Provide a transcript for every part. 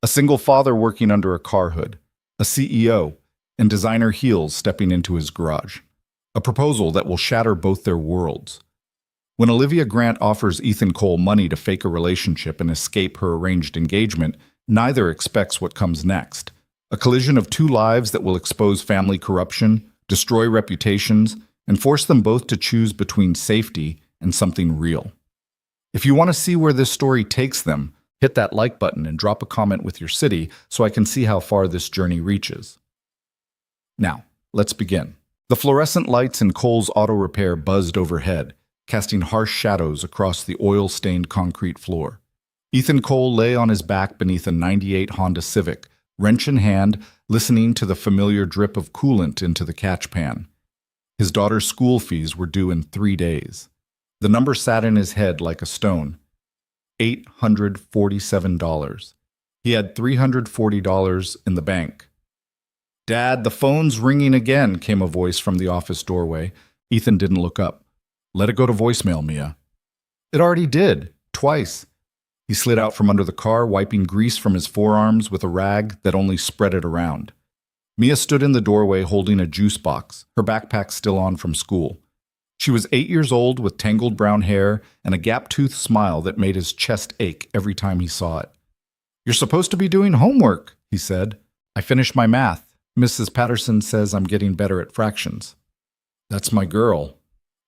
A single father working under a car hood, a CEO, and designer heels stepping into his garage. A proposal that will shatter both their worlds. When Olivia Grant offers Ethan Cole money to fake a relationship and escape her arranged engagement, neither expects what comes next. A collision of two lives that will expose family corruption, destroy reputations, and force them both to choose between safety and something real. If you want to see where this story takes them, hit that like button and drop a comment with your city so I can see how far this journey reaches. Now, let's begin. The fluorescent lights in Cole's auto repair buzzed overhead, casting harsh shadows across the oil-stained concrete floor. Ethan Cole lay on his back beneath a '98 Honda Civic, wrench in hand, listening to the familiar drip of coolant into the catch pan. His daughter's school fees were due in 3 days. The number sat in his head like a stone. $847. He had $340 in the bank. "Dad, the phone's ringing again," came a voice from the office doorway. Ethan didn't look up. "Let it go to voicemail, Mia." "It already did. Twice." He slid out from under the car, wiping grease from his forearms with a rag that only spread it around. Mia stood in the doorway holding a juice box, her backpack still on from school. She was 8 years old with tangled brown hair and a gap-toothed smile that made his chest ache every time he saw it. "You're supposed to be doing homework," he said. "I finished my math. Mrs. Patterson says I'm getting better at fractions." "That's my girl."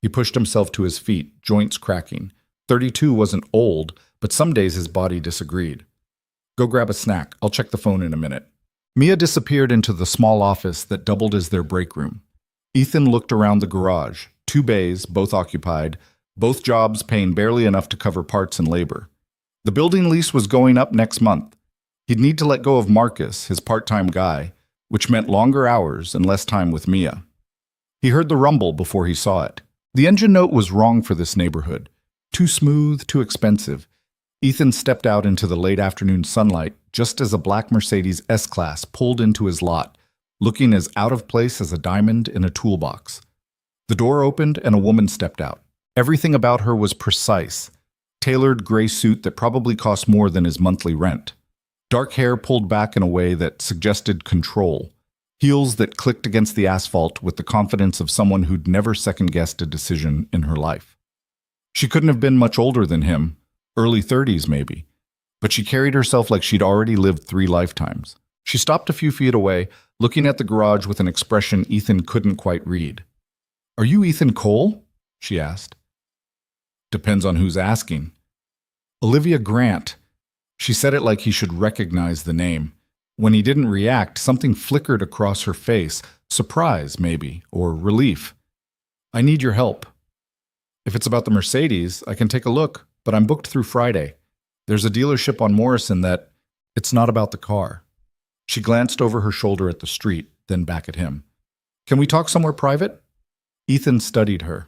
He pushed himself to his feet, joints cracking. 32 wasn't old, but some days his body disagreed. "Go grab a snack. I'll check the phone in a minute." Mia disappeared into the small office that doubled as their break room. Ethan looked around the garage. 2 bays, both occupied, both jobs paying barely enough to cover parts and labor. The building lease was going up next month. He'd need to let go of Marcus, his part-time guy, which meant longer hours and less time with Mia. He heard the rumble before he saw it. The engine note was wrong for this neighborhood. Too smooth, too expensive. Ethan stepped out into the late afternoon sunlight just as a black Mercedes S-Class pulled into his lot, looking as out of place as a diamond in a toolbox. The door opened and a woman stepped out. Everything about her was precise. Tailored gray suit that probably cost more than his monthly rent. Dark hair pulled back in a way that suggested control. Heels that clicked against the asphalt with the confidence of someone who'd never second-guessed a decision in her life. She couldn't have been much older than him, early 30s maybe, but she carried herself like she'd already lived 3 lifetimes. She stopped a few feet away, looking at the garage with an expression Ethan couldn't quite read. "Are you Ethan Cole?" she asked. "Depends on who's asking." "Olivia Grant." She said it like he should recognize the name. When he didn't react, something flickered across her face, surprise maybe, or relief. "I need your help." "If it's about the Mercedes, I can take a look, but I'm booked through Friday. There's a dealership on Morrison that..." "It's not about the car." She glanced over her shoulder at the street, then back at him. "Can we talk somewhere private?" Ethan studied her.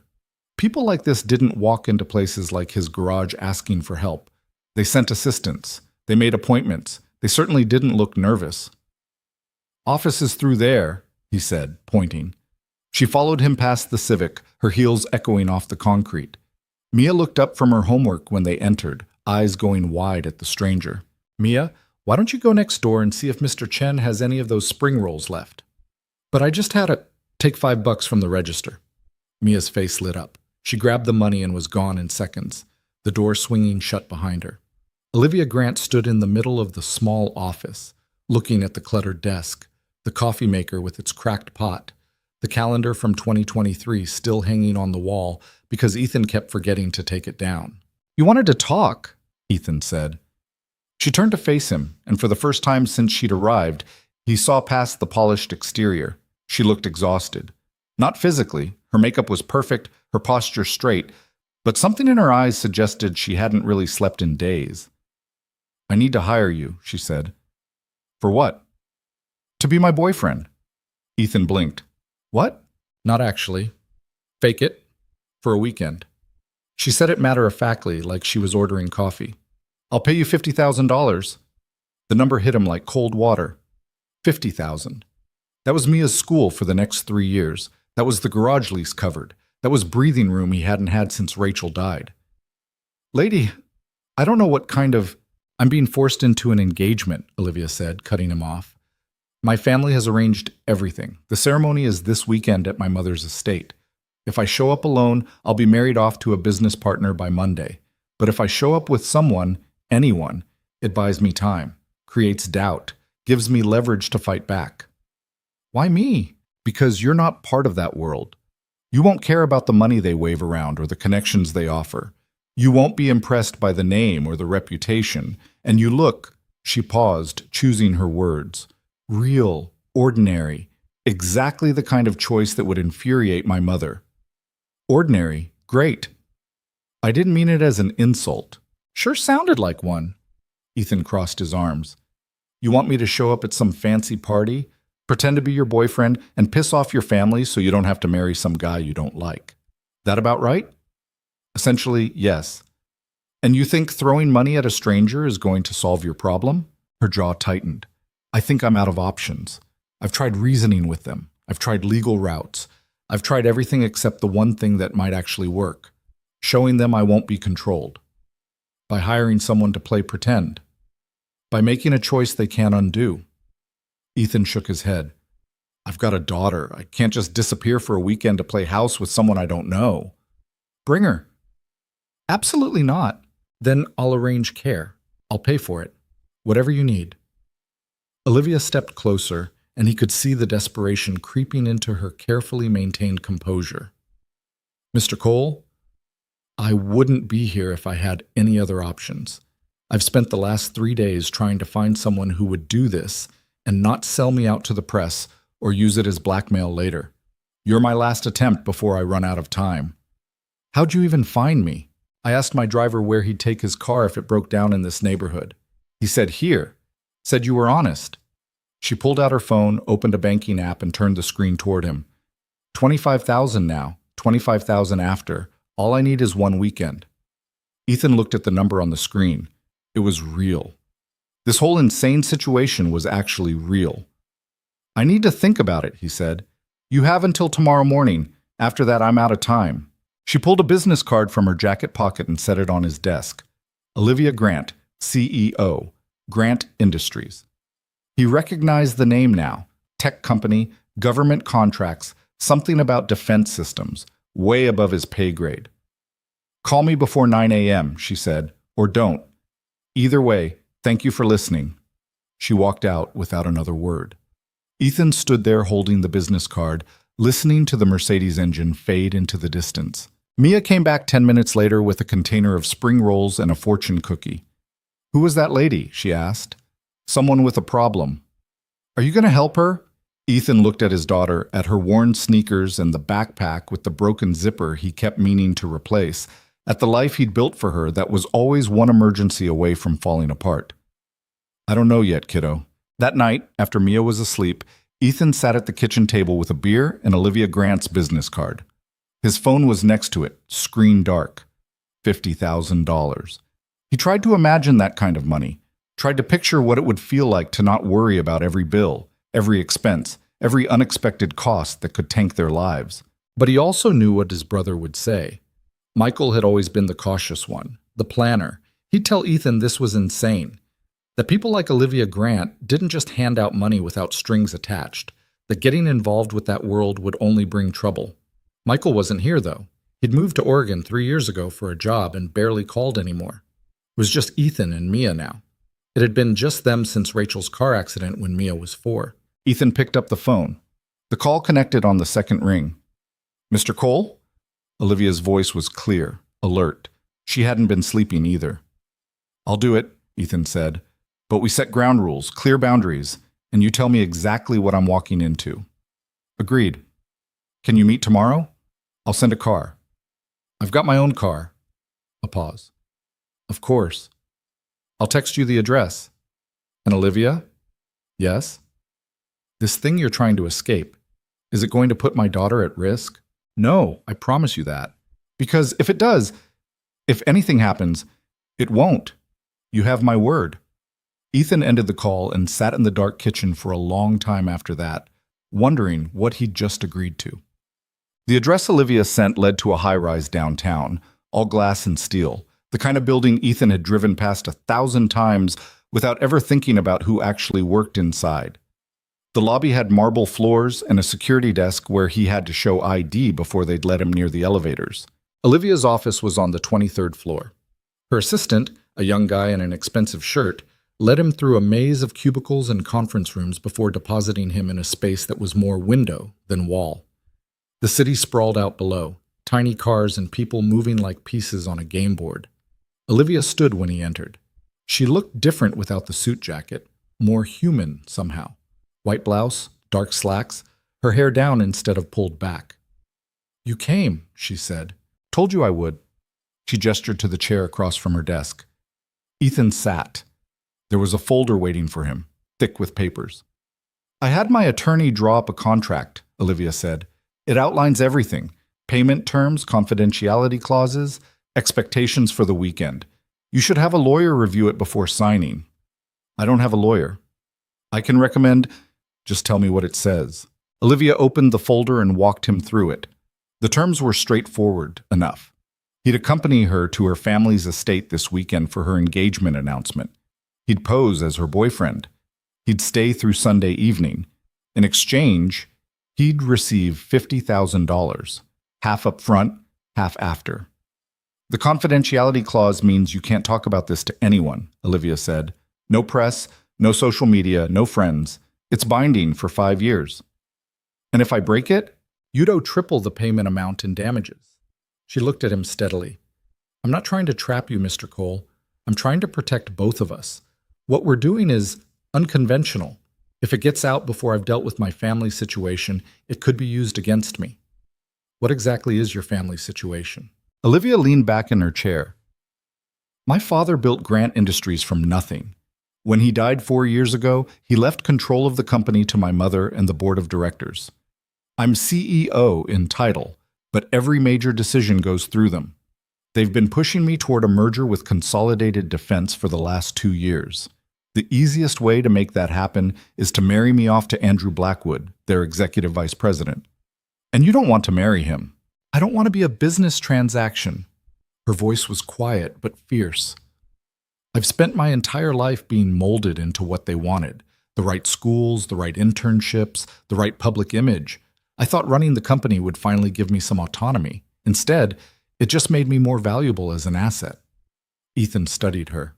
People like this didn't walk into places like his garage asking for help. They sent assistants. They made appointments. They certainly didn't look nervous. "Office is through there," he said, pointing. She followed him past the Civic, her heels echoing off the concrete. Mia looked up from her homework when they entered, eyes going wide at the stranger. "Mia, why don't you go next door and see if Mr. Chen has any of those spring rolls left?" "But I just had a..." "Take $5 from the register." Mia's face lit up. She grabbed the money and was gone in seconds, the door swinging shut behind her. Olivia Grant stood in the middle of the small office, looking at the cluttered desk, the coffee maker with its cracked pot, the calendar from 2023 still hanging on the wall because Ethan kept forgetting to take it down. "You wanted to talk," Ethan said. She turned to face him, and for the first time since she'd arrived, he saw past the polished exterior. She looked exhausted. Not physically. Her makeup was perfect, her posture straight, but something in her eyes suggested she hadn't really slept in days. "I need to hire you," she said. "For what?" "To be my boyfriend." Ethan blinked. "What?" "Not actually. Fake it. For a weekend." She said it matter-of-factly, like she was ordering coffee. "I'll pay you $50,000. The number hit him like cold water. 50,000. That was Mia's school for the next 3 years. That was the garage lease covered. That was breathing room he hadn't had since Rachel died. "Lady, I don't know what kind of..." I'm being forced into an engagement, Olivia said, cutting him off. My family has arranged everything. The ceremony is this weekend at my mother's estate. If I show up alone, I'll be married off to a business partner by Monday. But if I show up with someone, anyone, it buys me time, creates doubt, gives me leverage to fight back. Why me? Because you're not part of that world. You won't care about the money they wave around or the connections they offer. You won't be impressed by the name or the reputation. And you look, she paused, choosing her words, real, ordinary, exactly the kind of choice that would infuriate my mother. Ordinary, great. I didn't mean it as an insult. Sure sounded like one. Ethan crossed his arms. You want me to show up at some fancy party, pretend to be your boyfriend, and piss off your family so you don't have to marry some guy you don't like? That about right? Essentially, yes. And you think throwing money at a stranger is going to solve your problem? Her jaw tightened. I think I'm out of options. I've tried reasoning with them. I've tried legal routes. I've tried everything except the one thing that might actually work. Showing them I won't be controlled. By hiring someone to play pretend. By making a choice they can't undo. Ethan shook his head. I've got a daughter. I can't just disappear for a weekend to play house with someone I don't know. Bring her. Absolutely not. Then I'll arrange care. I'll pay for it. Whatever you need. Olivia stepped closer, and he could see the desperation creeping into her carefully maintained composure. Mr. Cole, I wouldn't be here if I had any other options. I've spent the last 3 days trying to find someone who would do this and not sell me out to the press or use it as blackmail later. You're my last attempt before I run out of time. How'd you even find me? I asked my driver where he'd take his car if it broke down in this neighborhood. He said here. Said you were honest. She pulled out her phone, opened a banking app, and turned the screen toward him. 25,000 now, 25,000 after. All I need is one weekend. Ethan looked at the number on the screen. It was real. This whole insane situation was actually real. I need to think about it, he said. You have until tomorrow morning. After that, I'm out of time. She pulled a business card from her jacket pocket and set it on his desk. Olivia Grant, CEO, Grant Industries. He recognized the name now. Tech company, government contracts, something about defense systems, way above his pay grade. Call me before 9 a.m., she said, or don't. Either way, thank you for listening. She walked out without another word. Ethan stood there holding the business card, listening to the Mercedes engine fade into the distance. Mia came back 10 minutes later with a container of spring rolls and a fortune cookie. Who was that lady? She asked. Someone with a problem. Are you going to help her? Ethan looked at his daughter, at her worn sneakers and the backpack with the broken zipper he kept meaning to replace, at the life he'd built for her that was always one emergency away from falling apart. I don't know yet, kiddo. That night, after Mia was asleep, Ethan sat at the kitchen table with a beer and Olivia Grant's business card. His phone was next to it, screen dark. $50,000. He tried to imagine that kind of money, tried to picture what it would feel like to not worry about every bill, every expense, every unexpected cost that could tank their lives. But he also knew what his brother would say. Michael had always been the cautious one, the planner. He'd tell Ethan this was insane. That people like Olivia Grant didn't just hand out money without strings attached, that getting involved with that world would only bring trouble. Michael wasn't here, though. He'd moved to Oregon 3 years ago for a job and barely called anymore. It was just Ethan and Mia now. It had been just them since Rachel's car accident when Mia was 4. Ethan picked up the phone. The call connected on the second ring. Mr. Cole? Olivia's voice was clear, alert. She hadn't been sleeping either. I'll do it, Ethan said. But we set ground rules, clear boundaries, and you tell me exactly what I'm walking into. Agreed. Can you meet tomorrow? I'll send a car. I've got my own car. A pause. Of course. I'll text you the address. And Olivia? Yes? This thing you're trying to escape, is it going to put my daughter at risk? No, I promise you that. Because if it does, if anything happens, it won't. You have my word. Ethan ended the call and sat in the dark kitchen for a long time after that, wondering what he'd just agreed to. The address Olivia sent led to a high-rise downtown, all glass and steel, The kind of building Ethan had driven past 1,000 times without ever thinking about who actually worked inside. The lobby had marble floors and a security desk where he had to show ID before they'd let him near the elevators. Olivia's office was on the 23rd floor. Her assistant, a young guy in an expensive shirt, led him through a maze of cubicles and conference rooms before depositing him in a space that was more window than wall. The city sprawled out below, tiny cars and people moving like pieces on a game board. Olivia stood when he entered. She looked different without the suit jacket, more human somehow. White blouse, dark slacks, her hair down instead of pulled back. "You came," she said. "Told you I would." She gestured to the chair across from her desk. Ethan sat. There was a folder waiting for him, thick with papers. "I had my attorney draw up a contract," Olivia said. "It outlines everything: payment terms, confidentiality clauses, expectations for the weekend. You should have a lawyer review it before signing." "I don't have a lawyer." "I can recommend—" "Just tell me what it says." Olivia opened the folder and walked him through it. The terms were straightforward enough. He'd accompany her to her family's estate this weekend for her engagement announcement. He'd pose as her boyfriend. He'd stay through Sunday evening. In exchange, he'd receive $50,000, half up front, half after. "The confidentiality clause means you can't talk about this to anyone," Olivia said. "No press, no social media, no friends. It's binding for 5 years. And if I break it, you'd owe triple the payment amount in damages." She looked at him steadily. "I'm not trying to trap you, Mr. Cole. I'm trying to protect both of us. What we're doing is unconventional. If it gets out before I've dealt with my family situation, it could be used against me." "What exactly is your family situation?" Olivia leaned back in her chair. "My father built Grant Industries from nothing. When he died 4 years ago, he left control of the company to my mother and the board of directors. I'm CEO in title, but every major decision goes through them. They've been pushing me toward a merger with Consolidated Defense for the last 2 years. The easiest way to make that happen is to marry me off to Andrew Blackwood, their executive vice president. And you don't want to marry him. I don't want to be a business transaction." Her voice was quiet but fierce. "I've spent my entire life being molded into what they wanted. The right schools, the right internships, the right public image. I thought running the company would finally give me some autonomy. Instead, it just made me more valuable as an asset." Ethan studied her.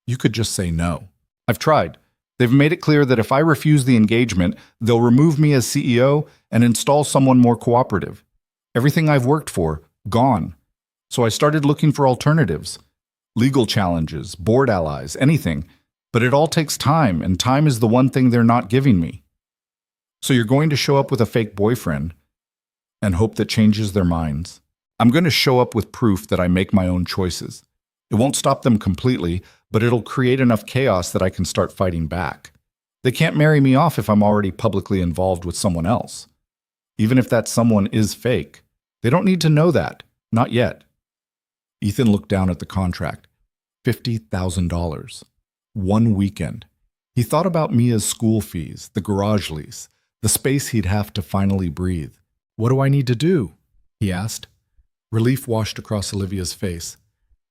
"You could just say no." "I've tried. They've made it clear that if I refuse the engagement, they'll remove me as CEO and install someone more cooperative. Everything I've worked for, gone. So I started looking for alternatives. Legal challenges, board allies, anything. But it all takes time, and time is the one thing they're not giving me." "So you're going to show up with a fake boyfriend and hope that changes their minds?" "I'm going to show up with proof that I make my own choices. It won't stop them completely, but it'll create enough chaos that I can start fighting back. They can't marry me off if I'm already publicly involved with someone else. Even if that someone is fake. They don't need to know that. Not yet." Ethan looked down at the contract. $50,000. 1 weekend. He thought about Mia's school fees, the garage lease, the space he'd have to finally breathe. "What do I need to do?" he asked. Relief washed across Olivia's face.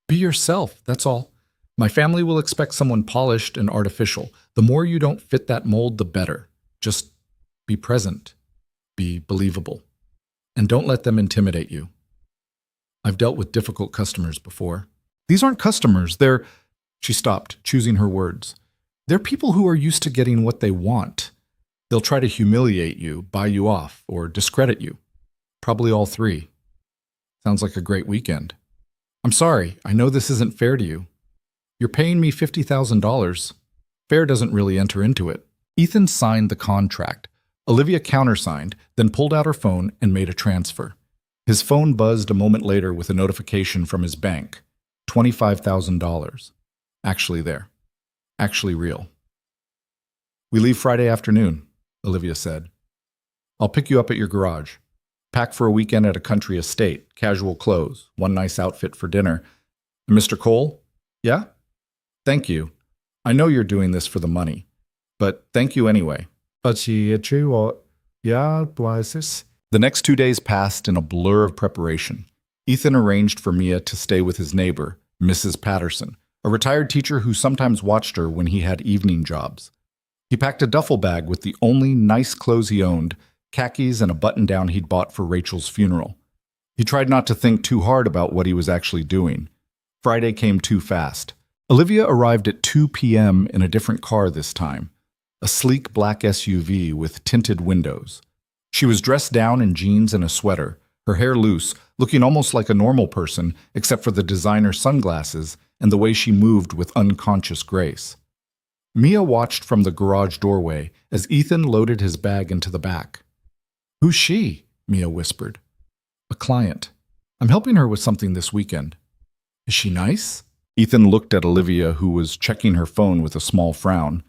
"Be yourself, that's all. My family will expect someone polished and artificial. The more you don't fit that mold, the better. Just be present. Be believable. And don't let them intimidate you. I've dealt with difficult customers before." "These aren't customers, they're—" She stopped, choosing her words. "They're people who are used to getting what they want. They'll try to humiliate you, buy you off, or discredit you. Probably all three." "Sounds like a great weekend." "I'm sorry, I know this isn't fair to you. You're paying me $50,000. Fair doesn't really enter into it." Ethan signed the contract. Olivia countersigned, then pulled out her phone and made a transfer. His phone buzzed a moment later with a notification from his bank. $25,000. Actually there. Actually real. "We leave Friday afternoon," Olivia said. "I'll pick you up at your garage. Pack for a weekend at a country estate, casual clothes, one nice outfit for dinner. And Mr. Cole? Yeah? Thank you. I know you're doing this for the money, but thank you anyway." The next 2 days passed in a blur of preparation. Ethan arranged for Mia to stay with his neighbor, Mrs. Patterson, a retired teacher who sometimes watched her when he had evening jobs. He packed a duffel bag with the only nice clothes he owned, khakis and a button-down he'd bought for Rachel's funeral. He tried not to think too hard about what he was actually doing. Friday came too fast. Olivia arrived at 2 p.m. in a different car this time, a sleek black SUV with tinted windows. She was dressed down in jeans and a sweater, her hair loose, looking almost like a normal person except for the designer sunglasses and the way she moved with unconscious grace. Mia watched from the garage doorway as Ethan loaded his bag into the back. "Who's she?" Mia whispered. "A client. I'm helping her with something this weekend." "Is she nice?" Ethan looked at Olivia, who was checking her phone with a small frown.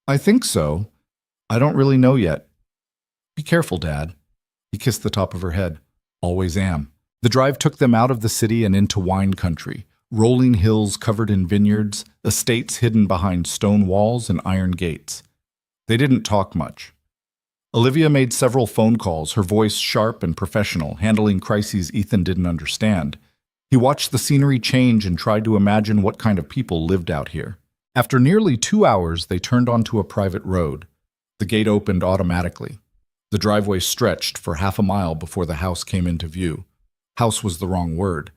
"I think so. I don't really know yet." "Be careful, Dad." He kissed the top of her head. "Always am." The drive took them out of the city and into wine country, rolling hills covered in vineyards, estates hidden behind stone walls and iron gates. They didn't talk much. Olivia made several phone calls, her voice sharp and professional, handling crises Ethan didn't understand. He watched the scenery change and tried to imagine what kind of people lived out here. After nearly 2 hours, they turned onto a private road. The gate opened automatically. The driveway stretched for half a mile before the house came into view. House was the wrong word.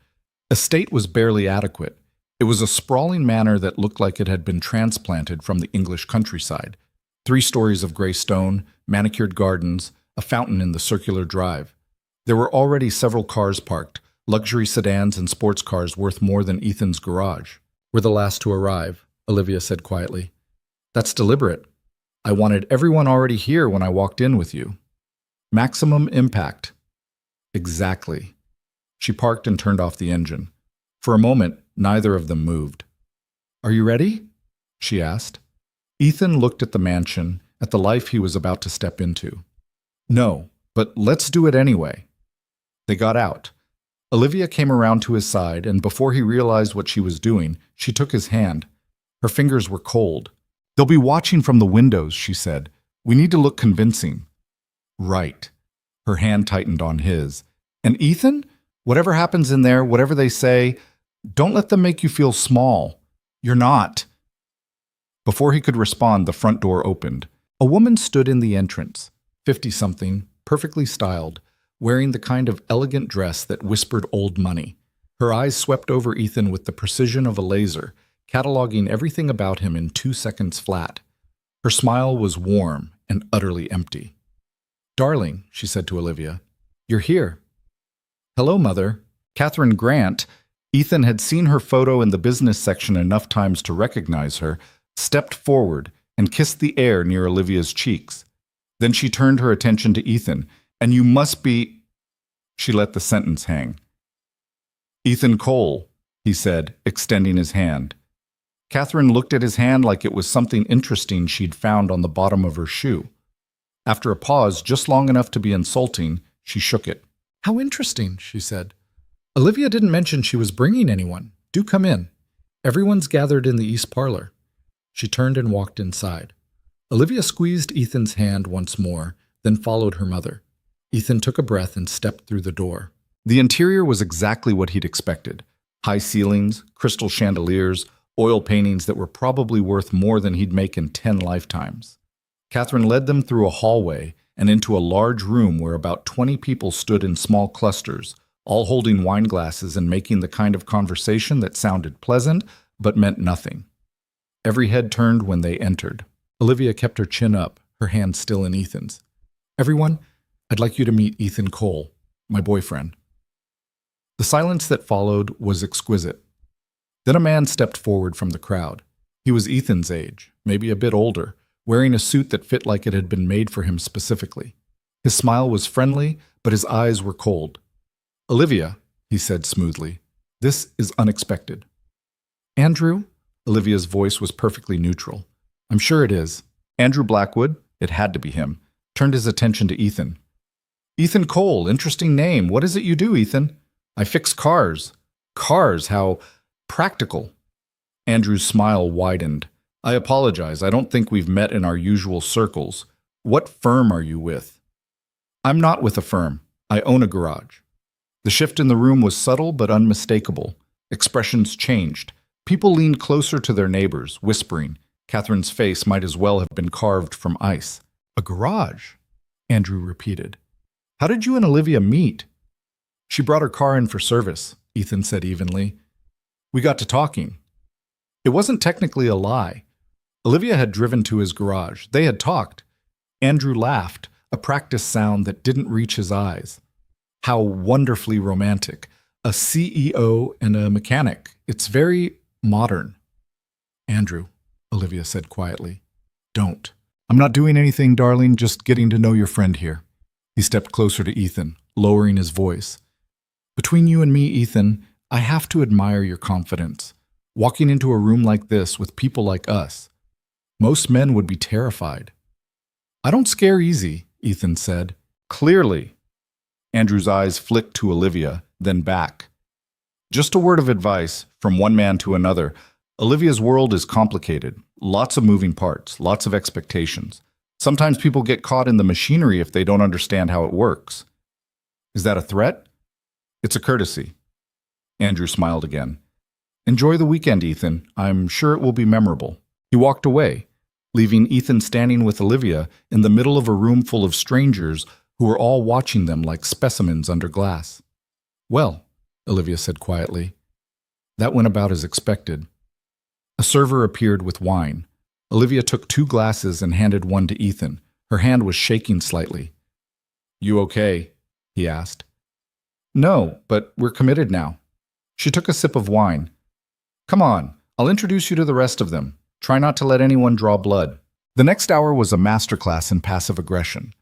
Estate was barely adequate. It was a sprawling manor that looked like it had been transplanted from the English countryside. 3 stories of gray stone, manicured gardens, a fountain in the circular drive. There were already several cars parked, luxury sedans and sports cars worth more than Ethan's garage. "We're the last to arrive," Olivia said quietly. "That's deliberate. I wanted everyone already here when I walked in with you." "Maximum impact." "Exactly." She parked and turned off the engine. For a moment, neither of them moved. "Are you ready?" she asked. Ethan looked at the mansion, at the life he was about to step into. "No, but let's do it anyway." They got out. Olivia came around to his side, and before he realized what she was doing, she took his hand. Her fingers were cold. "They'll be watching from the windows," she said. "We need to look convincing." "Right." Her hand tightened on his. "And Ethan? Whatever happens in there, whatever they say, don't let them make you feel small. You're not." Before he could respond, the front door opened. A woman stood in the entrance, 50-something, perfectly styled, wearing the kind of elegant dress that whispered old money. Her eyes swept over Ethan with the precision of a laser, cataloging everything about him in 2 seconds flat. Her smile was warm and utterly empty. "Darling," she said to Olivia, "you're here." "Hello, Mother." Catherine Grant, Ethan had seen her photo in the business section enough times to recognize her, stepped forward and kissed the air near Olivia's cheeks. Then she turned her attention to Ethan. "And you must be—" She let the sentence hang. "Ethan Cole," he said, extending his hand. Catherine looked at his hand like it was something interesting she'd found on the bottom of her shoe. After a pause, just long enough to be insulting, she shook it. "How interesting," she said. "Olivia didn't mention she was bringing anyone. Do come in. Everyone's gathered in the east parlor." She turned and walked inside. Olivia squeezed Ethan's hand once more, then followed her mother. Ethan took a breath and stepped through the door. The interior was exactly what he'd expected. High ceilings, crystal chandeliers, oil paintings that were probably worth more than he'd make in 10 lifetimes. Catherine led them through a hallway and into a large room where about 20 people stood in small clusters, all holding wine glasses and making the kind of conversation that sounded pleasant but meant nothing. Every head turned when they entered. Olivia kept her chin up, her hand still in Ethan's. "Everyone, I'd like you to meet Ethan Cole, my boyfriend." The silence that followed was exquisite. Then a man stepped forward from the crowd. He was Ethan's age, maybe a bit older, wearing a suit that fit like it had been made for him specifically. His smile was friendly, but his eyes were cold. "Olivia," he said smoothly, "this is unexpected." "Andrew?" Olivia's voice was perfectly neutral. "I'm sure it is." Andrew Blackwood, it had to be him, turned his attention to Ethan. "Ethan Cole, interesting name. What is it you do, Ethan?" "I fix cars." "Cars, how practical." Andrew's smile widened. "I apologize. I don't think we've met in our usual circles. What firm are you with?" "I'm not with a firm. I own a garage." The shift in the room was subtle but unmistakable. Expressions changed. People leaned closer to their neighbors, whispering. Catherine's face might as well have been carved from ice. A garage, Andrew repeated. How did you and Olivia meet? She brought her car in for service, Ethan said evenly. We got to talking. It wasn't technically a lie. Olivia had driven to his garage. They had talked. Andrew laughed, a practice sound that didn't reach his eyes. How wonderfully romantic. A CEO and a mechanic. It's very modern. Andrew, Olivia said quietly. Don't. I'm not doing anything, darling, just getting to know your friend here. He stepped closer to Ethan, lowering his voice. Between you and me, Ethan, I have to admire your confidence. Walking into a room like this with people like us. Most men would be terrified. I don't scare easy, Ethan said. Clearly. Andrew's eyes flicked to Olivia, then back. Just a word of advice, from one man to another. Olivia's world is complicated. Lots of moving parts, lots of expectations. Sometimes people get caught in the machinery if they don't understand how it works. Is that a threat? It's a courtesy. Andrew smiled again. Enjoy the weekend, Ethan. I'm sure it will be memorable. He walked away, leaving Ethan standing with Olivia in the middle of a room full of strangers who were all watching them like specimens under glass. Well, Olivia said quietly, that went about as expected. A server appeared with wine. Olivia took 2 glasses and handed one to Ethan. Her hand was shaking slightly. You okay? He asked. No, but we're committed now. She took a sip of wine. Come on, I'll introduce you to the rest of them. Try not to let anyone draw blood. The next hour was a masterclass in passive aggression.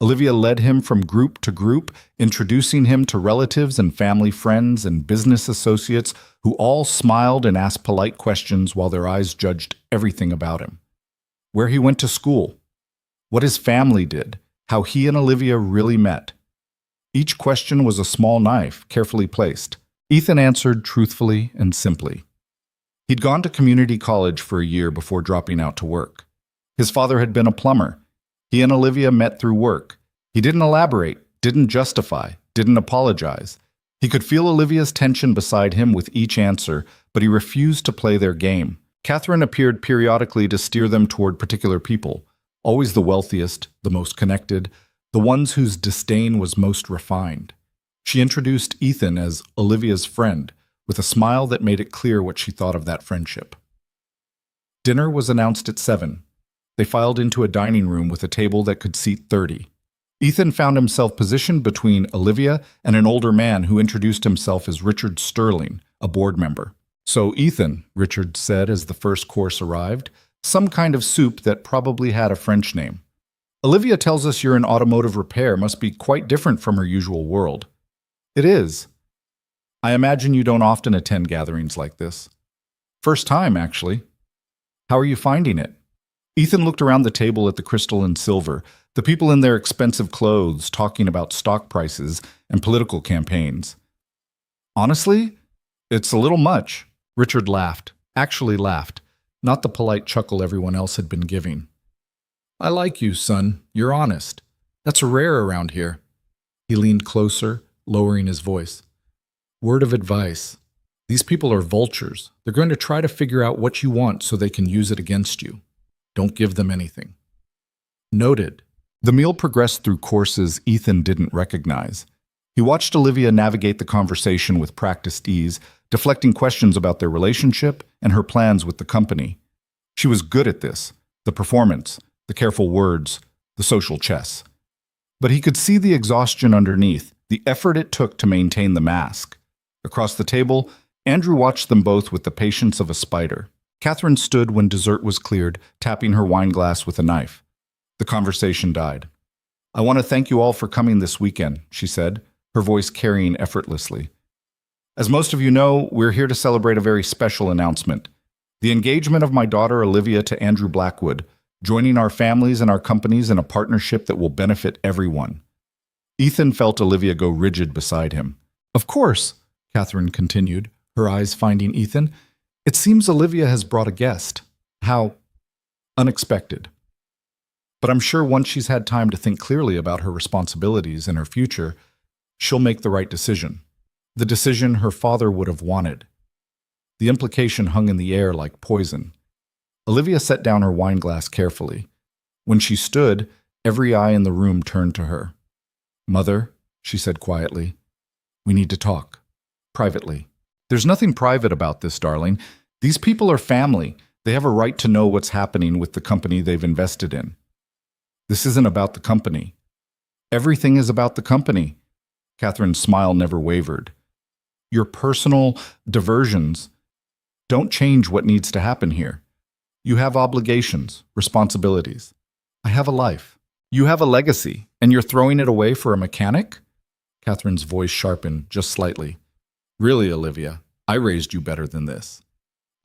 Olivia led him from group to group, introducing him to relatives and family friends and business associates who all smiled and asked polite questions while their eyes judged everything about him. Where he went to school, what his family did, how he and Olivia really met. Each question was a small knife, carefully placed. Ethan answered truthfully and simply. He'd gone to community college for a year before dropping out to work. His father had been a plumber. He and Olivia met through work. He didn't elaborate, didn't justify, didn't apologize. He could feel Olivia's tension beside him with each answer, but he refused to play their game. Catherine appeared periodically to steer them toward particular people, always the wealthiest, the most connected, the ones whose disdain was most refined. She introduced Ethan as Olivia's friend, with a smile that made it clear what she thought of that friendship. Dinner was announced at 7. They filed into a dining room with a table that could seat 30. Ethan found himself positioned between Olivia and an older man who introduced himself as Richard Sterling, a board member. So Ethan, Richard said as the first course arrived, some kind of soup that probably had a French name. Olivia tells us you're in automotive repair must be quite different from her usual world. It is. I imagine you don't often attend gatherings like this. First time, actually. How are you finding it? Ethan looked around the table at the crystal and silver, the people in their expensive clothes talking about stock prices and political campaigns. Honestly, it's a little much. Richard laughed, actually laughed, not the polite chuckle everyone else had been giving. I like you, son. You're honest. That's rare around here. He leaned closer, lowering his voice. Word of advice. These people are vultures. They're going to try to figure out what you want so they can use it against you. Don't give them anything. Noted. The meal progressed through courses Ethan didn't recognize. He watched Olivia navigate the conversation with practiced ease, deflecting questions about their relationship and her plans with the company. She was good at this, the performance, the careful words, the social chess. But he could see the exhaustion underneath, the effort it took to maintain the mask. Across the table, Andrew watched them both with the patience of a spider. Catherine stood when dessert was cleared, tapping her wine glass with a knife. The conversation died. I want to thank you all for coming this weekend, she said, her voice carrying effortlessly. As most of you know, we're here to celebrate a very special announcement. The engagement of my daughter Olivia to Andrew Blackwood, joining our families and our companies in a partnership that will benefit everyone. Ethan felt Olivia go rigid beside him. Of course, Catherine continued, her eyes finding Ethan. It seems Olivia has brought a guest. How unexpected. But I'm sure once she's had time to think clearly about her responsibilities and her future, she'll make the right decision. The decision her father would have wanted. The implication hung in the air like poison. Olivia set down her wine glass carefully. When she stood, every eye in the room turned to her. "Mother," she said quietly, "we need to talk. Privately." "There's nothing private about this, darling. These people are family. They have a right to know what's happening with the company they've invested in." "This isn't about the company." "Everything is about the company." Catherine's smile never wavered. "Your personal diversions don't change what needs to happen here. You have obligations, responsibilities. I have a life. You have a legacy, and you're throwing it away for a mechanic?" Catherine's voice sharpened just slightly. "Really, Olivia, I raised you better than this."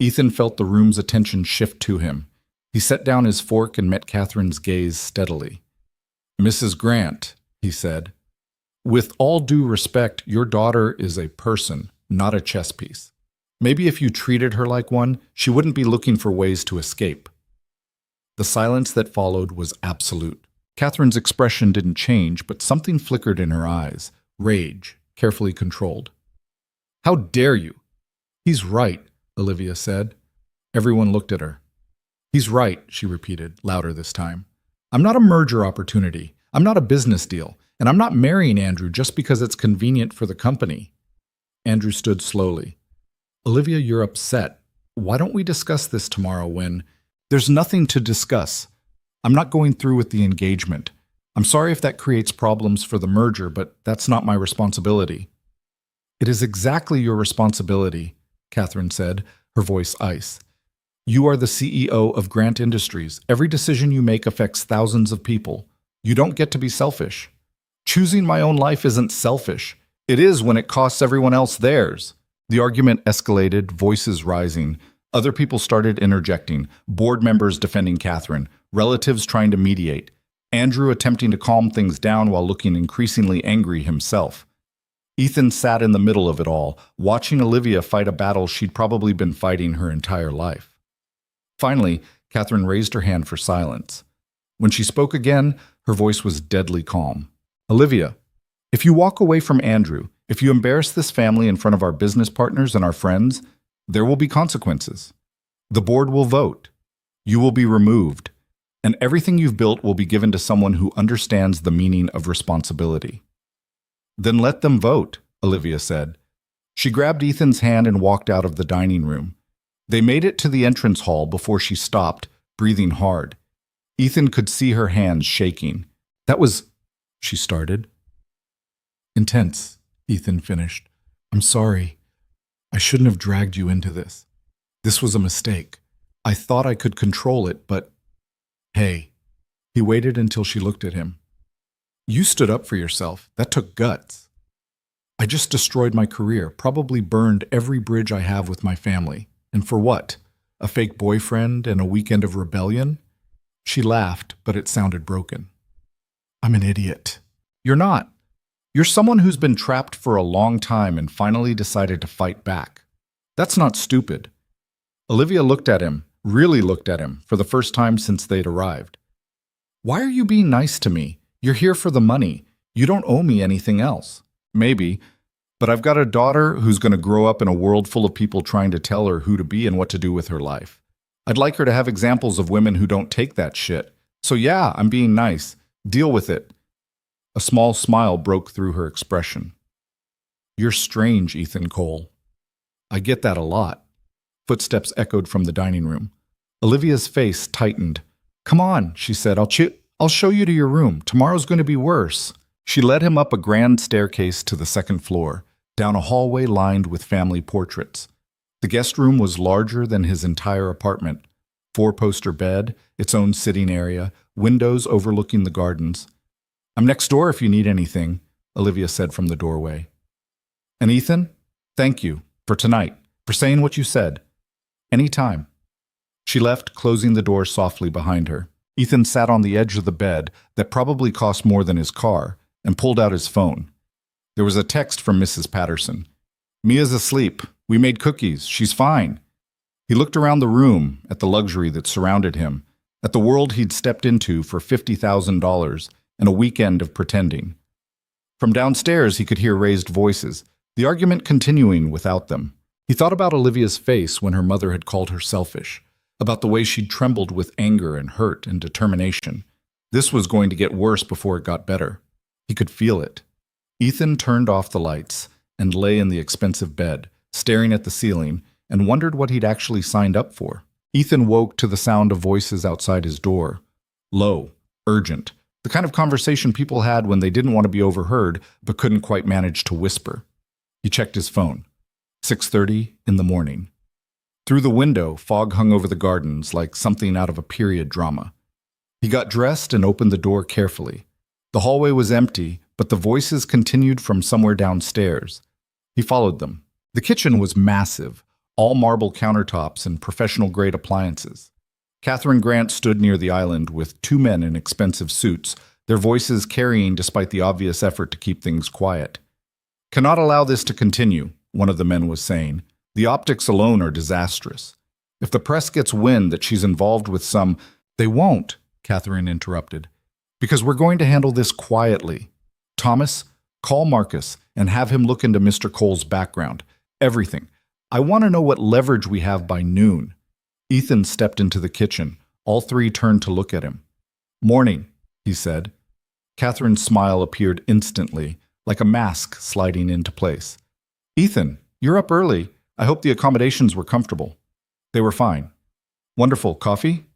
Ethan felt the room's attention shift to him. He set down his fork and met Catherine's gaze steadily. "Mrs. Grant," he said, "with all due respect, your daughter is a person, not a chess piece. Maybe if you treated her like one, she wouldn't be looking for ways to escape." The silence that followed was absolute. Catherine's expression didn't change, but something flickered in her eyes. Rage, carefully controlled. "How dare you?" "He's right," Olivia said. Everyone looked at her. "He's right," she repeated, louder this time. "I'm not a merger opportunity. I'm not a business deal. And I'm not marrying Andrew just because it's convenient for the company." Andrew stood slowly. "Olivia, you're upset. Why don't we discuss this tomorrow when—" "There's nothing to discuss. I'm not going through with the engagement. I'm sorry if that creates problems for the merger, but that's not my responsibility." "It is exactly your responsibility," Catherine said, her voice ice. "You are the CEO of Grant Industries. Every decision you make affects thousands of people. You don't get to be selfish." "Choosing my own life isn't selfish. It is when it costs everyone else theirs." The argument escalated, voices rising. Other people started interjecting, board members defending Catherine, relatives trying to mediate, Andrew attempting to calm things down while looking increasingly angry himself. Ethan sat in the middle of it all, watching Olivia fight a battle she'd probably been fighting her entire life. Finally, Catherine raised her hand for silence. When she spoke again, her voice was deadly calm. "Olivia, if you walk away from Andrew, if you embarrass this family in front of our business partners and our friends, there will be consequences. The board will vote. You will be removed. And everything you've built will be given to someone who understands the meaning of responsibility." "Then let them vote," Olivia said. She grabbed Ethan's hand and walked out of the dining room. They made it to the entrance hall before she stopped, breathing hard. Ethan could see her hands shaking. "That was—" she started. "Intense," Ethan finished. "I'm sorry. I shouldn't have dragged you into this. This was a mistake. I thought I could control it, but— Hey." He waited until she looked at him. "You stood up for yourself. That took guts. I just destroyed my career, probably burned every bridge I have with my family. And for what? A fake boyfriend and a weekend of rebellion?" She laughed, but it sounded broken. "I'm an idiot." "You're not. You're someone who's been trapped for a long time and finally decided to fight back. That's not stupid." Olivia looked at him, really looked at him, for the first time since they'd arrived. "Why are you being nice to me? You're here for the money. You don't owe me anything else." "Maybe, but I've got a daughter who's going to grow up in a world full of people trying to tell her who to be and what to do with her life. I'd like her to have examples of women who don't take that shit. So yeah, I'm being nice. Deal with it." A small smile broke through her expression. "You're strange, Ethan Cole." "I get that a lot." Footsteps echoed from the dining room. Olivia's face tightened. "Come on," she said. I'll show you to your room. Tomorrow's going to be worse." She led him up a grand staircase to the second floor, down a hallway lined with family portraits. The guest room was larger than his entire apartment. 4-poster bed, its own sitting area, windows overlooking the gardens. "I'm next door if you need anything," Olivia said from the doorway. "And Ethan, thank you for tonight, for saying what you said. Anytime." She left, closing the door softly behind her. Ethan sat on the edge of the bed that probably cost more than his car and pulled out his phone. There was a text from Mrs. Patterson. "Mia's asleep. We made cookies. She's fine." He looked around the room, at the luxury that surrounded him, at the world he'd stepped into for $50,000 and a weekend of pretending. From downstairs he could hear raised voices, the argument continuing without them. He thought about Olivia's face when her mother had called her selfish, about the way she'd trembled with anger and hurt and determination. This was going to get worse before it got better. He could feel it. Ethan turned off the lights and lay in the expensive bed, staring at the ceiling, and wondered what he'd actually signed up for. Ethan woke to the sound of voices outside his door. Low, urgent, the kind of conversation people had when they didn't want to be overheard but couldn't quite manage to whisper. He checked his phone. 6:30 in the morning. Through the window, fog hung over the gardens like something out of a period drama. He got dressed and opened the door carefully. The hallway was empty, but the voices continued from somewhere downstairs. He followed them. The kitchen was massive, all marble countertops and professional-grade appliances. Catherine Grant stood near the island with two men in expensive suits, their voices carrying despite the obvious effort to keep things quiet. "Cannot allow this to continue," one of the men was saying. "The optics alone are disastrous. If the press gets wind that she's involved with some—" "They won't," Catherine interrupted, "because we're going to handle this quietly. Thomas, call Marcus and have him look into Mr. Cole's background. Everything. I want to know what leverage we have by noon." Ethan stepped into the kitchen. All three turned to look at him. "Morning," he said. Catherine's smile appeared instantly, like a mask sliding into place. "Ethan, you're up early. I hope the accommodations were comfortable." "They were fine." "Wonderful. Coffee?"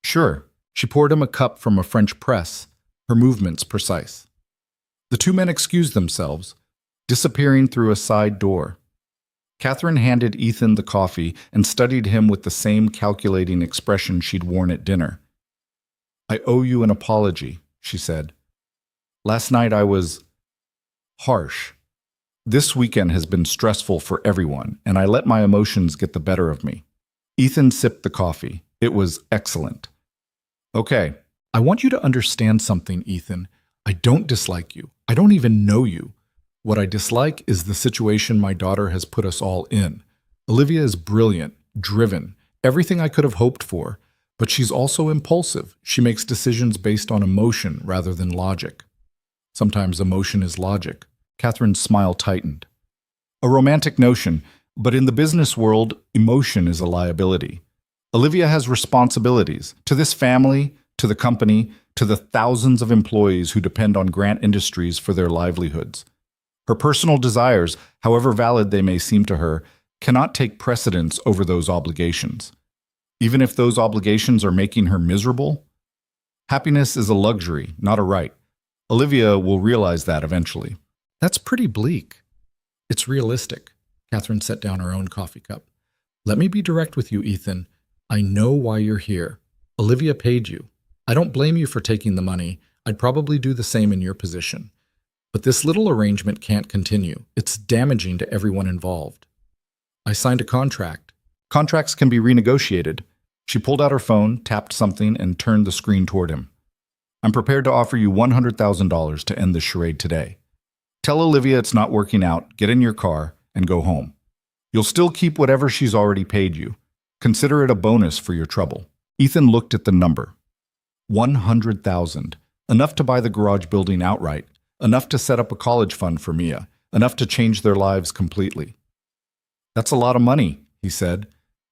"Sure." She poured him a cup from a French press, her movements precise. The two men excused themselves, disappearing through a side door. Catherine handed Ethan the coffee and studied him with the same calculating expression she'd worn at dinner. "I owe you an apology," she said. "Last night I was harsh. This weekend has been stressful for everyone, and I let my emotions get the better of me." Ethan sipped the coffee. It was excellent. "Okay, I want you to understand something, Ethan. I don't dislike you. I don't even know you. What I dislike is the situation my daughter has put us all in. Olivia is brilliant, driven, everything I could have hoped for, but she's also impulsive. She makes decisions based on emotion rather than logic. Sometimes emotion is logic." Catherine's smile tightened. "A romantic notion, but in the business world, emotion is a liability. Olivia has responsibilities to this family, to the company, to the thousands of employees who depend on Grant Industries for their livelihoods. Her personal desires, however valid they may seem to her, cannot take precedence over those obligations. Even if those obligations are making her miserable, happiness is a luxury, not a right. Olivia will realize that eventually." "That's pretty bleak." "It's realistic." Catherine set down her own coffee cup. "Let me be direct with you, Ethan. I know why you're here. Olivia paid you. I don't blame you for taking the money. I'd probably do the same in your position. But this little arrangement can't continue. It's damaging to everyone involved. I signed a contract." "Contracts can be renegotiated." She pulled out her phone, tapped something, and turned the screen toward him. "I'm prepared to offer you $100,000 to end this charade today. Tell Olivia it's not working out, get in your car, and go home. You'll still keep whatever she's already paid you. Consider it a bonus for your trouble." Ethan looked at the number. 100,000. Enough to buy the garage building outright. Enough to set up a college fund for Mia. Enough to change their lives completely. "That's a lot of money," he said.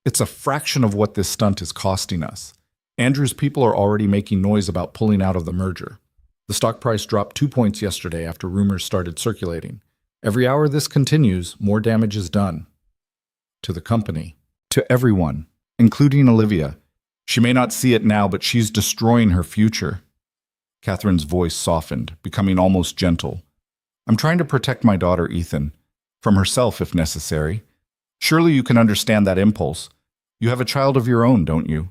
"It's a fraction of what this stunt is costing us. Andrew's people are already making noise about pulling out of the merger. The stock price dropped 2 points yesterday after rumors started circulating. Every hour this continues, more damage is done. To the company. To everyone, including Olivia. She may not see it now, but she's destroying her future." Catherine's voice softened, becoming almost gentle. "I'm trying to protect my daughter, Ethan. From herself, if necessary. Surely you can understand that impulse. You have a child of your own, don't you?"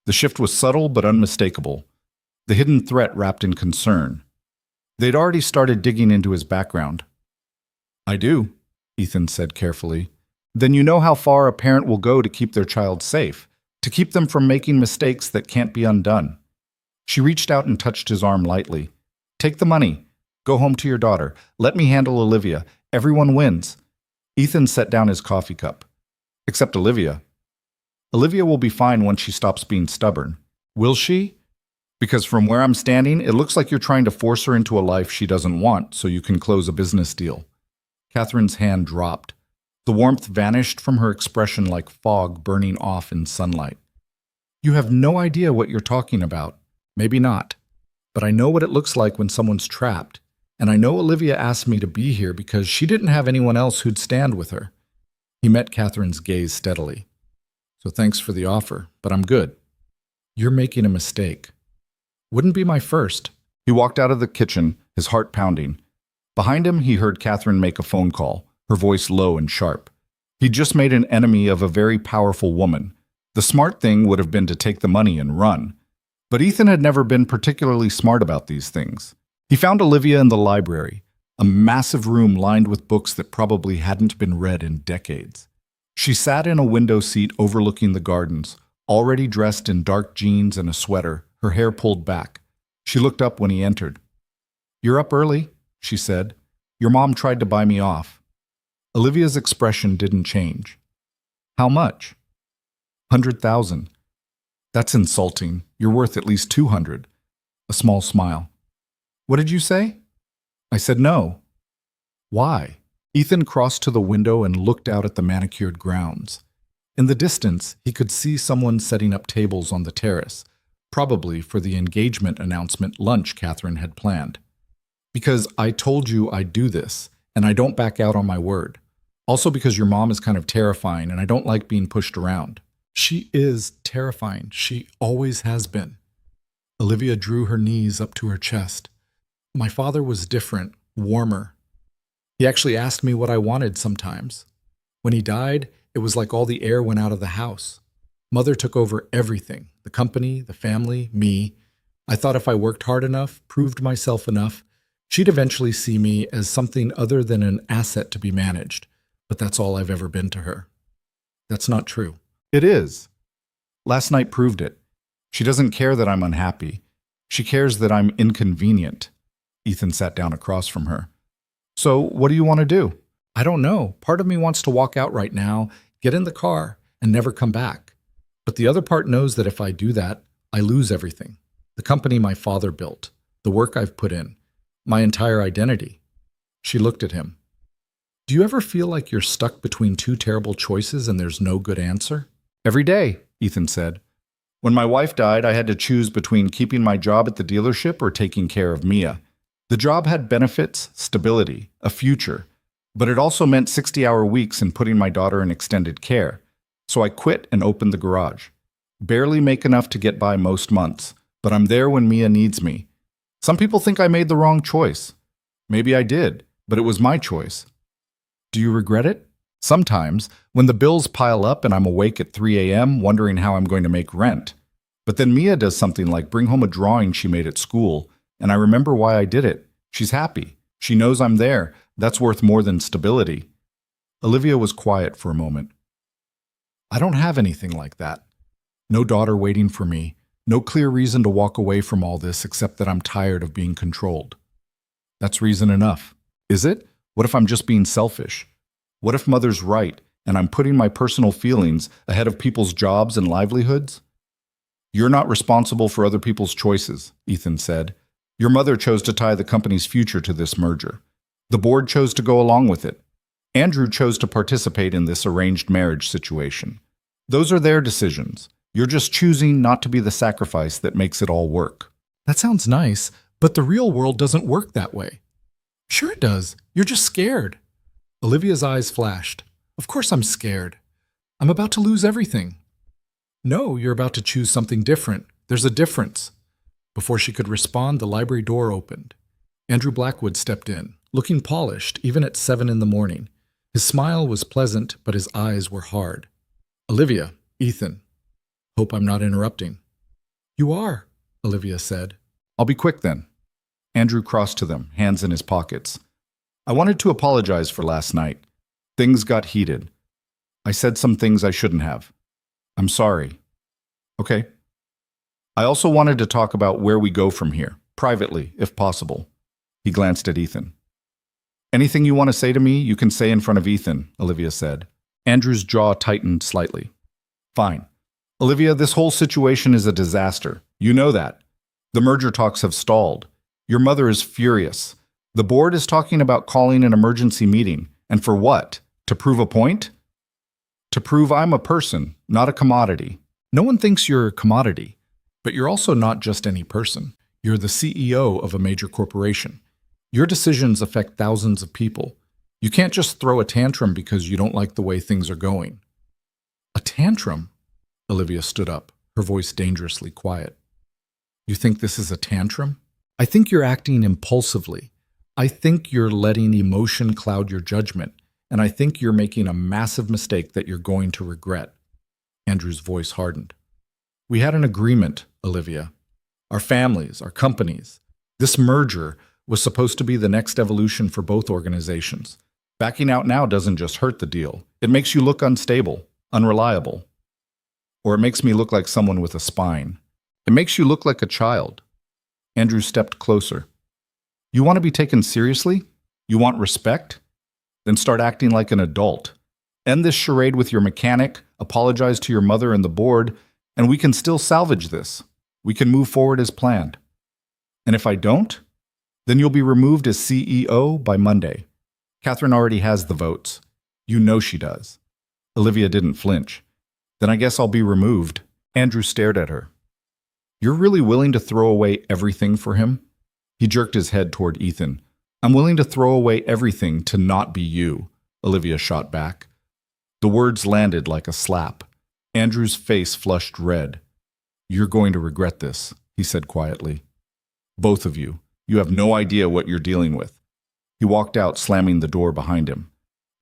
The shift was subtle but unmistakable. The hidden threat wrapped in concern. They'd already started digging into his background. "I do," Ethan said carefully. "Then you know how far a parent will go to keep their child safe, to keep them from making mistakes that can't be undone." She reached out and touched his arm lightly. "Take the money. Go home to your daughter. Let me handle Olivia. Everyone wins." Ethan set down his coffee cup. "Except Olivia." "Olivia will be fine once she stops being stubborn." "Will she? Because from where I'm standing, it looks like you're trying to force her into a life she doesn't want so you can close a business deal." Catherine's hand dropped. The warmth vanished from her expression like fog burning off in sunlight. You have no idea what you're talking about. Maybe not. But I know what it looks like when someone's trapped. And I know Olivia asked me to be here because she didn't have anyone else who'd stand with her. He met Catherine's gaze steadily. So thanks for the offer, but I'm good. You're making a mistake. Wouldn't be my first. He walked out of the kitchen, his heart pounding. Behind him, he heard Catherine make a phone call, her voice low and sharp. He'd just made an enemy of a very powerful woman. The smart thing would have been to take the money and run. But Ethan had never been particularly smart about these things. He found Olivia in the library, a massive room lined with books that probably hadn't been read in decades. She sat in a window seat overlooking the gardens, already dressed in dark jeans and a sweater, her hair pulled back. She looked up when he entered. "You're up early," she said. "Your mom tried to buy me off." Olivia's expression didn't change. "How much?" 100,000. "That's insulting. You're worth at least 200. A small smile. "What did you say?" "I said no." "Why?" Ethan crossed to the window and looked out at the manicured grounds. In the distance, he could see someone setting up tables on the terrace, probably for the engagement announcement lunch Catherine had planned. "Because I told you I'd do this, and I don't back out on my word. Also because your mom is kind of terrifying, and I don't like being pushed around." "She is terrifying. She always has been." Olivia drew her knees up to her chest. "My father was different, warmer. He actually asked me what I wanted sometimes. When he died, it was like all the air went out of the house. Mother took over everything, the company, the family, me. I thought if I worked hard enough, proved myself enough, she'd eventually see me as something other than an asset to be managed. But that's all I've ever been to her." "That's not true." "It is. Last night proved it. She doesn't care that I'm unhappy. She cares that I'm inconvenient." Ethan sat down across from her. "So, what do you want to do?" "I don't know. Part of me wants to walk out right now, get in the car, and never come back. But the other part knows that if I do that, I lose everything. The company my father built, the work I've put in, my entire identity." She looked at him. "Do you ever feel like you're stuck between two terrible choices and there's no good answer?" "Every day," Ethan said. "When my wife died, I had to choose between keeping my job at the dealership or taking care of Mia. The job had benefits, stability, a future, but it also meant 60-hour weeks and putting my daughter in extended care. So I quit and opened the garage. Barely make enough to get by most months, but I'm there when Mia needs me. Some people think I made the wrong choice. Maybe I did, but it was my choice." "Do you regret it?" "Sometimes, when the bills pile up and I'm awake at 3 a.m. wondering how I'm going to make rent. But then Mia does something like bring home a drawing she made at school, and I remember why I did it. She's happy. She knows I'm there. That's worth more than stability." Olivia was quiet for a moment. "I don't have anything like that. No daughter waiting for me. No clear reason to walk away from all this except that I'm tired of being controlled." "That's reason enough." "Is it? What if I'm just being selfish? What if Mother's right, and I'm putting my personal feelings ahead of people's jobs and livelihoods?" "You're not responsible for other people's choices," Ethan said. "Your mother chose to tie the company's future to this merger. The board chose to go along with it. Andrew chose to participate in this arranged marriage situation. Those are their decisions. You're just choosing not to be the sacrifice that makes it all work." "That sounds nice, but the real world doesn't work that way." "Sure it does. You're just scared." Olivia's eyes flashed. "Of course I'm scared. I'm about to lose everything." "No, you're about to choose something different. There's a difference." Before she could respond, the library door opened. Andrew Blackwood stepped in, looking polished even at 7 in the morning. His smile was pleasant, but his eyes were hard. "Olivia, Ethan. Hope I'm not interrupting." "You are," Olivia said. "I'll be quick then." Andrew crossed to them, hands in his pockets. "I wanted to apologize for last night. Things got heated. I said some things I shouldn't have. I'm sorry." "Okay." "I also wanted to talk about where we go from here, privately, if possible." He glanced at Ethan. "Anything you want to say to me, you can say in front of Ethan," Olivia said. Andrew's jaw tightened slightly. "Fine. Olivia, this whole situation is a disaster. You know that. The merger talks have stalled. Your mother is furious. The board is talking about calling an emergency meeting. And for what? To prove a point? To prove I'm a person, not a commodity. No one thinks you're a commodity, but you're also not just any person. You're the CEO of a major corporation. Your decisions affect thousands of people. You can't just throw a tantrum because you don't like the way things are going. A tantrum? Olivia stood up, her voice dangerously quiet. You think this is a tantrum? I think you're acting impulsively. I think you're letting emotion cloud your judgment, and I think you're making a massive mistake that you're going to regret. Andrew's voice hardened. We had an agreement, Olivia. Our families, our companies. This merger was supposed to be the next evolution for both organizations. Backing out now doesn't just hurt the deal. It makes you look unstable, unreliable. Or it makes me look like someone with a spine. It makes you look like a child. Andrew stepped closer. You want to be taken seriously? You want respect? Then start acting like an adult. End this charade with your mechanic, apologize to your mother and the board, and we can still salvage this. We can move forward as planned. And if I don't, then you'll be removed as CEO by Monday. Catherine already has the votes. You know she does. Olivia didn't flinch. Then I guess I'll be removed. Andrew stared at her. You're really willing to throw away everything for him? He jerked his head toward Ethan. I'm willing to throw away everything to not be you, Olivia shot back. The words landed like a slap. Andrew's face flushed red. You're going to regret this, he said quietly. Both of you. You have no idea what you're dealing with. He walked out, slamming the door behind him.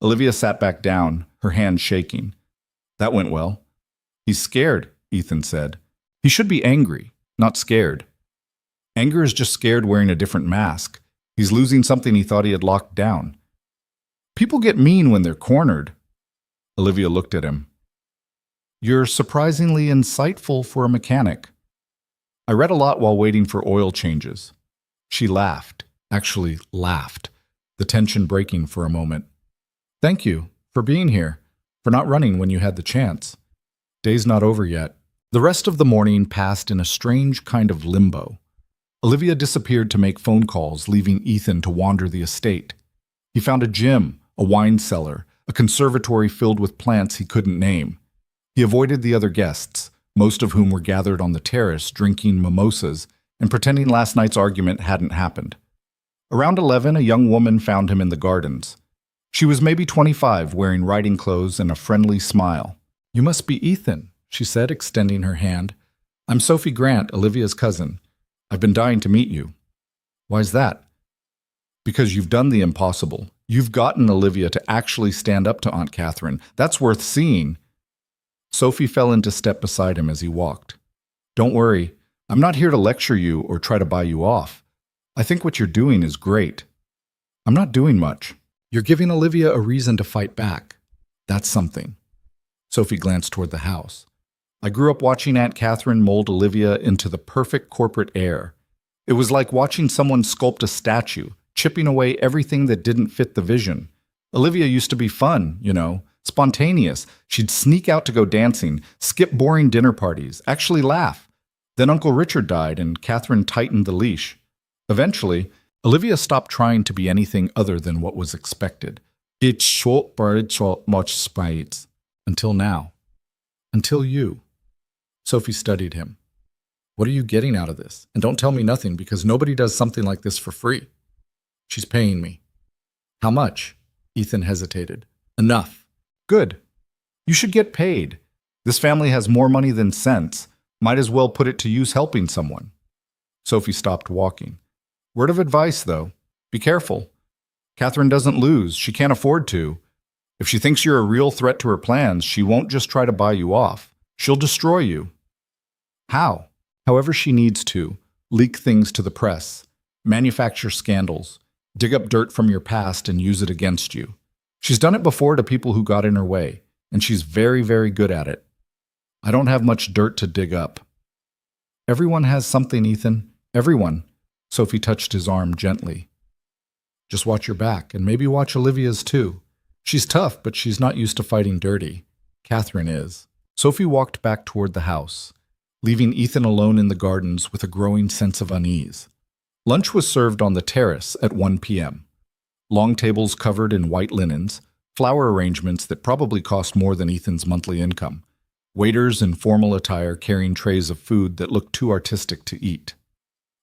Olivia sat back down, her hands shaking. That went well. He's scared, Ethan said. He should be angry, not scared. Anger is just scared wearing a different mask. He's losing something he thought he had locked down. People get mean when they're cornered. Olivia looked at him. You're surprisingly insightful for a mechanic. I read a lot while waiting for oil changes. She laughed, actually laughed, the tension breaking for a moment. Thank you for being here, for not running when you had the chance. Day's not over yet. The rest of the morning passed in a strange kind of limbo. Olivia disappeared to make phone calls, leaving Ethan to wander the estate. He found a gym, a wine cellar, a conservatory filled with plants he couldn't name. He avoided the other guests, most of whom were gathered on the terrace drinking mimosas and pretending last night's argument hadn't happened. Around 11, a young woman found him in the gardens. She was maybe 25, wearing riding clothes and a friendly smile. You must be Ethan, she said, extending her hand. I'm Sophie Grant, Olivia's cousin. I've been dying to meet you. Why's that? Because you've done the impossible. You've gotten Olivia to actually stand up to Aunt Catherine. That's worth seeing. Sophie fell into step beside him as he walked. Don't worry, I'm not here to lecture you or try to buy you off. I think what you're doing is great. I'm not doing much. You're giving Olivia a reason to fight back. That's something. Sophie glanced toward the house. I grew up watching Aunt Catherine mold Olivia into the perfect corporate heir. It was like watching someone sculpt a statue, chipping away everything that didn't fit the vision. Olivia used to be fun, spontaneous. She'd sneak out to go dancing, skip boring dinner parties, actually laugh. Then Uncle Richard died and Catherine tightened the leash. Eventually, Olivia stopped trying to be anything other than what was expected. It's short bird short much spades. Until now. Until you. Sophie studied him. What are you getting out of this? And don't tell me nothing, because nobody does something like this for free. She's paying me. How much? Ethan hesitated. Enough. Good. You should get paid. This family has more money than sense. Might as well put it to use helping someone. Sophie stopped walking. Word of advice, though. Be careful. Catherine doesn't lose. She can't afford to. If she thinks you're a real threat to her plans, she won't just try to buy you off. She'll destroy you. How? However she needs to. Leak things to the press. Manufacture scandals. Dig up dirt from your past and use it against you. She's done it before to people who got in her way, and she's very, very good at it. I don't have much dirt to dig up. Everyone has something, Ethan. Everyone. Sophie touched his arm gently. Just watch your back, and maybe watch Olivia's too. She's tough, but she's not used to fighting dirty. Catherine is. Sophie walked back toward the house, leaving Ethan alone in the gardens with a growing sense of unease. Lunch was served on the terrace at 1 p.m. Long tables covered in white linens, Flower arrangements that probably cost more than Ethan's monthly income. Waiters in formal attire carrying trays of food that looked too artistic to eat.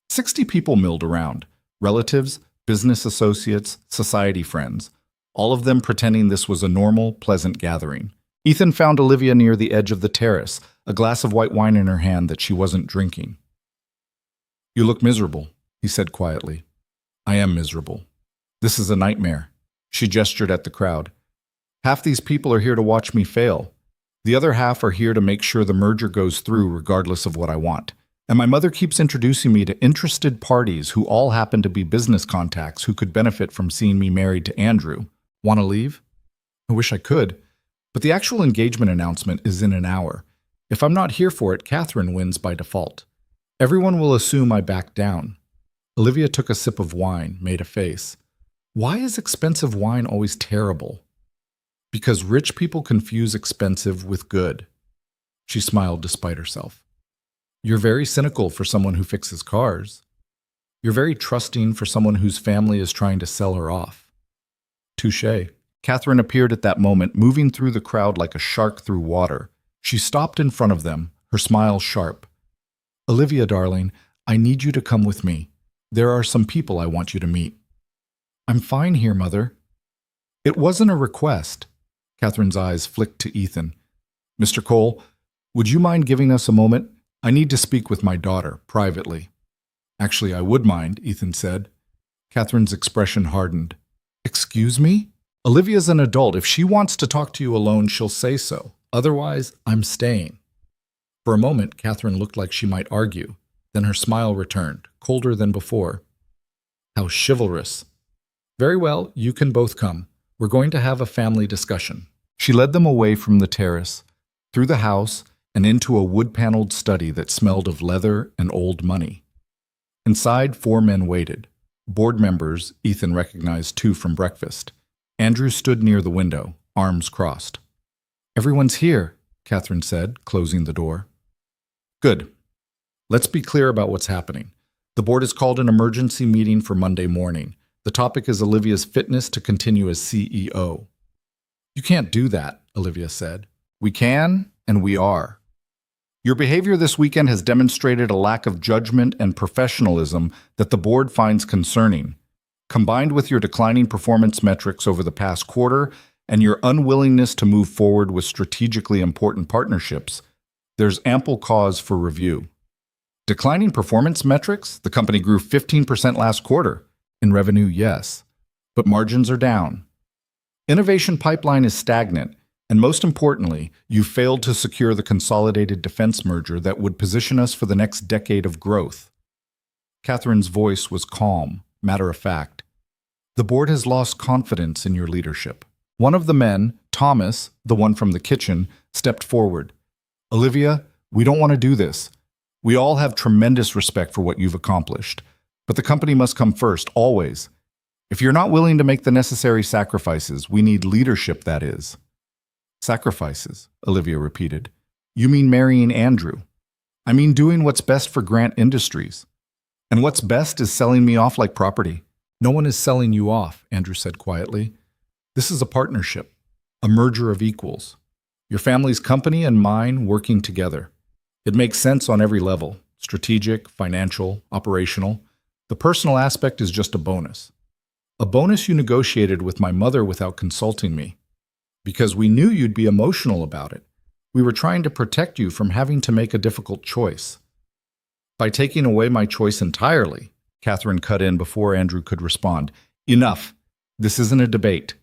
60 people milled around. Relatives, business associates, society friends. All of them pretending this was a normal, pleasant gathering. Ethan found Olivia near the edge of the terrace, a glass of white wine in her hand that she wasn't drinking. "You look miserable," he said quietly. "I am miserable. This is a nightmare." She gestured at the crowd. "Half these people are here to watch me fail. The other half are here to make sure the merger goes through regardless of what I want. And my mother keeps introducing me to interested parties who all happen to be business contacts who could benefit from seeing me married to Andrew. Want to leave? I wish I could. But the actual engagement announcement is in an hour. If I'm not here for it, Catherine wins by default. Everyone will assume I back down." Olivia took a sip of wine, made a face. "Why is expensive wine always terrible?" "Because rich people confuse expensive with good." She smiled despite herself. "You're very cynical for someone who fixes cars. You're very trusting for someone whose family is trying to sell her off." Touché. Catherine appeared at that moment, moving through the crowd like a shark through water. She stopped in front of them, her smile sharp. "Olivia, darling, I need you to come with me. There are some people I want you to meet." "I'm fine here, Mother." "It wasn't a request." Catherine's eyes flicked to Ethan. "Mr. Cole, would you mind giving us a moment? I need to speak with my daughter, privately." "Actually, I would mind," Ethan said. Catherine's expression hardened. "Excuse me? Olivia's an adult. If she wants to talk to you alone, she'll say so. Otherwise, I'm staying." For a moment, Catherine looked like she might argue. Then her smile returned, colder than before. "How chivalrous." "Very well, you can both come. We're going to have a family discussion." She led them away from the terrace, through the house, and into a wood-paneled study that smelled of leather and old money. Inside, 4 men waited. Board members, Ethan recognized 2 from breakfast. Andrew stood near the window, arms crossed. "Everyone's here," Catherine said, closing the door. "Good. Let's be clear about what's happening. The board has called an emergency meeting for Monday morning. The topic is Olivia's fitness to continue as CEO." "You can't do that," Olivia said. "We can, and we are. Your behavior this weekend has demonstrated a lack of judgment and professionalism that the board finds concerning. Combined with your declining performance metrics over the past quarter and your unwillingness to move forward with strategically important partnerships, there's ample cause for review." Declining performance metrics? The company grew 15% last quarter. In revenue, yes. But margins are down. Innovation pipeline is stagnant. And most importantly, you failed to secure the consolidated defense merger that would position us for the next decade of growth. Catherine's voice was calm, matter of fact. "The board has lost confidence in your leadership." One of the men, Thomas, the one from the kitchen, stepped forward. "Olivia, we don't want to do this. We all have tremendous respect for what you've accomplished. But the company must come first, always. If you're not willing to make the necessary sacrifices, we need leadership, that is." "Sacrifices," Olivia repeated. "You mean marrying Andrew. I mean doing what's best for Grant Industries. And what's best is selling me off like property." "No one is selling you off," Andrew said quietly. "This is a partnership, a merger of equals. Your family's company and mine working together. It makes sense on every level, strategic, financial, operational. The personal aspect is just a bonus. A bonus you negotiated with my mother without consulting me. Because we knew you'd be emotional about it. We were trying to protect you from having to make a difficult choice. By taking away my choice entirely," Catherine cut in before Andrew could respond. "Enough. This isn't a debate.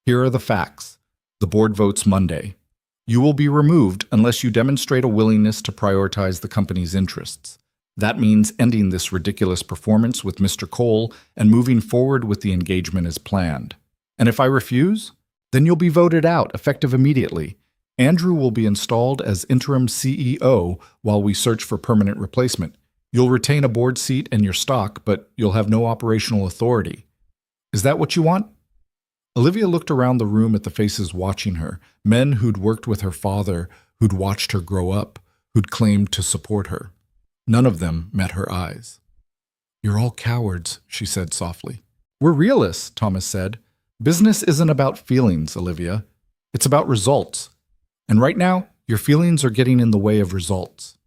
Here are the facts. The board votes Monday. You will be removed unless you demonstrate a willingness to prioritize the company's interests. That means ending this ridiculous performance with Mr. Cole and moving forward with the engagement as planned. And if I refuse, then you'll be voted out, effective immediately. Andrew will be installed as interim CEO while we search for permanent replacement. You'll retain a board seat and your stock, but you'll have no operational authority. Is that what you want?" Olivia looked around the room at the faces watching her, men who'd worked with her father, who'd watched her grow up, who'd claimed to support her. None of them met her eyes. "You're all cowards," she said softly. "We're realists," Thomas said. Business isn't about feelings, Olivia. It's about results. And right now, your feelings are getting in the way of results.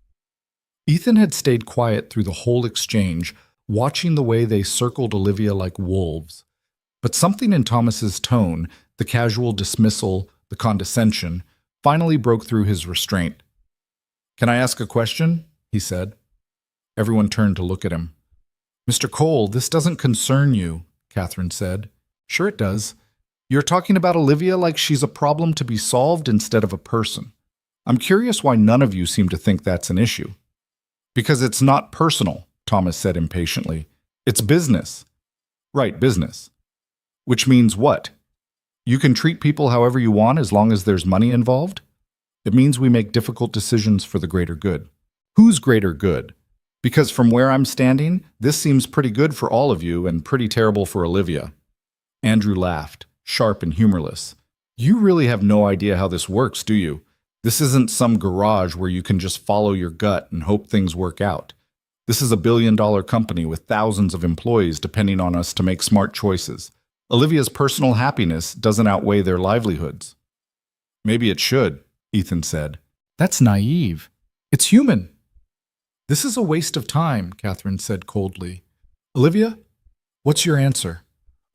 Ethan had stayed quiet through the whole exchange, watching the way they circled Olivia like wolves. But something in Thomas's tone, the casual dismissal, the condescension, finally broke through his restraint. "Can I ask a question?" he said. Everyone turned to look at him. "Mr. Cole, this doesn't concern you," Catherine said. "Sure it does. You're talking about Olivia like she's a problem to be solved instead of a person. I'm curious why none of you seem to think that's an issue." "Because it's not personal," Thomas said impatiently. "It's business." "Right, business. Which means what? You can treat people however you want as long as there's money involved? It means we make difficult decisions for the greater good." "Whose greater good? Because from where I'm standing, this seems pretty good for all of you and pretty terrible for Olivia." Andrew laughed, sharp and humorless. "You really have no idea how this works, do you? This isn't some garage where you can just follow your gut and hope things work out. This is a billion-dollar company with thousands of employees depending on us to make smart choices. Olivia's personal happiness doesn't outweigh their livelihoods." "Maybe it should," Ethan said. "That's naive. It's human." "This is a waste of time," Catherine said coldly. "Olivia, what's your answer?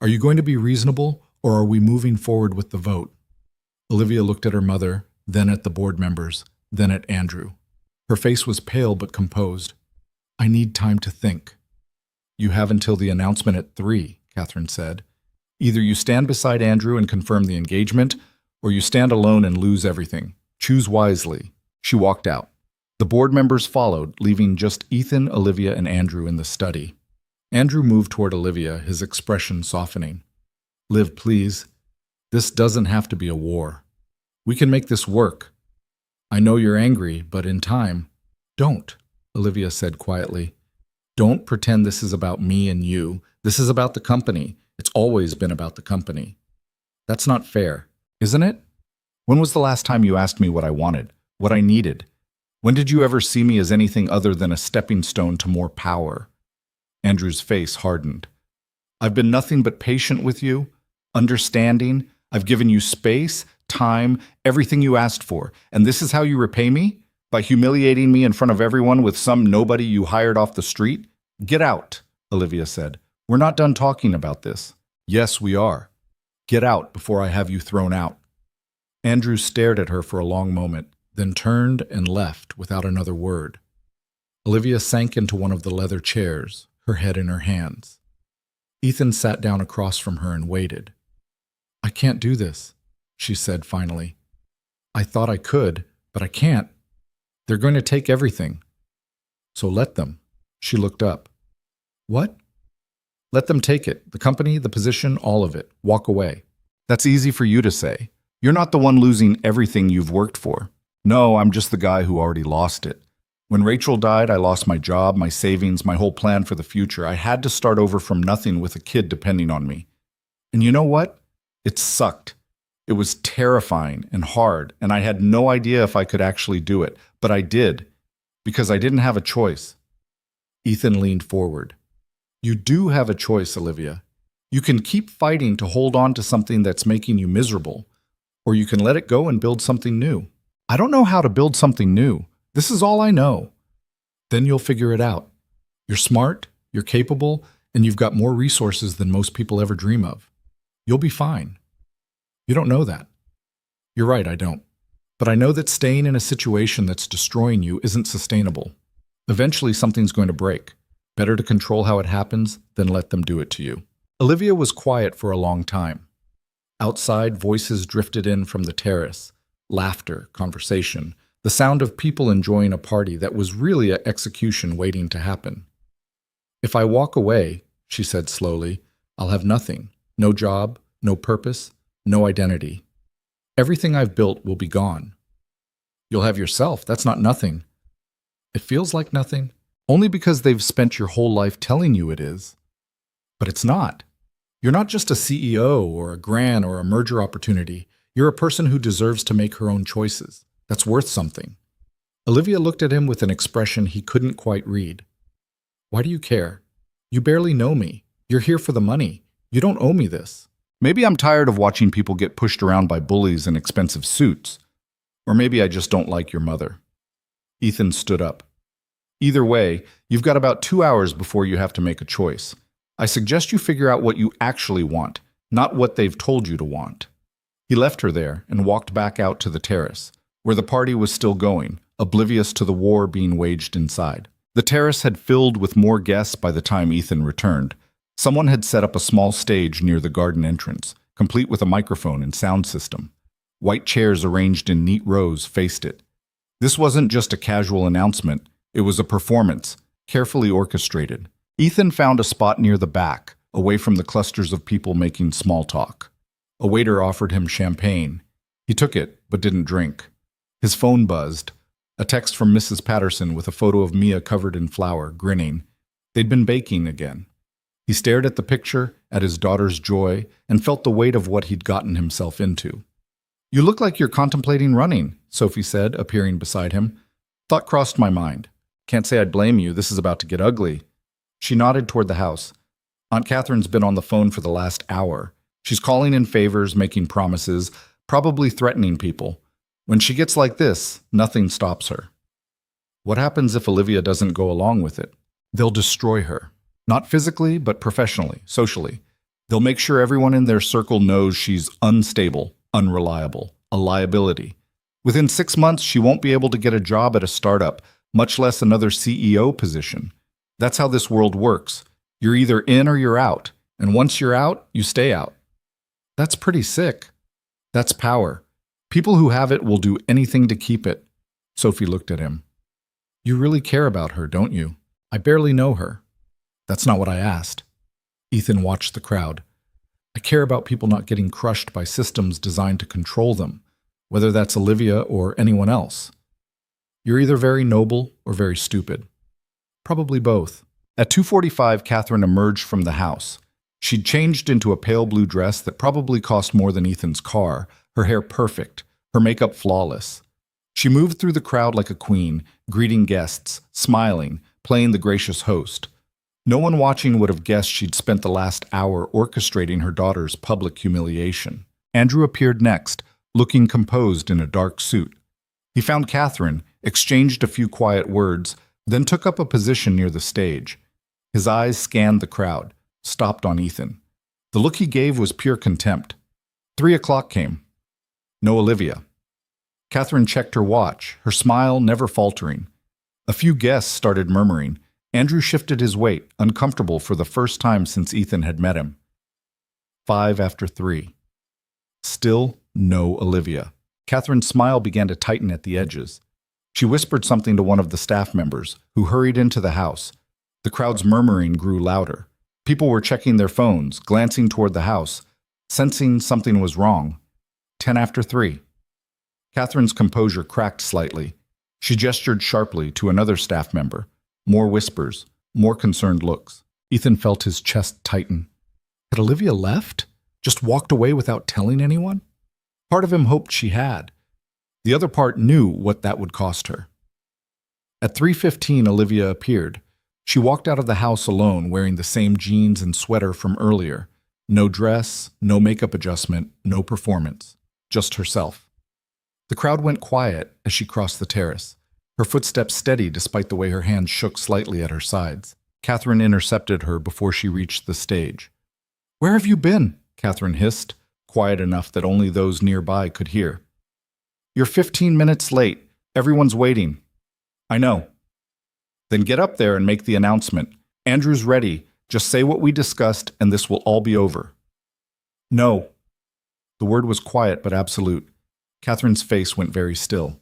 Are you going to be reasonable, or are we moving forward with the vote?" Olivia looked at her mother, then at the board members, then at Andrew. Her face was pale but composed. "I need time to think." "You have until the announcement at 3, Catherine said. "Either you stand beside Andrew and confirm the engagement, or you stand alone and lose everything. Choose wisely." She walked out. The board members followed, leaving just Ethan, Olivia, and Andrew in the study. Andrew moved toward Olivia, his expression softening. "Liv, please. This doesn't have to be a war. We can make this work. I know you're angry, but in time—" "Don't," Olivia said quietly. "Don't pretend this is about me and you. This is about the company. It's always been about the company." "That's not fair, isn't it? When was the last time you asked me what I wanted, what I needed? When did you ever see me as anything other than a stepping stone to more power?" Andrew's face hardened. "I've been nothing but patient with you, understanding. I've given you space, time, everything you asked for. And this is how you repay me? By humiliating me in front of everyone with some nobody you hired off the street? Get out," Olivia said. "We're not done talking about this." "Yes, we are. Get out before I have you thrown out." Andrew stared at her for a long moment, then turned and left without another word. Olivia sank into one of the leather chairs, her head in her hands. Ethan sat down across from her and waited. "I can't do this," she said finally. "I thought I could, but I can't. They're going to take everything." "So let them." She looked up. "What?" "Let them take it. The company, the position, all of it. Walk away." "That's easy for you to say. You're not the one losing everything you've worked for." "No, I'm just the guy who already lost it. When Rachel died, I lost my job, my savings, my whole plan for the future. I had to start over from nothing with a kid depending on me. And you know what? It sucked. It was terrifying and hard, and I had no idea if I could actually do it. But I did, because I didn't have a choice." Ethan leaned forward. "You do have a choice, Olivia. You can keep fighting to hold on to something that's making you miserable, or you can let it go and build something new." "I don't know how to build something new. This is all I know." "Then you'll figure it out. You're smart, you're capable, and you've got more resources than most people ever dream of. You'll be fine." "You don't know that." "You're right, I don't. But I know that staying in a situation that's destroying you isn't sustainable. Eventually something's going to break. Better to control how it happens than let them do it to you." Olivia was quiet for a long time. Outside, voices drifted in from the terrace. Laughter, conversation, the sound of people enjoying a party that was really an execution waiting to happen. "If I walk away," she said slowly, "I'll have nothing. No job, no purpose, no identity. Everything I've built will be gone." "You'll have yourself. That's not nothing." "It feels like nothing, only because they've spent your whole life telling you it is. But it's not. You're not just a CEO or a grant or a merger opportunity. You're a person who deserves to make her own choices. That's worth something." Olivia looked at him with an expression he couldn't quite read. "Why do you care? You barely know me. You're here for the money. You don't owe me this." Maybe I'm tired of watching people get pushed around by bullies in expensive suits. Or maybe I just don't like your mother. Ethan stood up. Either way, you've got about 2 hours before you have to make a choice. I suggest you figure out what you actually want, not what they've told you to want. He left her there and walked back out to the terrace, where the party was still going, oblivious to the war being waged inside. The terrace had filled with more guests by the time Ethan returned. Someone had set up a small stage near the garden entrance, complete with a microphone and sound system. White chairs arranged in neat rows faced it. This wasn't just a casual announcement, it was a performance, carefully orchestrated. Ethan found a spot near the back, away from the clusters of people making small talk. A waiter offered him champagne. He took it, but didn't drink. His phone buzzed. A text from Mrs. Patterson with a photo of Mia covered in flour, grinning. They'd been baking again. He stared at the picture, at his daughter's joy, and felt the weight of what he'd gotten himself into. "You look like you're contemplating running," Sophie said, appearing beside him. "Thought crossed my mind. Can't say I'd blame you. This is about to get ugly." She nodded toward the house. "Aunt Catherine's been on the phone for the last hour. She's calling in favors, making promises, probably threatening people. When she gets like this, nothing stops her." "What happens if Olivia doesn't go along with it?" "They'll destroy her. Not physically, but professionally, socially. They'll make sure everyone in their circle knows she's unstable, unreliable, a liability. Within 6 months, she won't be able to get a job at a startup, much less another CEO position. That's how this world works. You're either in or you're out, and once you're out, you stay out." "That's pretty sick." "That's power. People who have it will do anything to keep it." Sophie looked at him. "You really care about her, don't you? I barely know her." "That's not what I asked." Ethan watched the crowd. "I care about people not getting crushed by systems designed to control them, whether that's Olivia or anyone else. You're either very noble or very stupid. Probably both." At 2:45, Catherine emerged from the house. She'd changed into a pale blue dress that probably cost more than Ethan's car, her hair perfect, her makeup flawless. She moved through the crowd like a queen, greeting guests, smiling, playing the gracious host. No one watching would have guessed she'd spent the last hour orchestrating her daughter's public humiliation. Andrew appeared next, looking composed in a dark suit. He found Catherine, exchanged a few quiet words, then took up a position near the stage. His eyes scanned the crowd, stopped on Ethan. The look he gave was pure contempt. 3:00 came. No Olivia. Catherine checked her watch, her smile never faltering. A few guests started murmuring. Andrew shifted his weight, uncomfortable for the first time since Ethan had met him. 5 after 3. Still no Olivia. Catherine's smile began to tighten at the edges. She whispered something to one of the staff members, who hurried into the house. The crowd's murmuring grew louder. People were checking their phones, glancing toward the house, sensing something was wrong. 10 after 3. Catherine's composure cracked slightly. She gestured sharply to another staff member. More whispers, more concerned looks. Ethan felt his chest tighten. Had Olivia left? Just walked away without telling anyone? Part of him hoped she had. The other part knew what that would cost her. At 3:15, Olivia appeared. She walked out of the house alone, wearing the same jeans and sweater from earlier. No dress, no makeup adjustment, no performance. Just herself. The crowd went quiet as she crossed the terrace, her footsteps steady despite the way her hands shook slightly at her sides. Catherine intercepted her before she reached the stage. "Where have you been?" Catherine hissed, quiet enough that only those nearby could hear. "You're 15 minutes late. Everyone's waiting." "I know." "Then get up there and make the announcement. Andrew's ready. Just say what we discussed and this will all be over." "No." The word was quiet but absolute. Catherine's face went very still.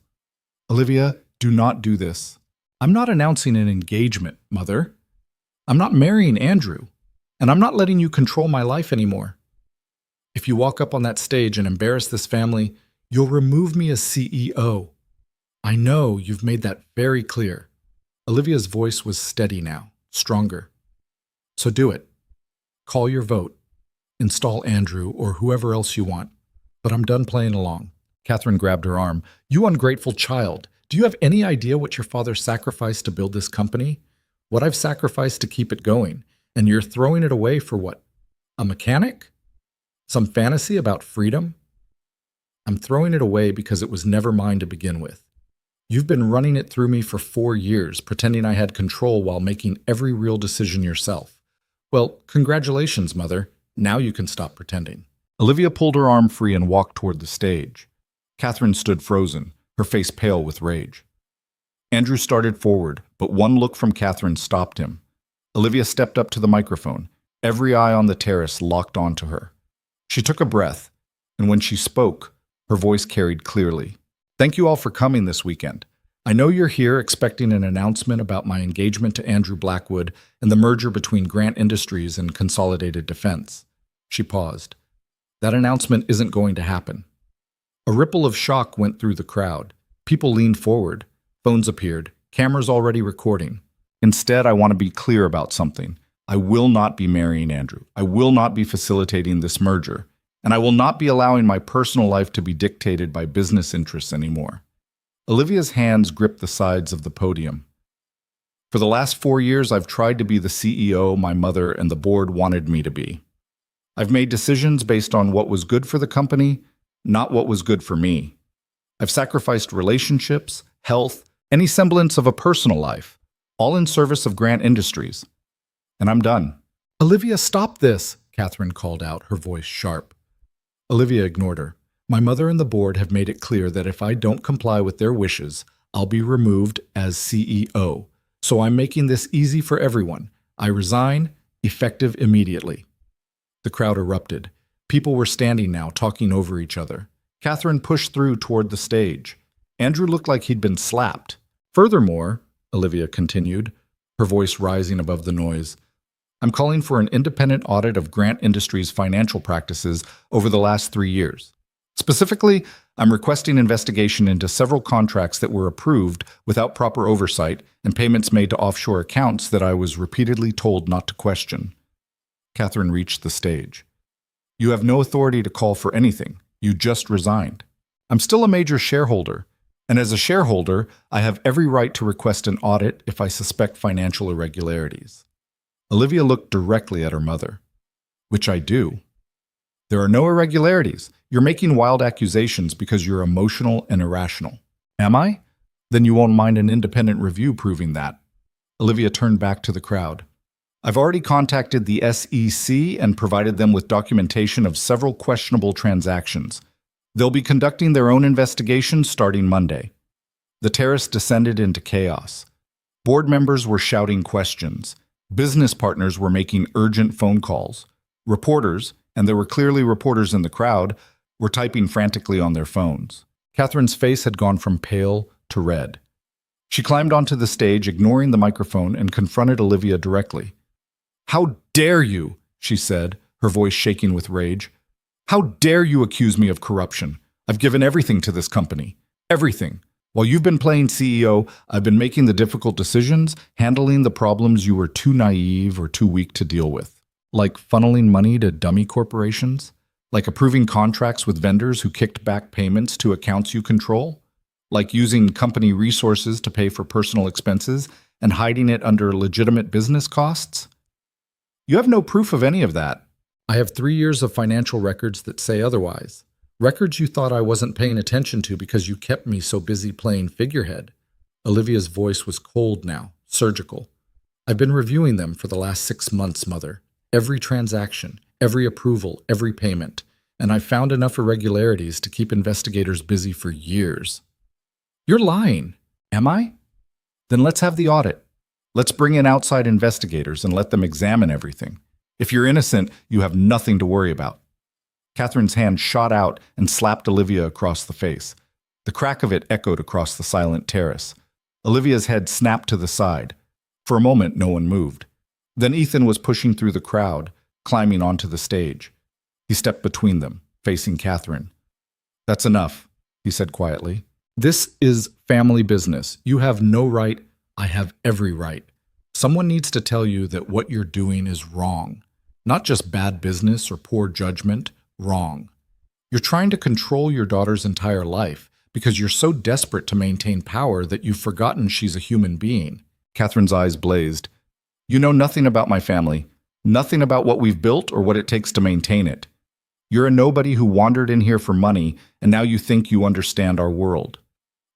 "Olivia, do not do this. I'm not announcing an engagement, Mother. I'm not marrying Andrew, and I'm not letting you control my life anymore. If you walk up on that stage and embarrass this family, you'll remove me as CEO. I know you've made that very clear." Olivia's voice was steady now, stronger. "So do it. Call your vote. Install Andrew or whoever else you want. But I'm done playing along." Catherine grabbed her arm. "You ungrateful child. Do you have any idea what your father sacrificed to build this company? What I've sacrificed to keep it going? And you're throwing it away for what? A mechanic?" Some fantasy about freedom? I'm throwing it away because it was never mine to begin with. You've been running it through me for 4 years, pretending I had control while making every real decision yourself. Well, congratulations, Mother. Now you can stop pretending. Olivia pulled her arm free and walked toward the stage. Catherine stood frozen, her face pale with rage. Andrew started forward, but one look from Catherine stopped him. Olivia stepped up to the microphone, every eye on the terrace locked onto her. She took a breath, and when she spoke, her voice carried clearly. Thank you all for coming this weekend. I know you're here expecting an announcement about my engagement to Andrew Blackwood and the merger between Grant Industries and Consolidated Defense. She paused. That announcement isn't going to happen. A ripple of shock went through the crowd. People leaned forward. Phones appeared, cameras already recording. Instead, I want to be clear about something. I will not be marrying Andrew. I will not be facilitating this merger. And I will not be allowing my personal life to be dictated by business interests anymore. Olivia's hands gripped the sides of the podium. For the last 4 years, I've tried to be the CEO my mother and the board wanted me to be. I've made decisions based on what was good for the company, not what was good for me. I've sacrificed relationships, health, any semblance of a personal life, all in service of Grant Industries. And I'm done. Olivia, stop this, Catherine called out, her voice sharp. Olivia ignored her. My mother and the board have made it clear that if I don't comply with their wishes, I'll be removed as CEO. So I'm making this easy for everyone. I resign, effective immediately. The crowd erupted. People were standing now, talking over each other. Catherine pushed through toward the stage. Andrew looked like he'd been slapped. Furthermore, Olivia continued, her voice rising above the noise, I'm calling for an independent audit of Grant Industries' financial practices over the last 3 years. Specifically, I'm requesting investigation into several contracts that were approved without proper oversight and payments made to offshore accounts that I was repeatedly told not to question. Catherine reached the stage. You have no authority to call for anything. You just resigned. I'm still a major shareholder, and as a shareholder, I have every right to request an audit if I suspect financial irregularities. Olivia looked directly at her mother. Which I do. There are no irregularities. You're making wild accusations because you're emotional and irrational. Am I? Then you won't mind an independent review proving that. Olivia turned back to the crowd. I've already contacted the SEC and provided them with documentation of several questionable transactions. They'll be conducting their own investigation starting Monday. The terrace descended into chaos. Board members were shouting questions. Business partners were making urgent phone calls. Reporters, and there were clearly reporters in the crowd, were typing frantically on their phones. Catherine's face had gone from pale to red. She climbed onto the stage, ignoring the microphone, and confronted Olivia directly. How dare you, she said, her voice shaking with rage. How dare you accuse me of corruption? I've given everything to this company. Everything. While you've been playing CEO, I've been making the difficult decisions, handling the problems you were too naive or too weak to deal with. Like funneling money to dummy corporations? Like approving contracts with vendors who kicked back payments to accounts you control? Like using company resources to pay for personal expenses and hiding it under legitimate business costs? You have no proof of any of that. I have 3 years of financial records that say otherwise. Records you thought I wasn't paying attention to because you kept me so busy playing figurehead. Olivia's voice was cold now, surgical. I've been reviewing them for the last 6 months, Mother. Every transaction, every approval, every payment. And I've found enough irregularities to keep investigators busy for years. You're lying. Am I? Then let's have the audit. Let's bring in outside investigators and let them examine everything. If you're innocent, you have nothing to worry about. Catherine's hand shot out and slapped Olivia across the face. The crack of it echoed across the silent terrace. Olivia's head snapped to the side. For a moment, no one moved. Then Ethan was pushing through the crowd, climbing onto the stage. He stepped between them, facing Catherine. That's enough, he said quietly. This is family business. You have no right. I have every right. Someone needs to tell you that what you're doing is wrong. Not just bad business or poor judgment. Wrong. You're trying to control your daughter's entire life because you're so desperate to maintain power that you've forgotten she's a human being. Catherine's eyes blazed. You know nothing about my family, nothing about what we've built or what it takes to maintain it. You're a nobody who wandered in here for money, and now you think you understand our world.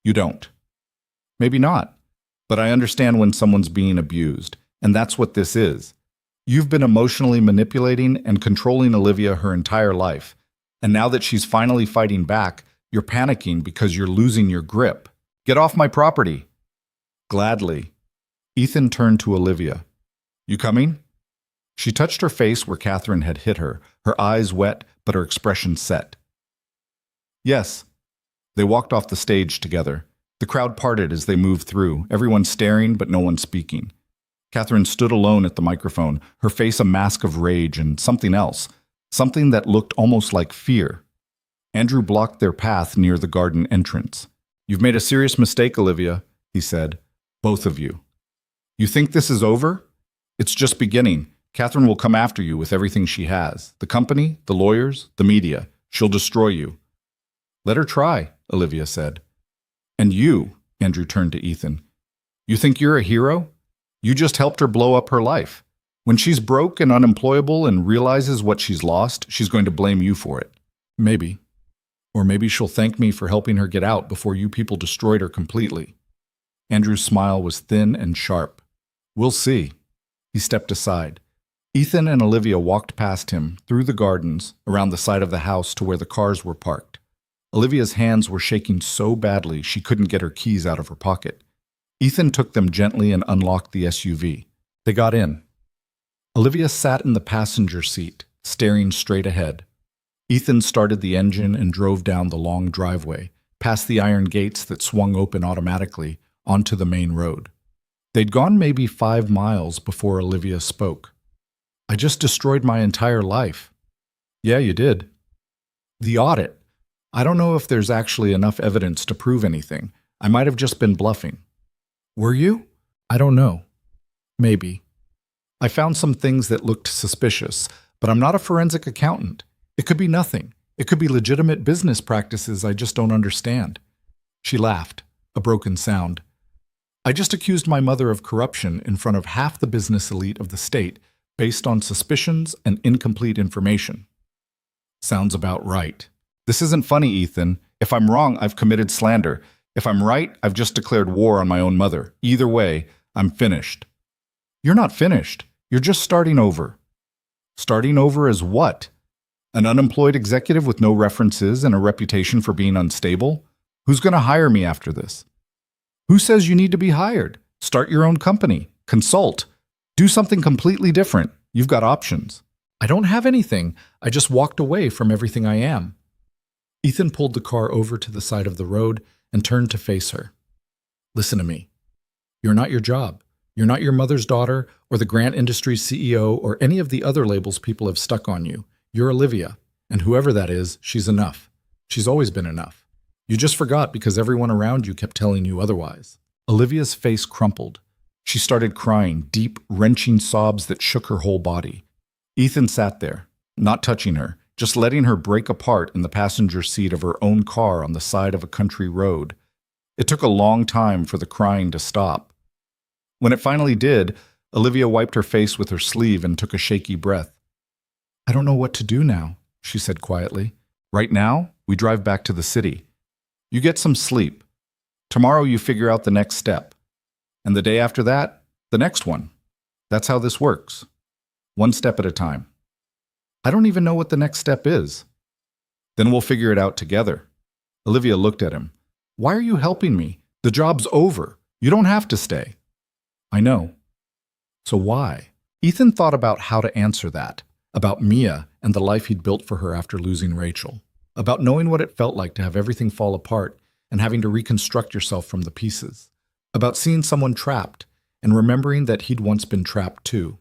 You don't. Maybe not. But I understand when someone's being abused, and that's what this is. You've been emotionally manipulating and controlling Olivia her entire life, and now that she's finally fighting back, you're panicking because you're losing your grip. Get off my property. Gladly. Ethan turned to Olivia. You coming? She touched her face where Catherine had hit her, her eyes wet, but her expression set. Yes. They walked off the stage together. The crowd parted as they moved through, everyone staring but no one speaking. Catherine stood alone at the microphone, her face a mask of rage and something else, something that looked almost like fear. Andrew blocked their path near the garden entrance. You've made a serious mistake, Olivia, he said. Both of you. You think this is over? It's just beginning. Catherine will come after you with everything she has. The company, the lawyers, the media. She'll destroy you. Let her try, Olivia said. And you, Andrew turned to Ethan. You think you're a hero? You just helped her blow up her life. When she's broke and unemployable and realizes what she's lost, she's going to blame you for it. Maybe. Or maybe she'll thank me for helping her get out before you people destroyed her completely. Andrew's smile was thin and sharp. We'll see. He stepped aside. Ethan and Olivia walked past him, through the gardens, around the side of the house to where the cars were parked. Olivia's hands were shaking so badly she couldn't get her keys out of her pocket. Ethan took them gently and unlocked the SUV. They got in. Olivia sat in the passenger seat, staring straight ahead. Ethan started the engine and drove down the long driveway, past the iron gates that swung open automatically, onto the main road. They'd gone maybe 5 miles before Olivia spoke. I just destroyed my entire life. Yeah, you did. The audit. I don't know if there's actually enough evidence to prove anything. I might have just been bluffing. Were you? I don't know. Maybe. I found some things that looked suspicious, but I'm not a forensic accountant. It could be nothing. It could be legitimate business practices I just don't understand. She laughed, a broken sound. I just accused my mother of corruption in front of half the business elite of the state based on suspicions and incomplete information. Sounds about right. This isn't funny, Ethan. If I'm wrong, I've committed slander. If I'm right, I've just declared war on my own mother. Either way, I'm finished. You're not finished. You're just starting over. Starting over as what? An unemployed executive with no references and a reputation for being unstable? Who's going to hire me after this? Who says you need to be hired? Start your own company. Consult. Do something completely different. You've got options. I don't have anything. I just walked away from everything I am. Ethan pulled the car over to the side of the road and turned to face her. Listen to me. You're not your job. You're not your mother's daughter or the Grant Industries CEO or any of the other labels people have stuck on you. You're Olivia, and whoever that is, she's enough. She's always been enough. You just forgot because everyone around you kept telling you otherwise. Olivia's face crumpled. She started crying, deep, wrenching sobs that shook her whole body. Ethan sat there, not touching her, just letting her break apart in the passenger seat of her own car on the side of a country road. It took a long time for the crying to stop. When it finally did, Olivia wiped her face with her sleeve and took a shaky breath. I don't know what to do now, she said quietly. Right now, we drive back to the city. You get some sleep. Tomorrow you figure out the next step. And the day after that, the next one. That's how this works. One step at a time. I don't even know what the next step is. Then we'll figure it out together. Olivia looked at him. Why are you helping me? The job's over. You don't have to stay. I know. So why? Ethan thought about how to answer that, about Mia and the life he'd built for her after losing Rachel, about knowing what it felt like to have everything fall apart and having to reconstruct yourself from the pieces, about seeing someone trapped and remembering that he'd once been trapped too.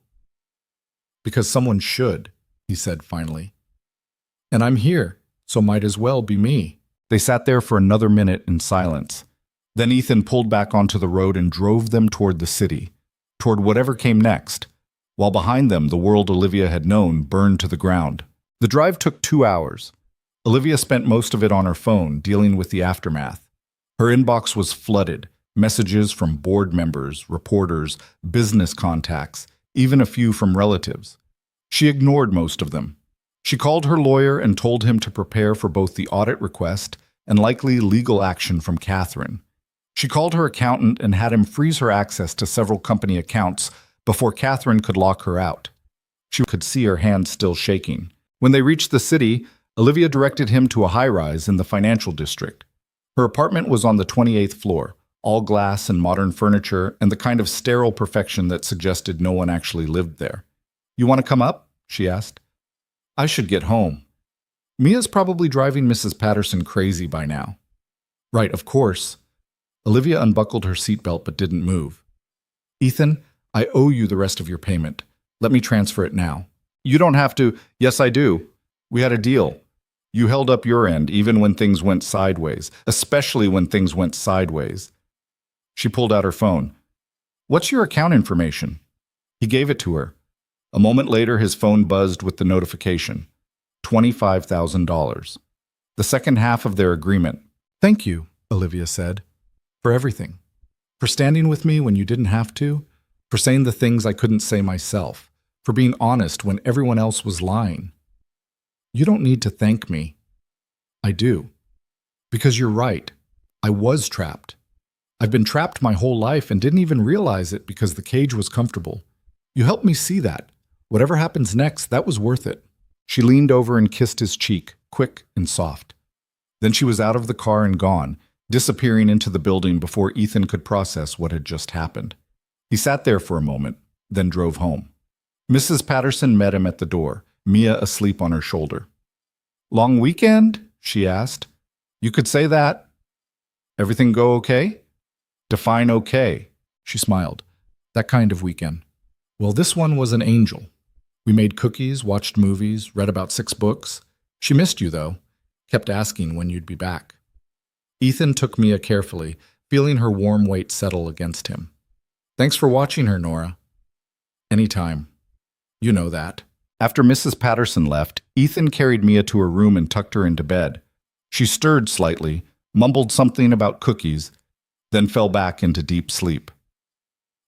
Because someone should, he said finally. And I'm here, so might as well be me. They sat there for another minute in silence. Then Ethan pulled back onto the road and drove them toward the city, toward whatever came next, while behind them the world Olivia had known burned to the ground. The drive took 2 hours. Olivia spent most of it on her phone, dealing with the aftermath. Her inbox was flooded, messages from board members, reporters, business contacts, even a few from relatives. She ignored most of them. She called her lawyer and told him to prepare for both the audit request and likely legal action from Catherine. She called her accountant and had him freeze her access to several company accounts before Catherine could lock her out. She could see her hands still shaking. When they reached the city, Olivia directed him to a high-rise in the financial district. Her apartment was on the 28th floor, all glass and modern furniture and the kind of sterile perfection that suggested no one actually lived there. "You want to come up?" she asked. "I should get home. Mia's probably driving Mrs. Patterson crazy by now." "Right, of course." Olivia unbuckled her seatbelt but didn't move. "Ethan, I owe you the rest of your payment. Let me transfer it now." "You don't have to." "Yes, I do. We had a deal. You held up your end even when things went sideways, especially when things went sideways." She pulled out her phone. "What's your account information?" He gave it to her. A moment later, his phone buzzed with the notification. $25,000. The second half of their agreement. "Thank you," Olivia said, "for everything. For standing with me when you didn't have to. For saying the things I couldn't say myself. For being honest when everyone else was lying." "You don't need to thank me." "I do. Because you're right. I was trapped. I've been trapped my whole life and didn't even realize it because the cage was comfortable. You helped me see that. Whatever happens next, that was worth it." She leaned over and kissed his cheek, quick and soft. Then she was out of the car and gone, disappearing into the building before Ethan could process what had just happened. He sat there for a moment, then drove home. Mrs. Patterson met him at the door, Mia asleep on her shoulder. "Long weekend?" she asked. "You could say that." "Everything go okay?" "Define okay." She smiled. "That kind of weekend." "Well, this one was an angel. We made cookies, watched movies, read about 6 books. She missed you, though. Kept asking when you'd be back." Ethan took Mia carefully, feeling her warm weight settle against him. "Thanks for watching her, Nora." "Anytime. You know that." After Mrs. Patterson left, Ethan carried Mia to her room and tucked her into bed. She stirred slightly, mumbled something about cookies, then fell back into deep sleep.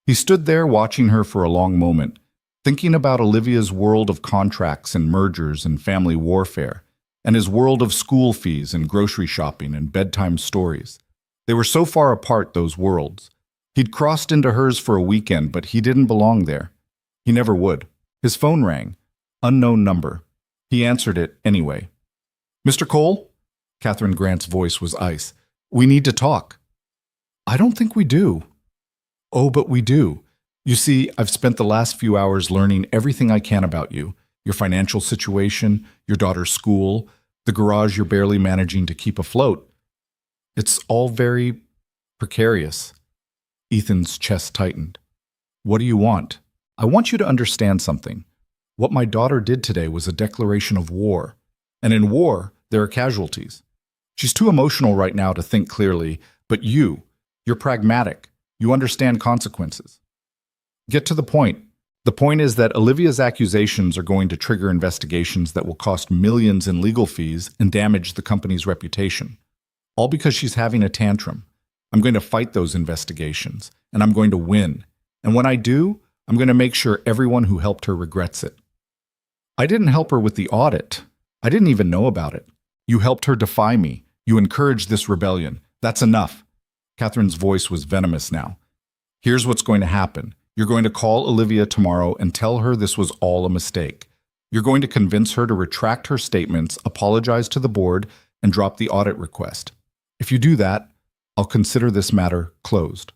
He stood there watching her for a long moment, thinking about Olivia's world of contracts and mergers and family warfare, and his world of school fees and grocery shopping and bedtime stories. They were so far apart, those worlds. He'd crossed into hers for a weekend, but he didn't belong there. He never would. His phone rang. Unknown number. He answered it anyway. "Mr. Cole?" Catherine Grant's voice was ice. "We need to talk." "I don't think we do." "Oh, but we do. You see, I've spent the last few hours learning everything I can about you, your financial situation, your daughter's school, the garage you're barely managing to keep afloat. It's all very precarious." Ethan's chest tightened. "What do you want?" "I want you to understand something. What my daughter did today was a declaration of war. And in war, there are casualties. She's too emotional right now to think clearly, but you're pragmatic. You understand consequences. Get to the point. The point is that Olivia's accusations are going to trigger investigations that will cost millions in legal fees and damage the company's reputation. All because she's having a tantrum. I'm going to fight those investigations, and I'm going to win. And when I do, I'm going to make sure everyone who helped her regrets it. I didn't help her with the audit. I didn't even know about it. You helped her defy me. You encouraged this rebellion. That's enough." Catherine's voice was venomous now. "Here's what's going to happen. You're going to call Olivia tomorrow and tell her this was all a mistake. You're going to convince her to retract her statements, apologize to the board, and drop the audit request. If you do that, I'll consider this matter closed.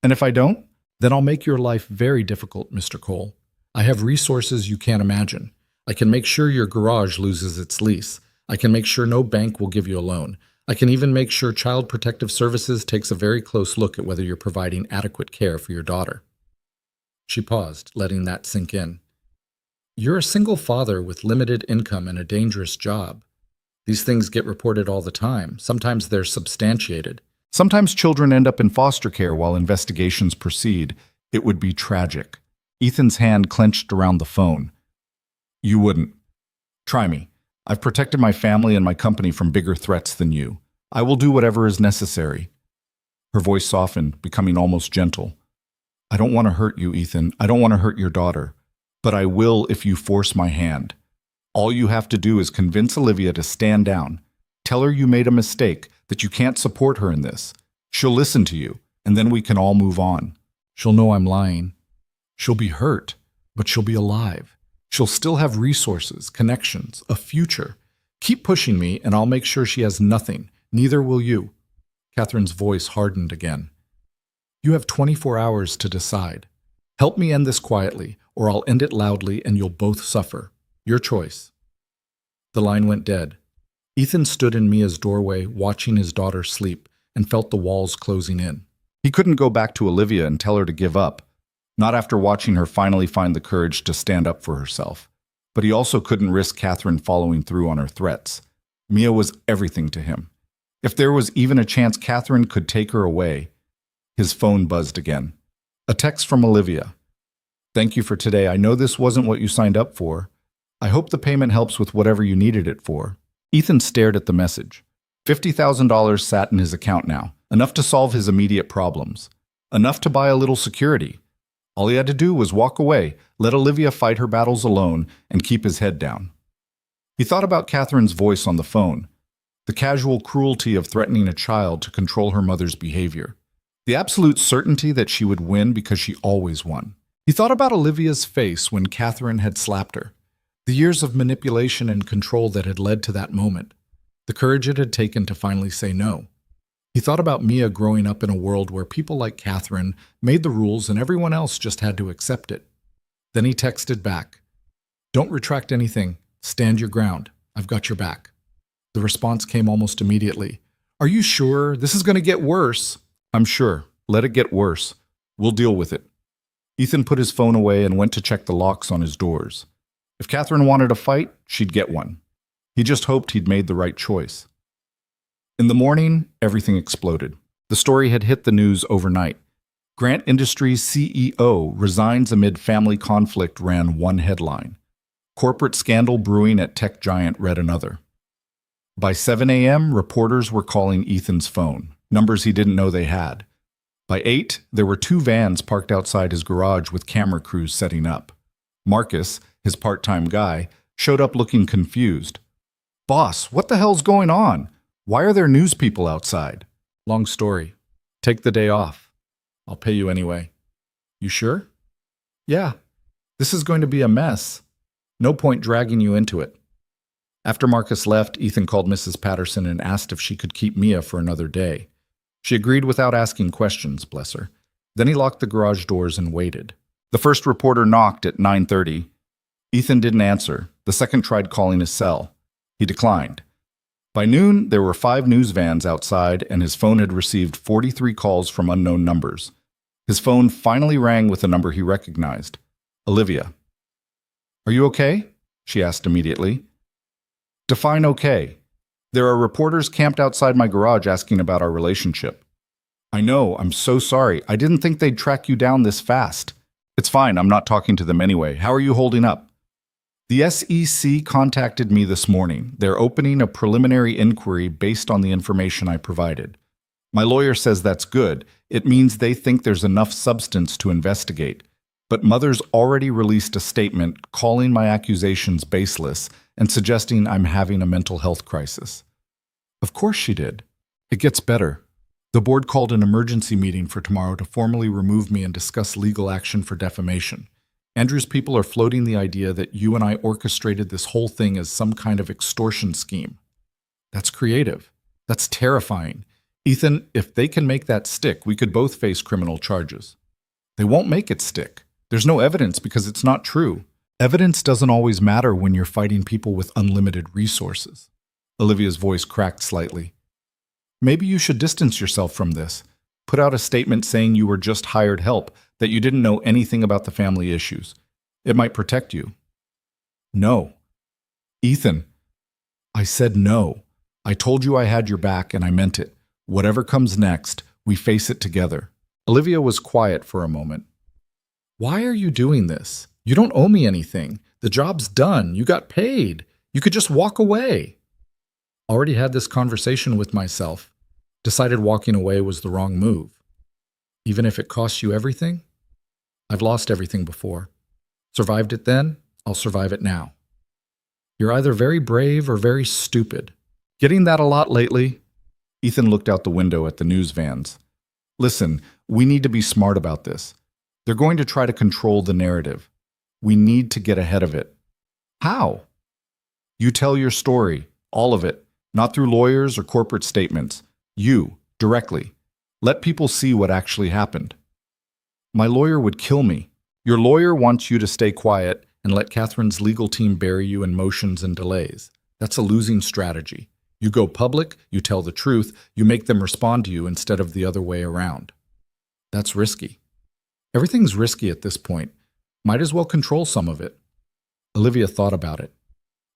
And if I don't, then I'll make your life very difficult, Mr. Cole. I have resources you can't imagine. I can make sure your garage loses its lease. I can make sure no bank will give you a loan. I can even make sure Child Protective Services takes a very close look at whether you're providing adequate care for your daughter." She paused, letting that sink in. "You're a single father with limited income and a dangerous job. These things get reported all the time. Sometimes they're substantiated. Sometimes children end up in foster care while investigations proceed. It would be tragic." Ethan's hand clenched around the phone. "You wouldn't. Try me. I've protected my family and my company from bigger threats than you. I will do whatever is necessary." Her voice softened, becoming almost gentle. "I don't want to hurt you, Ethan. I don't want to hurt your daughter. But I will if you force my hand. All you have to do is convince Olivia to stand down. Tell her you made a mistake, that you can't support her in this. She'll listen to you, and then we can all move on. She'll know I'm lying. She'll be hurt, but she'll be alive. She'll still have resources, connections, a future. Keep pushing me, and I'll make sure she has nothing. Neither will you. Catherine's voice hardened again. You have 24 hours to decide. Help me end this quietly, or I'll end it loudly and you'll both suffer. Your choice. The line went dead. Ethan stood in Mia's doorway, watching his daughter sleep, and felt the walls closing in. He couldn't go back to Olivia and tell her to give up, not after watching her finally find the courage to stand up for herself. But he also couldn't risk Catherine following through on her threats. Mia was everything to him. If there was even a chance Catherine could take her away, his phone buzzed again. A text from Olivia. Thank you for today. I know this wasn't what you signed up for. I hope the payment helps with whatever you needed it for. Ethan stared at the message. $50,000 sat in his account now, enough to solve his immediate problems, enough to buy a little security. All he had to do was walk away, let Olivia fight her battles alone, and keep his head down. He thought about Catherine's voice on the phone, the casual cruelty of threatening a child to control her mother's behavior, the absolute certainty that she would win because she always won. He thought about Olivia's face when Catherine had slapped her, the years of manipulation and control that had led to that moment, the courage it had taken to finally say no. He thought about Mia growing up in a world where people like Catherine made the rules and everyone else just had to accept it. Then he texted back, "Don't retract anything. Stand your ground. I've got your back." The response came almost immediately. "Are you sure? This is going to get worse." "I'm sure. Let it get worse. We'll deal with it." Ethan put his phone away and went to check the locks on his doors. If Catherine wanted a fight, she'd get one. He just hoped he'd made the right choice. In the morning, everything exploded. The story had hit the news overnight. Grant Industries' CEO resigns amid family conflict ran one headline. Corporate scandal brewing at tech giant read another. By 7 a.m., reporters were calling Ethan's phone, numbers he didn't know they had. By 8, there were 2 vans parked outside his garage with camera crews setting up. Marcus, his part-time guy, showed up looking confused. "Boss, what the hell's going on? Why are there news people outside?" "Long story. Take the day off. I'll pay you anyway." "You sure?" "Yeah. This is going to be a mess. No point dragging you into it." After Marcus left, Ethan called Mrs. Patterson and asked if she could keep Mia for another day. She agreed without asking questions, bless her. Then he locked the garage doors and waited. The first reporter knocked at 9:30. Ethan didn't answer. The second tried calling his cell. He declined. By noon, there were 5 news vans outside, and his phone had received 43 calls from unknown numbers. His phone finally rang with a number he recognized. Olivia. "Are you okay?" she asked immediately. "Define okay." "There are reporters camped outside my garage asking about our relationship." "I know, I'm so sorry. I didn't think they'd track you down this fast." "It's fine, I'm not talking to them anyway. How are you holding up?" "The SEC contacted me this morning. They're opening a preliminary inquiry based on the information I provided. My lawyer says that's good. It means they think there's enough substance to investigate. But Mother's already released a statement calling my accusations baseless and suggesting I'm having a mental health crisis." Of course she did. It gets better. The board called an emergency meeting for tomorrow to formally remove me and discuss legal action for defamation. Andrew's people are floating the idea that you and I orchestrated this whole thing as some kind of extortion scheme. That's creative. That's terrifying. Ethan, if they can make that stick, we could both face criminal charges. They won't make it stick. There's no evidence because it's not true. Evidence doesn't always matter when you're fighting people with unlimited resources. Olivia's voice cracked slightly. Maybe you should distance yourself from this. Put out a statement saying you were just hired help, that you didn't know anything about the family issues. It might protect you. No. Ethan, I said no. I told you I had your back and I meant it. Whatever comes next, we face it together. Olivia was quiet for a moment. Why are you doing this? You don't owe me anything. The job's done. You got paid. You could just walk away. Already had this conversation with myself. Decided walking away was the wrong move. Even if it costs you everything? I've lost everything before. Survived it then, I'll survive it now. You're either very brave or very stupid. Getting that a lot lately? Ethan looked out the window at the news vans. Listen, we need to be smart about this. They're going to try to control the narrative. We need to get ahead of it. How? You tell your story, all of it, not through lawyers or corporate statements. You, directly. Let people see what actually happened. My lawyer would kill me. Your lawyer wants you to stay quiet And let Catherine's legal team bury you in motions and delays. That's a losing strategy. You go public, you tell the truth, you make them respond to you instead of the other way around. That's risky. Everything's risky at this point. Might as well control some of it. Olivia thought about it.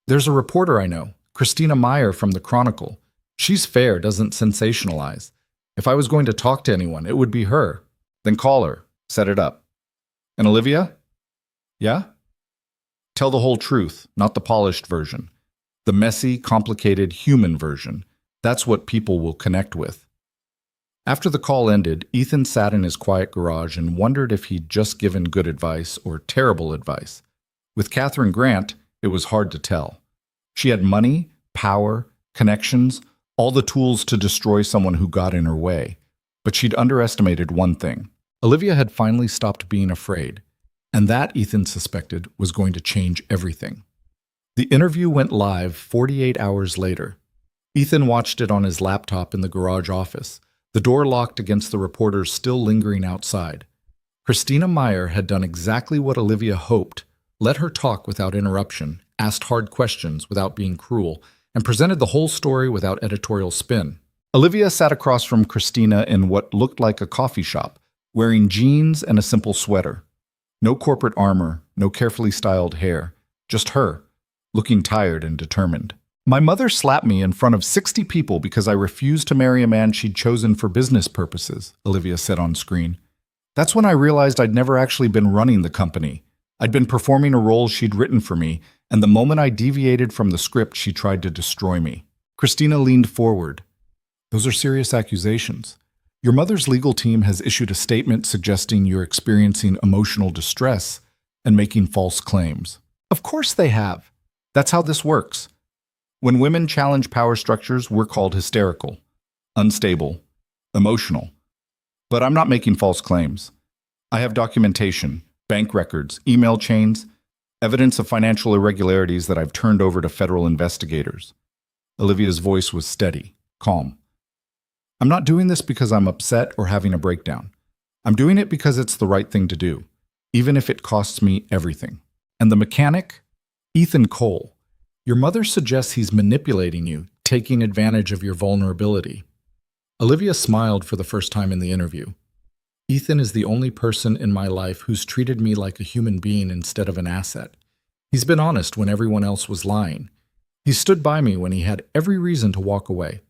There's a reporter I know, Christina Meyer from the Chronicle. She's fair, doesn't sensationalize. If I was going to talk to anyone, it would be her. Then call her. Set it up. And Olivia? Yeah? Tell the whole truth, not the polished version. The messy, complicated, human version. That's what people will connect with. After the call ended, Ethan sat in his quiet garage and wondered if he'd just given good advice or terrible advice. With Catherine Grant, it was hard to tell. She had money, power, connections, all the tools to destroy someone who got in her way. But she'd underestimated one thing. Olivia had finally stopped being afraid. And that, Ethan suspected, was going to change everything. The interview went live 48 hours later. Ethan watched it on his laptop in the garage office, the door locked against the reporters still lingering outside. Christina Meyer had done exactly what Olivia hoped, let her talk without interruption, asked hard questions without being cruel, and presented the whole story without editorial spin. Olivia sat across from Christina in what looked like a coffee shop, wearing jeans and a simple sweater. No corporate armor, no carefully styled hair, just her, looking tired and determined. My mother slapped me in front of 60 people because I refused to marry a man she'd chosen for business purposes, Olivia said on screen. That's when I realized I'd never actually been running the company. I'd been performing a role she'd written for me, and the moment I deviated from the script, she tried to destroy me. Christina leaned forward. Those are serious accusations. Your mother's legal team has issued a statement suggesting you're experiencing emotional distress and making false claims. Of course they have. That's how this works. When women challenge power structures, we're called hysterical, unstable, emotional. But I'm not making false claims. I have documentation, bank records, email chains, evidence of financial irregularities that I've turned over to federal investigators. Olivia's voice was steady, calm. I'm not doing this because I'm upset or having a breakdown. I'm doing it because it's the right thing to do, even if it costs me everything. And the mechanic? Ethan Cole. Your mother suggests he's manipulating you, taking advantage of your vulnerability. Olivia smiled for the first time in the interview. Ethan is the only person in my life who's treated me like a human being instead of an asset. He's been honest when everyone else was lying. He stood by me when he had every reason to walk away.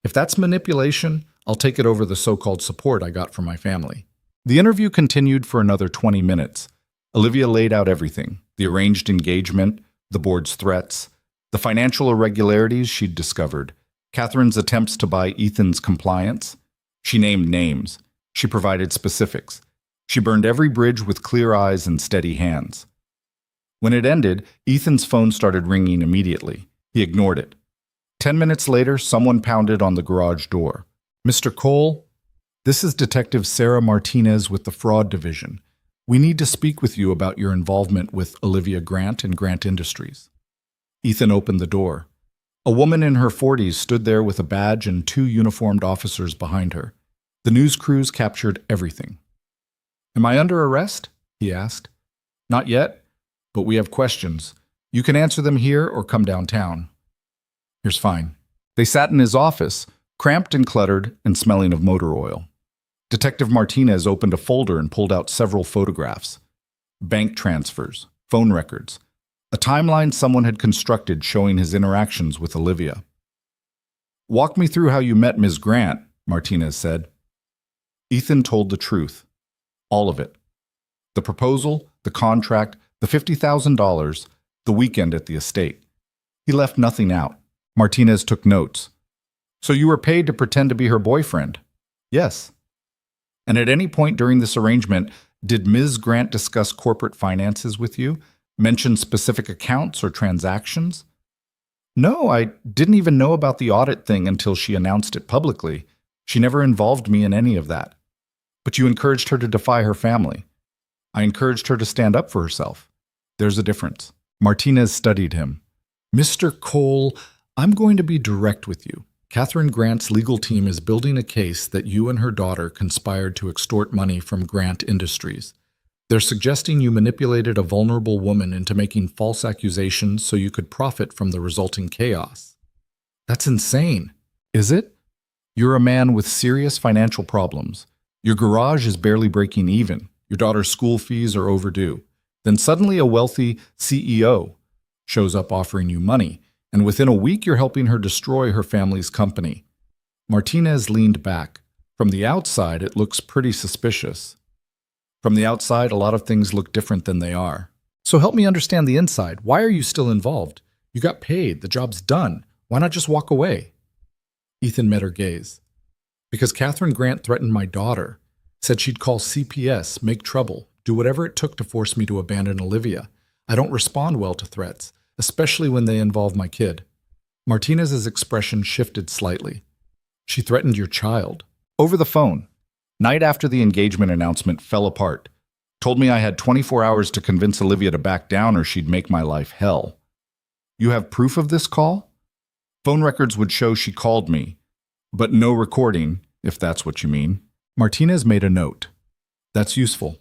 If that's manipulation, I'll take it over the so-called support I got from my family. The interview continued for another 20 minutes. Olivia laid out everything, the arranged engagement, the board's threats, the financial irregularities she'd discovered, Catherine's attempts to buy Ethan's compliance. She named names. She provided specifics. She burned every bridge with clear eyes and steady hands. When it ended, Ethan's phone started ringing immediately. He ignored it. 10 minutes later, someone pounded on the garage door. Mr. Cole, this is Detective Sarah Martinez with the Fraud Division. We need to speak with you about your involvement with Olivia Grant and Grant Industries. Ethan opened the door. A woman in her 40s stood there with a badge and 2 uniformed officers behind her. The news crews captured everything. Am I under arrest? He asked. Not yet, but we have questions. You can answer them here or come downtown. Here's fine. They sat in his office, cramped and cluttered and smelling of motor oil. Detective Martinez opened a folder and pulled out several photographs. Bank transfers, phone records, a timeline someone had constructed showing his interactions with Olivia. Walk me through how you met Ms. Grant, Martinez said. Ethan told the truth. All of it. The proposal, the contract, the $50,000, the weekend at the estate. He left nothing out. Martinez took notes. So you were paid to pretend to be her boyfriend? Yes. And at any point during this arrangement, did Ms. Grant discuss corporate finances with you? Mention specific accounts or transactions? No, I didn't even know about the audit thing until she announced it publicly. She never involved me in any of that. But you encouraged her to defy her family. I encouraged her to stand up for herself. There's a difference. Martinez studied him. Mr. Cole, I'm going to be direct with you. Catherine Grant's legal team is building a case that you and her daughter conspired to extort money from Grant Industries. They're suggesting you manipulated a vulnerable woman into making false accusations so you could profit from the resulting chaos. That's insane. Is it? You're a man with serious financial problems. Your garage is barely breaking even. Your daughter's school fees are overdue. Then suddenly a wealthy CEO shows up offering you money, and within a week you're helping her destroy her family's company. Martinez leaned back. From the outside, it looks pretty suspicious. From the outside, a lot of things look different than they are. So help me understand the inside. Why are you still involved? You got paid. The job's done. Why not just walk away? Ethan met her gaze. Because Catherine Grant threatened my daughter, said she'd call CPS, make trouble, do whatever it took to force me to abandon Olivia. I don't respond well to threats, especially when they involve my kid. Martinez's expression shifted slightly. She threatened your child. Over the phone. Night after the engagement announcement fell apart. Told me I had 24 hours to convince Olivia to back down or she'd make my life hell. You have proof of this call? Phone records would show she called me, but no recording, if that's what you mean. Martinez made a note. That's useful.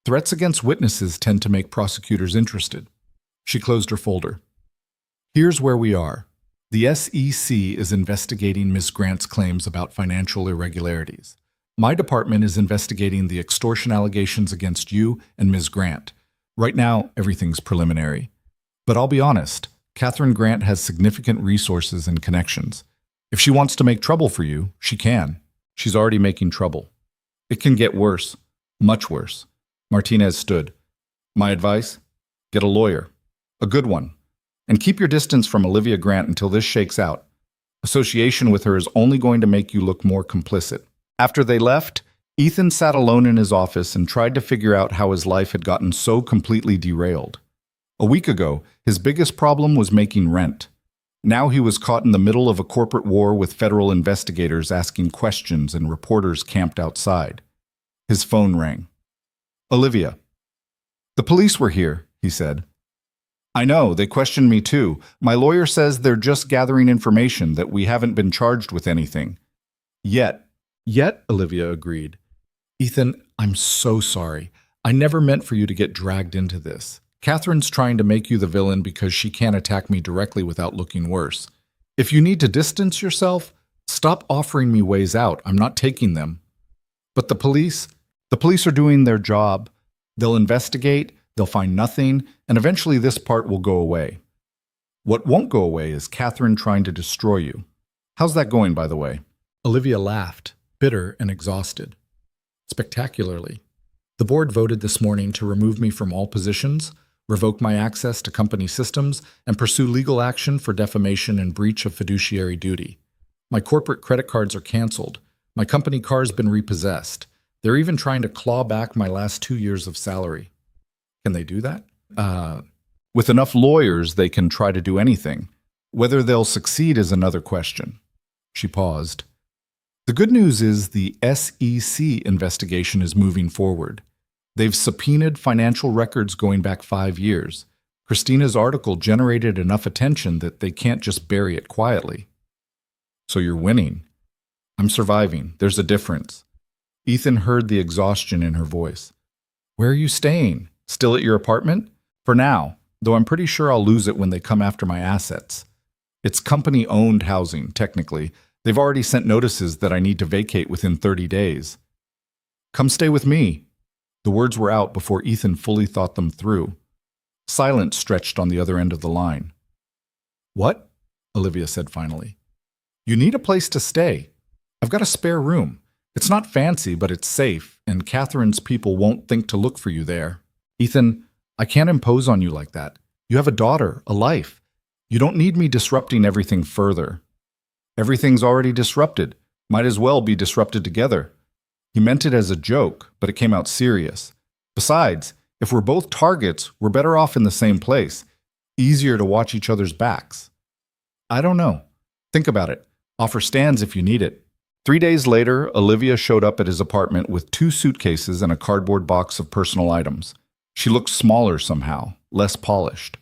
Threats against witnesses tend to make prosecutors interested. She closed her folder. Here's where we are. The SEC is investigating Ms. Grant's claims about financial irregularities. My department is investigating the extortion allegations against you and Ms. Grant. Right now, everything's preliminary. But I'll be honest, Catherine Grant has significant resources and connections. If she wants to make trouble for you, she can. She's already making trouble. It can get worse, much worse. Martinez stood. My advice? Get a lawyer. A good one. And keep your distance from Olivia Grant until this shakes out. Association with her is only going to make you look more complicit. After they left, Ethan sat alone in his office and tried to figure out how his life had gotten so completely derailed. A week ago, his biggest problem was making rent. Now he was caught in the middle of a corporate war with federal investigators asking questions and reporters camped outside. His phone rang. Olivia. The police were here, he said. I know, they questioned me too. My lawyer says they're just gathering information, that we haven't been charged with anything. Yet, Olivia agreed. Ethan, I'm so sorry. I never meant for you to get dragged into this. Catherine's trying to make you the villain because she can't attack me directly without looking worse. If you need to distance yourself, stop offering me ways out. I'm not taking them. But the police are doing their job. They'll investigate, they'll find nothing, and eventually this part will go away. What won't go away is Catherine trying to destroy you. How's that going, by the way? Olivia laughed, bitter and exhausted. Spectacularly. The board voted this morning to remove me from all positions, revoke my access to company systems, and pursue legal action for defamation and breach of fiduciary duty. My corporate credit cards are canceled. My company car's been repossessed. They're even trying to claw back my last 2 years of salary. Can they do that? With enough lawyers, they can try to do anything. Whether they'll succeed is another question. She paused. The good news is the SEC investigation is moving forward. They've subpoenaed financial records going back 5 years. Christina's article generated enough attention that they can't just bury it quietly. So you're winning. I'm surviving. There's a difference. Ethan heard the exhaustion in her voice. Where are you staying? Still at your apartment? For now, though I'm pretty sure I'll lose it when they come after my assets. It's company-owned housing, technically. They've already sent notices that I need to vacate within 30 days. Come stay with me. The words were out before Ethan fully thought them through. Silence stretched on the other end of the line. What? Olivia said finally. You need a place to stay. I've got a spare room. It's not fancy, but it's safe, and Catherine's people won't think to look for you there. Ethan, I can't impose on you like that. You have a daughter, a life. You don't need me disrupting everything further. Everything's already disrupted. Might as well be disrupted together. He meant it as a joke, but it came out serious. Besides, if we're both targets, we're better off in the same place. Easier to watch each other's backs. I don't know. Think about it. Offer stands if you need it. 3 days later, Olivia showed up at his apartment with 2 suitcases and a cardboard box of personal items. She looked smaller somehow, less polished.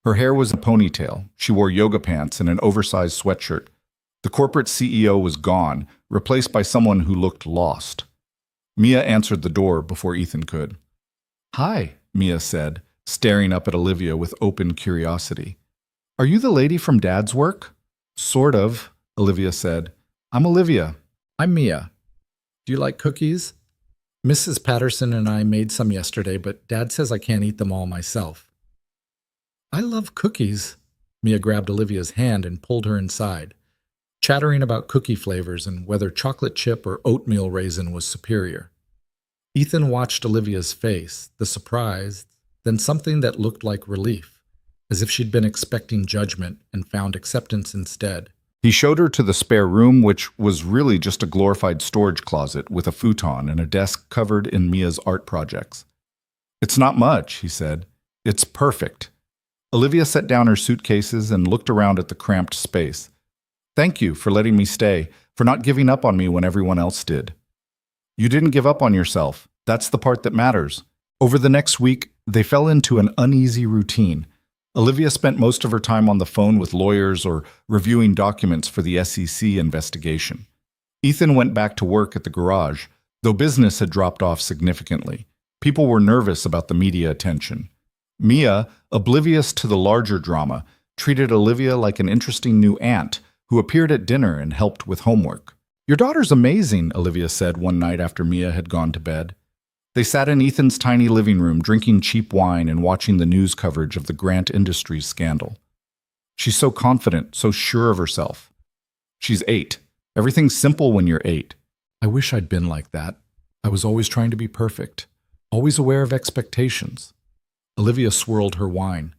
Her hair was a ponytail. She wore yoga pants and an oversized sweatshirt. The corporate CEO was gone, replaced by someone who looked lost. Mia answered the door before Ethan could. "Hi," Mia said, staring up at Olivia with open curiosity. "Are you the lady from Dad's work?" "Sort of," Olivia said. "I'm Olivia." I'm Mia. Do you like cookies? Mrs. Patterson and I made some yesterday, but Dad says I can't eat them all myself. I love cookies. Mia grabbed Olivia's hand and pulled her inside, chattering about cookie flavors and whether chocolate chip or oatmeal raisin was superior. Ethan watched Olivia's face, the surprise, then something that looked like relief, as if she'd been expecting judgment and found acceptance instead. He showed her to the spare room, which was really just a glorified storage closet with a futon and a desk covered in Mia's art projects. "It's not much," he said. "It's perfect." Olivia set down her suitcases and looked around at the cramped space. "Thank you for letting me stay, for not giving up on me when everyone else did." "You didn't give up on yourself. That's the part that matters." Over the next week, they fell into an uneasy routine. Olivia spent most of her time on the phone with lawyers or reviewing documents for the SEC investigation. Ethan went back to work at the garage, though business had dropped off significantly. People were nervous about the media attention. Mia, oblivious to the larger drama, treated Olivia like an interesting new aunt who appeared at dinner and helped with homework. "Your daughter's amazing," Olivia said one night after Mia had gone to bed. They sat in Ethan's tiny living room, drinking cheap wine and watching the news coverage of the Grant Industries scandal. "She's so confident, so sure of herself. She's 8. Everything's simple when you're 8. I wish I'd been like that. I was always trying to be perfect, always aware of expectations." Olivia swirled her wine.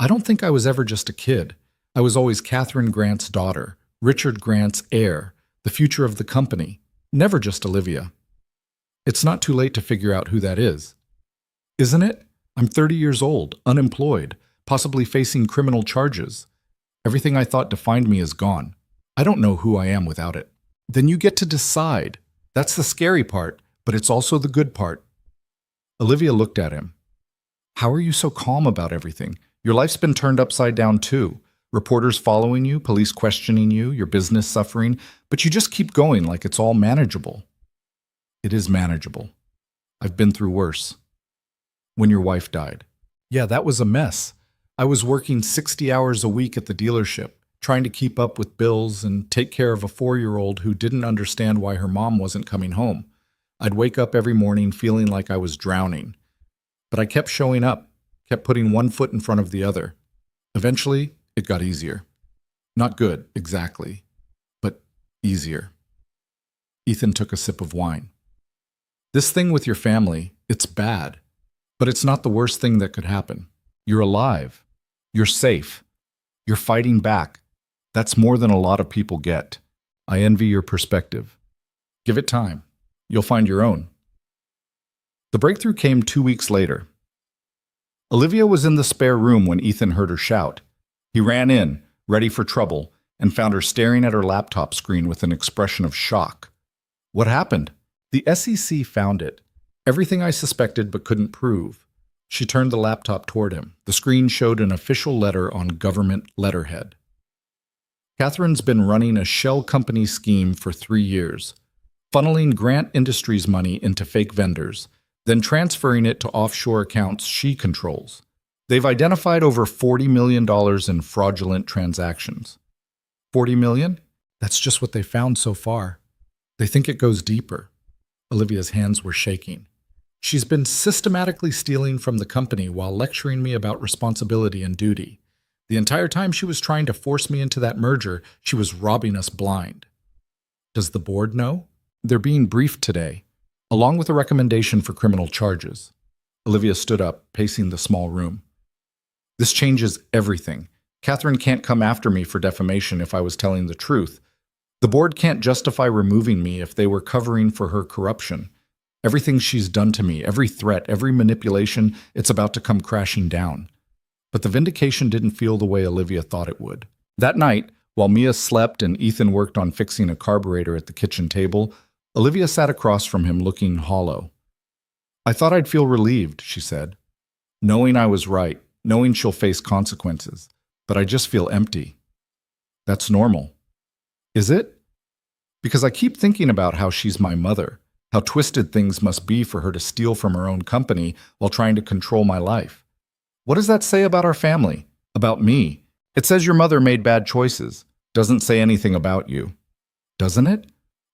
"I don't think I was ever just a kid. I was always Catherine Grant's daughter, Richard Grant's heir, the future of the company. Never just Olivia." "It's not too late to figure out who that is." "Isn't it? I'm 30 years old, unemployed, possibly facing criminal charges. Everything I thought defined me is gone. I don't know who I am without it." "Then you get to decide. That's the scary part, but it's also the good part." Olivia looked at him. "How are you so calm about everything? Your life's been turned upside down too. Reporters following you, police questioning you, your business suffering, but you just keep going like it's all manageable." "It is manageable. I've been through worse." "When your wife died." "Yeah, that was a mess. I was working 60 hours a week at the dealership, trying to keep up with bills and take care of a 4-year-old who didn't understand why her mom wasn't coming home. I'd wake up every morning feeling like I was drowning. But I kept showing up, kept putting one foot in front of the other. Eventually, it got easier. Not good, exactly, but easier." Ethan took a sip of wine. "This thing with your family, it's bad, but it's not the worst thing that could happen. You're alive. You're safe. You're fighting back. That's more than a lot of people get. I envy your perspective. Give it time. You'll find your own." The breakthrough came 2 weeks later. Olivia was in the spare room when Ethan heard her shout. He ran in, ready for trouble, and found her staring at her laptop screen with an expression of shock. "What happened?" "The SEC found it. Everything I suspected but couldn't prove." She turned the laptop toward him. The screen showed an official letter on government letterhead. "Catherine's been running a shell company scheme for 3 years, funneling Grant Industries money into fake vendors, then transferring it to offshore accounts she controls. They've identified over $40 million in fraudulent transactions." $40 million? That's just what they found so far. They think it goes deeper. Olivia's hands were shaking. "She's been systematically stealing from the company while lecturing me about responsibility and duty. The entire time she was trying to force me into that merger, she was robbing us blind." "Does the board know?" "They're being briefed today, along with a recommendation for criminal charges." Olivia stood up, pacing the small room. "This changes everything. Catherine can't come after me for defamation if I was telling the truth. The board can't justify removing me if they were covering for her corruption. Everything she's done to me, every threat, every manipulation, it's about to come crashing down." But the vindication didn't feel the way Olivia thought it would. That night, While Mia slept and Ethan worked on fixing a carburetor at the kitchen table, Olivia sat across from him looking hollow. I thought I'd feel relieved, she said. Knowing I was right, knowing she'll face consequences, but I just feel empty. That's normal. Is it? Because I keep thinking about how she's my mother, how twisted things must be for her to steal from her own company while trying to control my life. What does that say about our family? About me? It says your mother made bad choices. Doesn't say anything about you. Doesn't it?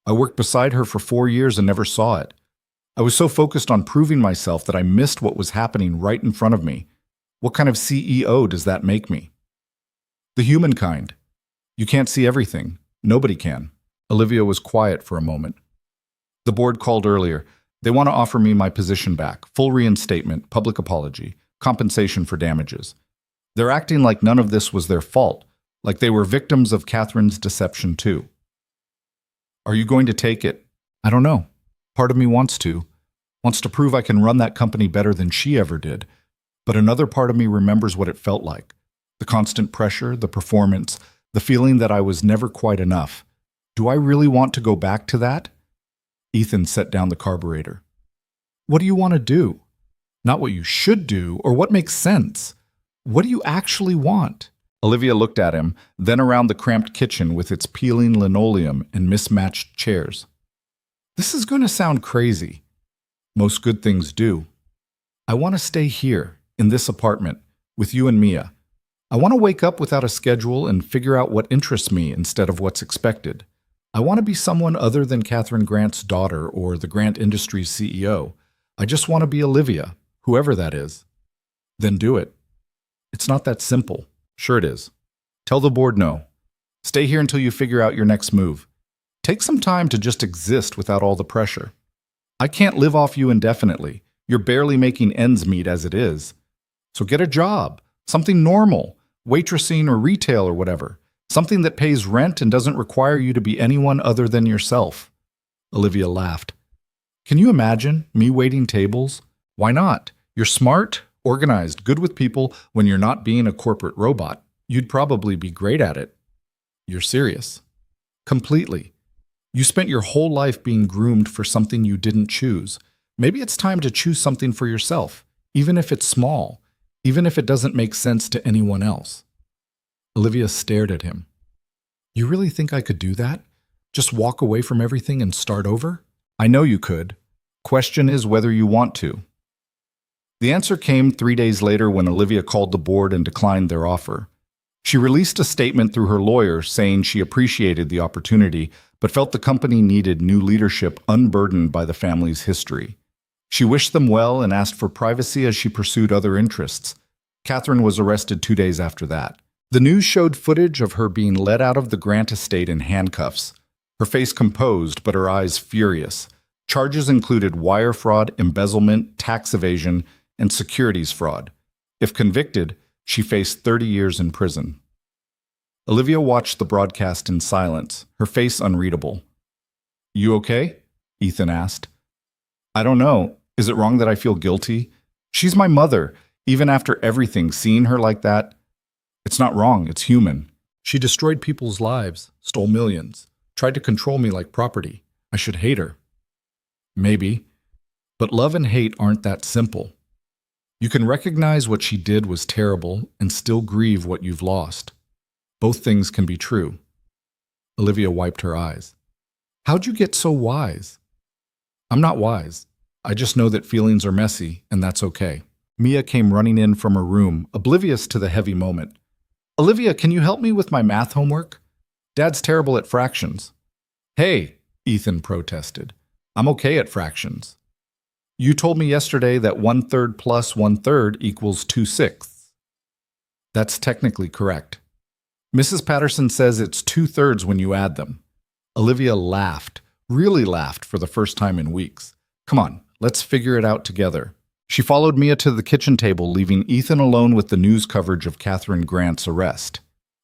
I worked beside her for 4 years and never saw it. I was so focused on proving myself that I missed what was happening right in front of me. What kind of CEO does that make me? The human kind. You can't see everything. Nobody can. Olivia was quiet for a moment. The board called earlier. They want to offer me my position back, full reinstatement, public apology, compensation for damages. They're acting like none of this was their fault, like they were victims of Catherine's deception too. Are you going to take it? I don't know. Part of me wants to prove I can run that company better than she ever did. But another part of me remembers what it felt like. The constant pressure, the performance, the feeling that I was never quite enough. Do I really want to go back to that? Ethan set down the carburetor. What do you want to do? Not what you should do or what makes sense. What do you actually want? Olivia looked at him, then around the cramped kitchen with its peeling linoleum and mismatched chairs. This is going to sound crazy. Most good things do. I want to stay here, in this apartment, with you and Mia. I want to wake up without a schedule and figure out what interests me instead of what's expected. I want to be someone other than Catherine Grant's daughter or the Grant Industries CEO. I just want to be Olivia, whoever that is. Then do it. It's not that simple. Sure it is. Tell the board no. Stay here until you figure out your next move. Take some time to just exist without all the pressure. I can't live off you indefinitely. You're barely making ends meet as it is. So get a job, something normal, waitressing or retail or whatever. Something that pays rent and doesn't require you to be anyone other than yourself. Olivia laughed. Can you imagine me waiting tables? Why not? You're smart, organized, good with people when you're not being a corporate robot. You'd probably be great at it. You're serious. Completely. You spent your whole life being groomed for something you didn't choose. Maybe it's time to choose something for yourself, even if it's small, even if it doesn't make sense to anyone else. Olivia stared at him. You really think I could do that? Just walk away from everything and start over? I know you could. Question is whether you want to. The answer came 3 days later when Olivia called the board and declined their offer. She released a statement through her lawyer saying she appreciated the opportunity, but felt the company needed new leadership unburdened by the family's history. She wished them well and asked for privacy as she pursued other interests. Catherine was arrested 2 days after that. The news showed footage of her being led out of the Grant estate in handcuffs, her face composed but her eyes furious. Charges included wire fraud, embezzlement, tax evasion, and securities fraud. If convicted, she faced 30 years in prison. Olivia watched the broadcast in silence, her face unreadable. You okay? Ethan asked. I don't know. Is it wrong that I feel guilty? She's my mother. Even after everything, seeing her like that, it's not wrong, it's human. She destroyed people's lives, stole millions, tried to control me like property. I should hate her. Maybe. But love and hate aren't that simple. You can recognize what she did was terrible and still grieve what you've lost. Both things can be true. Olivia wiped her eyes. How'd you get so wise? I'm not wise. I just know that feelings are messy, and that's okay. Mia came running in from her room, oblivious to the heavy moment. Olivia, can you help me with my math homework? Dad's terrible at fractions. Hey, Ethan protested. I'm okay at fractions. You told me yesterday that 1/3 plus 1/3 equals 2/6. That's technically correct. Mrs. Patterson says it's 2/3 when you add them. Olivia laughed, really laughed for the first time in weeks. Come on, let's figure it out together. She followed Mia to the kitchen table, leaving Ethan alone with the news coverage of Catherine Grant's arrest.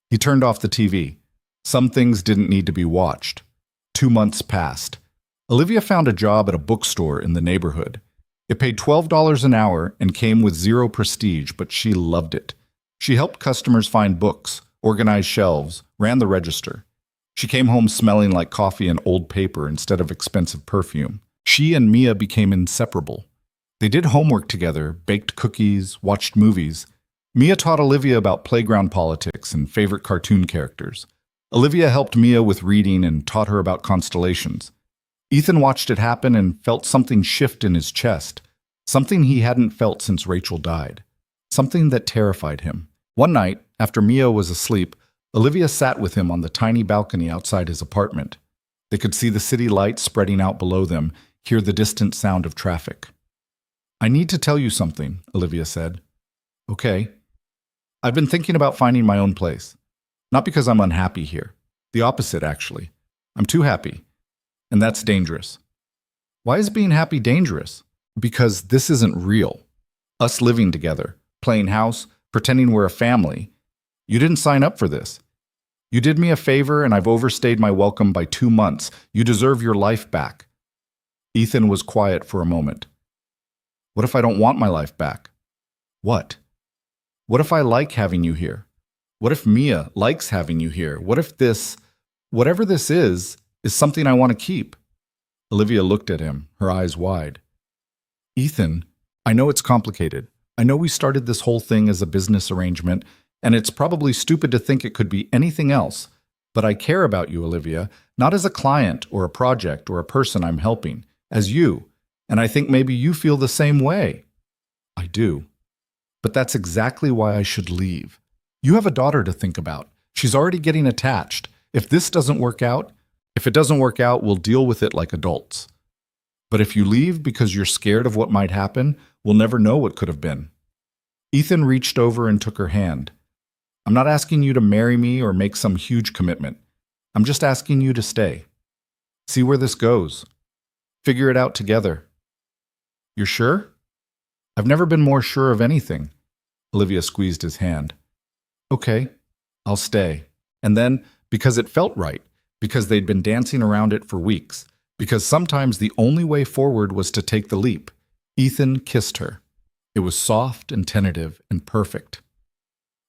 He turned off the TV. Some things didn't need to be watched. 2 months passed. Olivia found a job at a bookstore in the neighborhood. It paid $12 an hour and came with zero prestige, but she loved it. She helped customers find books, organized shelves, ran the register. She came home smelling like coffee and old paper instead of expensive perfume. She and Mia became inseparable. They did homework together, baked cookies, watched movies. Mia taught Olivia about playground politics and favorite cartoon characters. Olivia helped Mia with reading and taught her about constellations. Ethan watched it happen and felt something shift in his chest, something he hadn't felt since Rachel died, something that terrified him. One night, after Mia was asleep, Olivia sat with him on the tiny balcony outside his apartment. They could see the city lights spreading out below them, hear the distant sound of traffic. "I need to tell you something," Olivia said. "Okay." "I've been thinking about finding my own place. Not because I'm unhappy here. The opposite, actually. I'm too happy. And that's dangerous." "Why is being happy dangerous?" "Because this isn't real. Us living together, playing house, pretending we're a family. You didn't sign up for this. You did me a favor and I've overstayed my welcome by 2 months. You deserve your life back." Ethan was quiet for a moment. "What if I don't want my life back?" "What?" "What if I like having you here? What if Mia likes having you here? What if this, whatever this is something I want to keep?" Olivia looked at him, her eyes wide. "Ethan, I know it's complicated. I know we started this whole thing as a business arrangement, and it's probably stupid to think it could be anything else. But I care about you, Olivia, not as a client or a project or a person I'm helping, as you, and I think maybe you feel the same way." "I do. But that's exactly why I should leave. You have a daughter to think about. She's already getting attached. If it doesn't work out, we'll deal with it like adults. But if you leave because you're scared of what might happen, we'll never know what could have been." Ethan reached over and took her hand. "I'm not asking you to marry me or make some huge commitment. I'm just asking you to stay. See where this goes. Figure it out together." "You're sure?" "I've never been more sure of anything." Olivia squeezed his hand. "Okay, I'll stay." And then, because it felt right, because they'd been dancing around it for weeks, because sometimes the only way forward was to take the leap, Ethan kissed her. It was soft and tentative and perfect.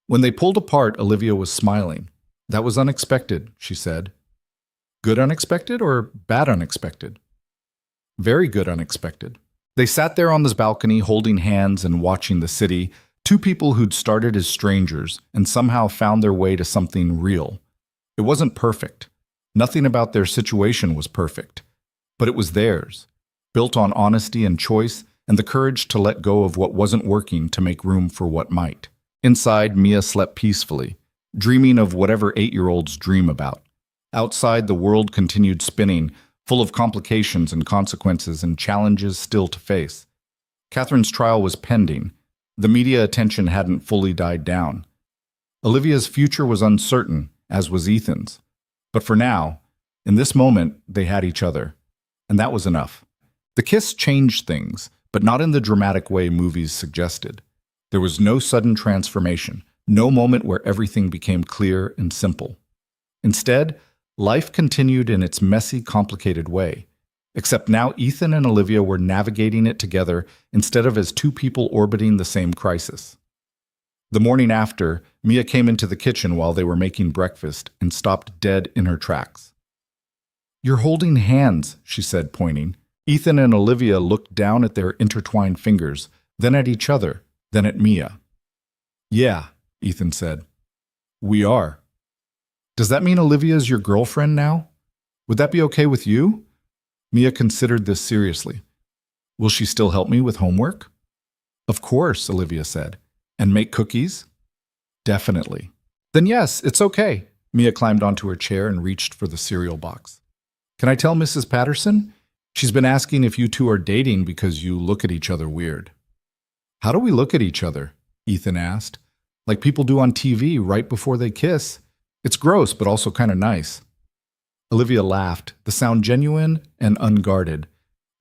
When they pulled apart, Olivia was smiling. "That was unexpected," she said. "Good unexpected or bad unexpected?" "Very good unexpected." They sat there on this balcony holding hands and watching the city, two people who'd started as strangers and somehow found their way to something real. It wasn't perfect. Nothing about their situation was perfect. But it was theirs, built on honesty and choice and the courage to let go of what wasn't working to make room for what might. Inside, Mia slept peacefully, dreaming of whatever 8-year-olds dream about. Outside, the world continued spinning, full of complications and consequences and challenges still to face. Catherine's trial was pending. The media attention hadn't fully died down. Olivia's future was uncertain, as was Ethan's. But for now, in this moment, they had each other. And that was enough. The kiss changed things, but not in the dramatic way movies suggested. There was no sudden transformation, no moment where everything became clear and simple. Instead, life continued in its messy, complicated way. Except now Ethan and Olivia were navigating it together instead of as two people orbiting the same crisis. The morning after, Mia came into the kitchen while they were making breakfast and stopped dead in her tracks. "You're holding hands," she said, pointing. Ethan and Olivia looked down at their intertwined fingers, then at each other, then at Mia. "Yeah," Ethan said. "We are." "Does that mean Olivia's your girlfriend now? Would that be okay with you?" Mia considered this seriously. "Will she still help me with homework?" "Of course," Olivia said. "And make cookies?" "Definitely." "Then yes, it's okay." Mia climbed onto her chair and reached for the cereal box. "Can I tell Mrs. Patterson? She's been asking if you two are dating because you look at each other weird." "How do we look at each other?" Ethan asked. "Like people do on TV right before they kiss. It's gross, but also kind of nice." Olivia laughed, the sound genuine and unguarded.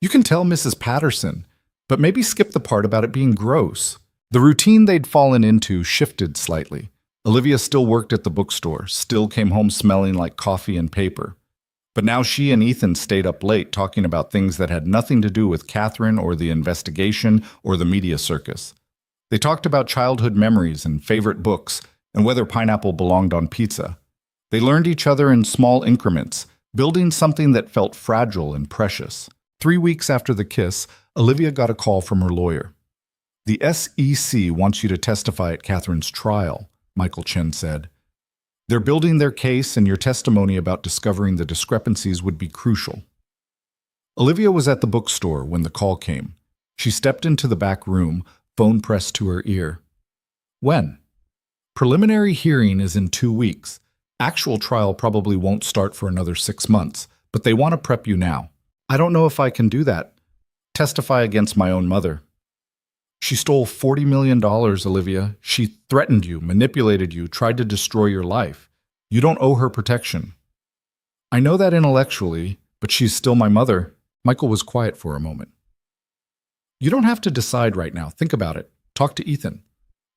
"You can tell Mrs. Patterson, but maybe skip the part about it being gross." The routine they'd fallen into shifted slightly. Olivia still worked at the bookstore, still came home smelling like coffee and paper. But now she and Ethan stayed up late talking about things that had nothing to do with Catherine or the investigation or the media circus. They talked about childhood memories and favorite books, and whether pineapple belonged on pizza. They learned each other in small increments, building something that felt fragile and precious. 3 weeks after the kiss, Olivia got a call from her lawyer. "The SEC wants you to testify at Catherine's trial," Michael Chen said. "They're building their case, and your testimony about discovering the discrepancies would be crucial." Olivia was at the bookstore when the call came. She stepped into the back room, phone pressed to her ear. "When?" "Preliminary hearing is in 2 weeks. Actual trial probably won't start for another 6 months, but they want to prep you now." "I don't know if I can do that. Testify against my own mother." "She stole $40 million, Olivia. She threatened you, manipulated you, tried to destroy your life. You don't owe her protection." "I know that intellectually, but she's still my mother." Michael was quiet for a moment. "You don't have to decide right now. Think about it. Talk to Ethan."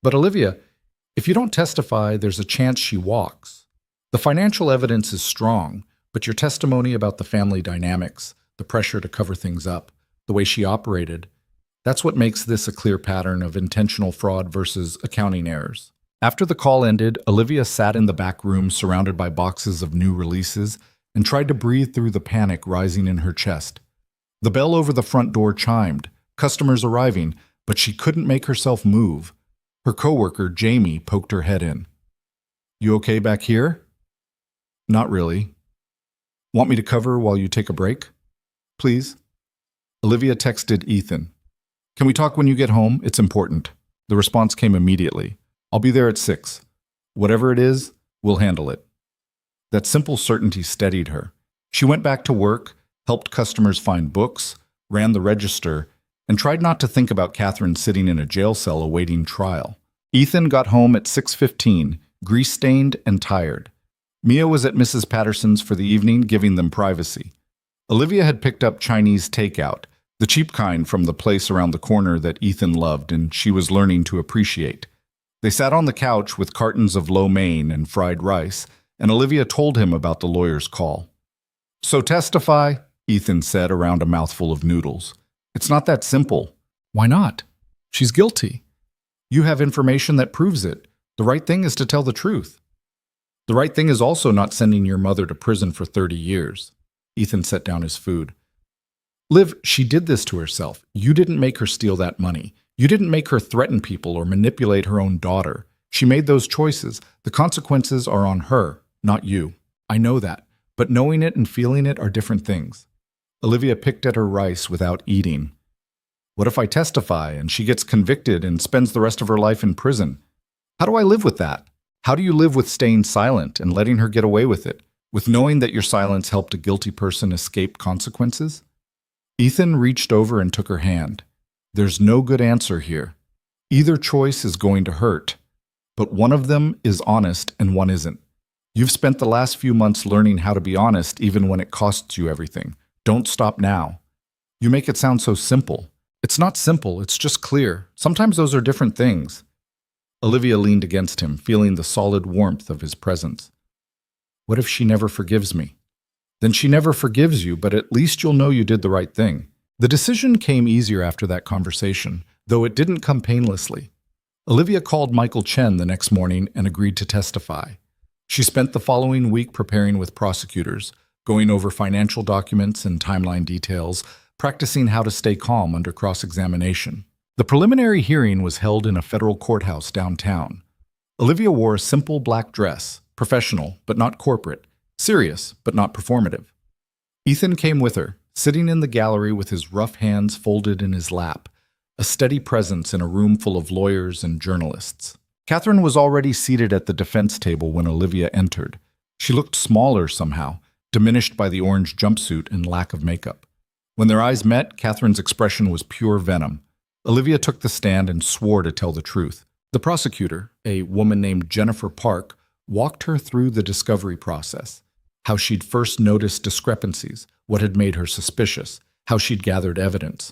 "But Olivia, if you don't testify, there's a chance she walks. The financial evidence is strong, but your testimony about the family dynamics, the pressure to cover things up, the way she operated, that's what makes this a clear pattern of intentional fraud versus accounting errors." After the call ended, Olivia sat in the back room surrounded by boxes of new releases and tried to breathe through the panic rising in her chest. The bell over the front door chimed, customers arriving, but she couldn't make herself move. Her coworker, Jamie, poked her head in. "You okay back here?" "Not really." "Want me to cover while you take a break?" "Please." Olivia texted Ethan. "Can we talk when you get home? It's important." The response came immediately. "I'll be there at 6. Whatever it is, we'll handle it." That simple certainty steadied her. She went back to work, helped customers find books, ran the register, and tried not to think about Catherine sitting in a jail cell awaiting trial. Ethan got home at 6:15, grease-stained and tired. Mia was at Mrs. Patterson's for the evening, giving them privacy. Olivia had picked up Chinese takeout, the cheap kind from the place around the corner that Ethan loved and she was learning to appreciate. They sat on the couch with cartons of lo mein and fried rice, and Olivia told him about the lawyer's call. "So testify," Ethan said around a mouthful of noodles. "It's not that simple." "Why not? She's guilty." "You have information that proves it. The right thing is to tell the truth." "The right thing is also not sending your mother to prison for 30 years. Ethan set down his food. "Liv, she did this to herself. You didn't make her steal that money. You didn't make her threaten people or manipulate her own daughter. She made those choices. The consequences are on her, not you. I know that, but knowing it and feeling it are different things." Olivia picked at her rice without eating. "What if I testify and she gets convicted and spends the rest of her life in prison? How do I live with that? How do you live with staying silent and letting her get away with it, with knowing that your silence helped a guilty person escape consequences?" Ethan reached over and took her hand. "There's no good answer here. Either choice is going to hurt, but one of them is honest and one isn't. You've spent the last few months learning how to be honest even when it costs you everything. Don't stop now." "You make it sound so simple." "It's not simple, it's just clear. Sometimes those are different things." Olivia leaned against him, feeling the solid warmth of his presence. "What if she never forgives me?" "Then she never forgives you, but at least you'll know you did the right thing." The decision came easier after that conversation, though it didn't come painlessly. Olivia called Michael Chen the next morning and agreed to testify. She spent the following week preparing with prosecutors, going over financial documents and timeline details, practicing how to stay calm under cross-examination. The preliminary hearing was held in a federal courthouse downtown. Olivia wore a simple black dress, professional but not corporate, serious but not performative. Ethan came with her, sitting in the gallery with his rough hands folded in his lap, a steady presence in a room full of lawyers and journalists. Catherine was already seated at the defense table when Olivia entered. She looked smaller somehow, diminished by the orange jumpsuit and lack of makeup. When their eyes met, Catherine's expression was pure venom. Olivia took the stand and swore to tell the truth. The prosecutor, a woman named Jennifer Park, walked her through the discovery process, how she'd first noticed discrepancies, what had made her suspicious, how she'd gathered evidence.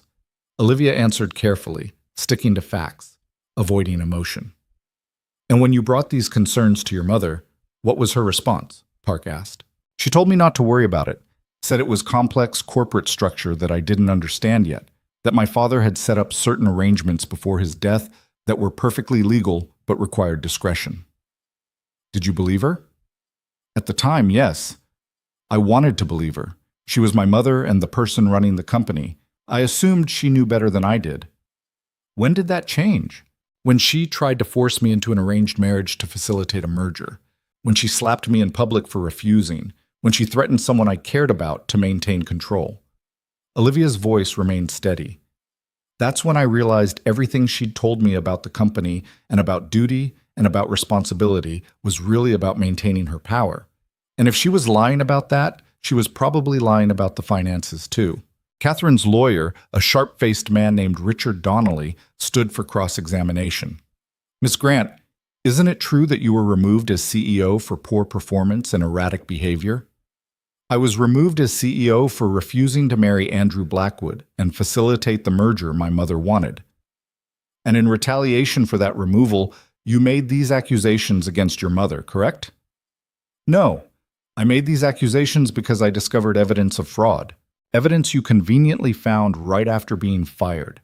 Olivia answered carefully, sticking to facts, avoiding emotion. "And when you brought these concerns to your mother, what was her response?" Park asked. "She told me not to worry about it, said it was complex corporate structure that I didn't understand yet, that my father had set up certain arrangements before his death that were perfectly legal but required discretion." Did you believe her? At the time, yes. I wanted to believe her. She was my mother and the person running the company. I assumed she knew better than I did. When did that change? When she tried to force me into an arranged marriage to facilitate a merger. When she slapped me in public for refusing. When she threatened someone I cared about to maintain control. Olivia's voice remained steady. That's when I realized everything she'd told me about the company and about duty and about responsibility was really about maintaining her power. And if she was lying about that, she was probably lying about the finances too. Catherine's lawyer, a sharp-faced man named Richard Donnelly, stood for cross-examination. Miss Grant, isn't it true that you were removed as CEO for poor performance and erratic behavior? I was removed as CEO for refusing to marry Andrew Blackwood and facilitate the merger my mother wanted. And in retaliation for that removal, you made these accusations against your mother, correct? No. I made these accusations because I discovered evidence of fraud. Evidence you conveniently found right after being fired.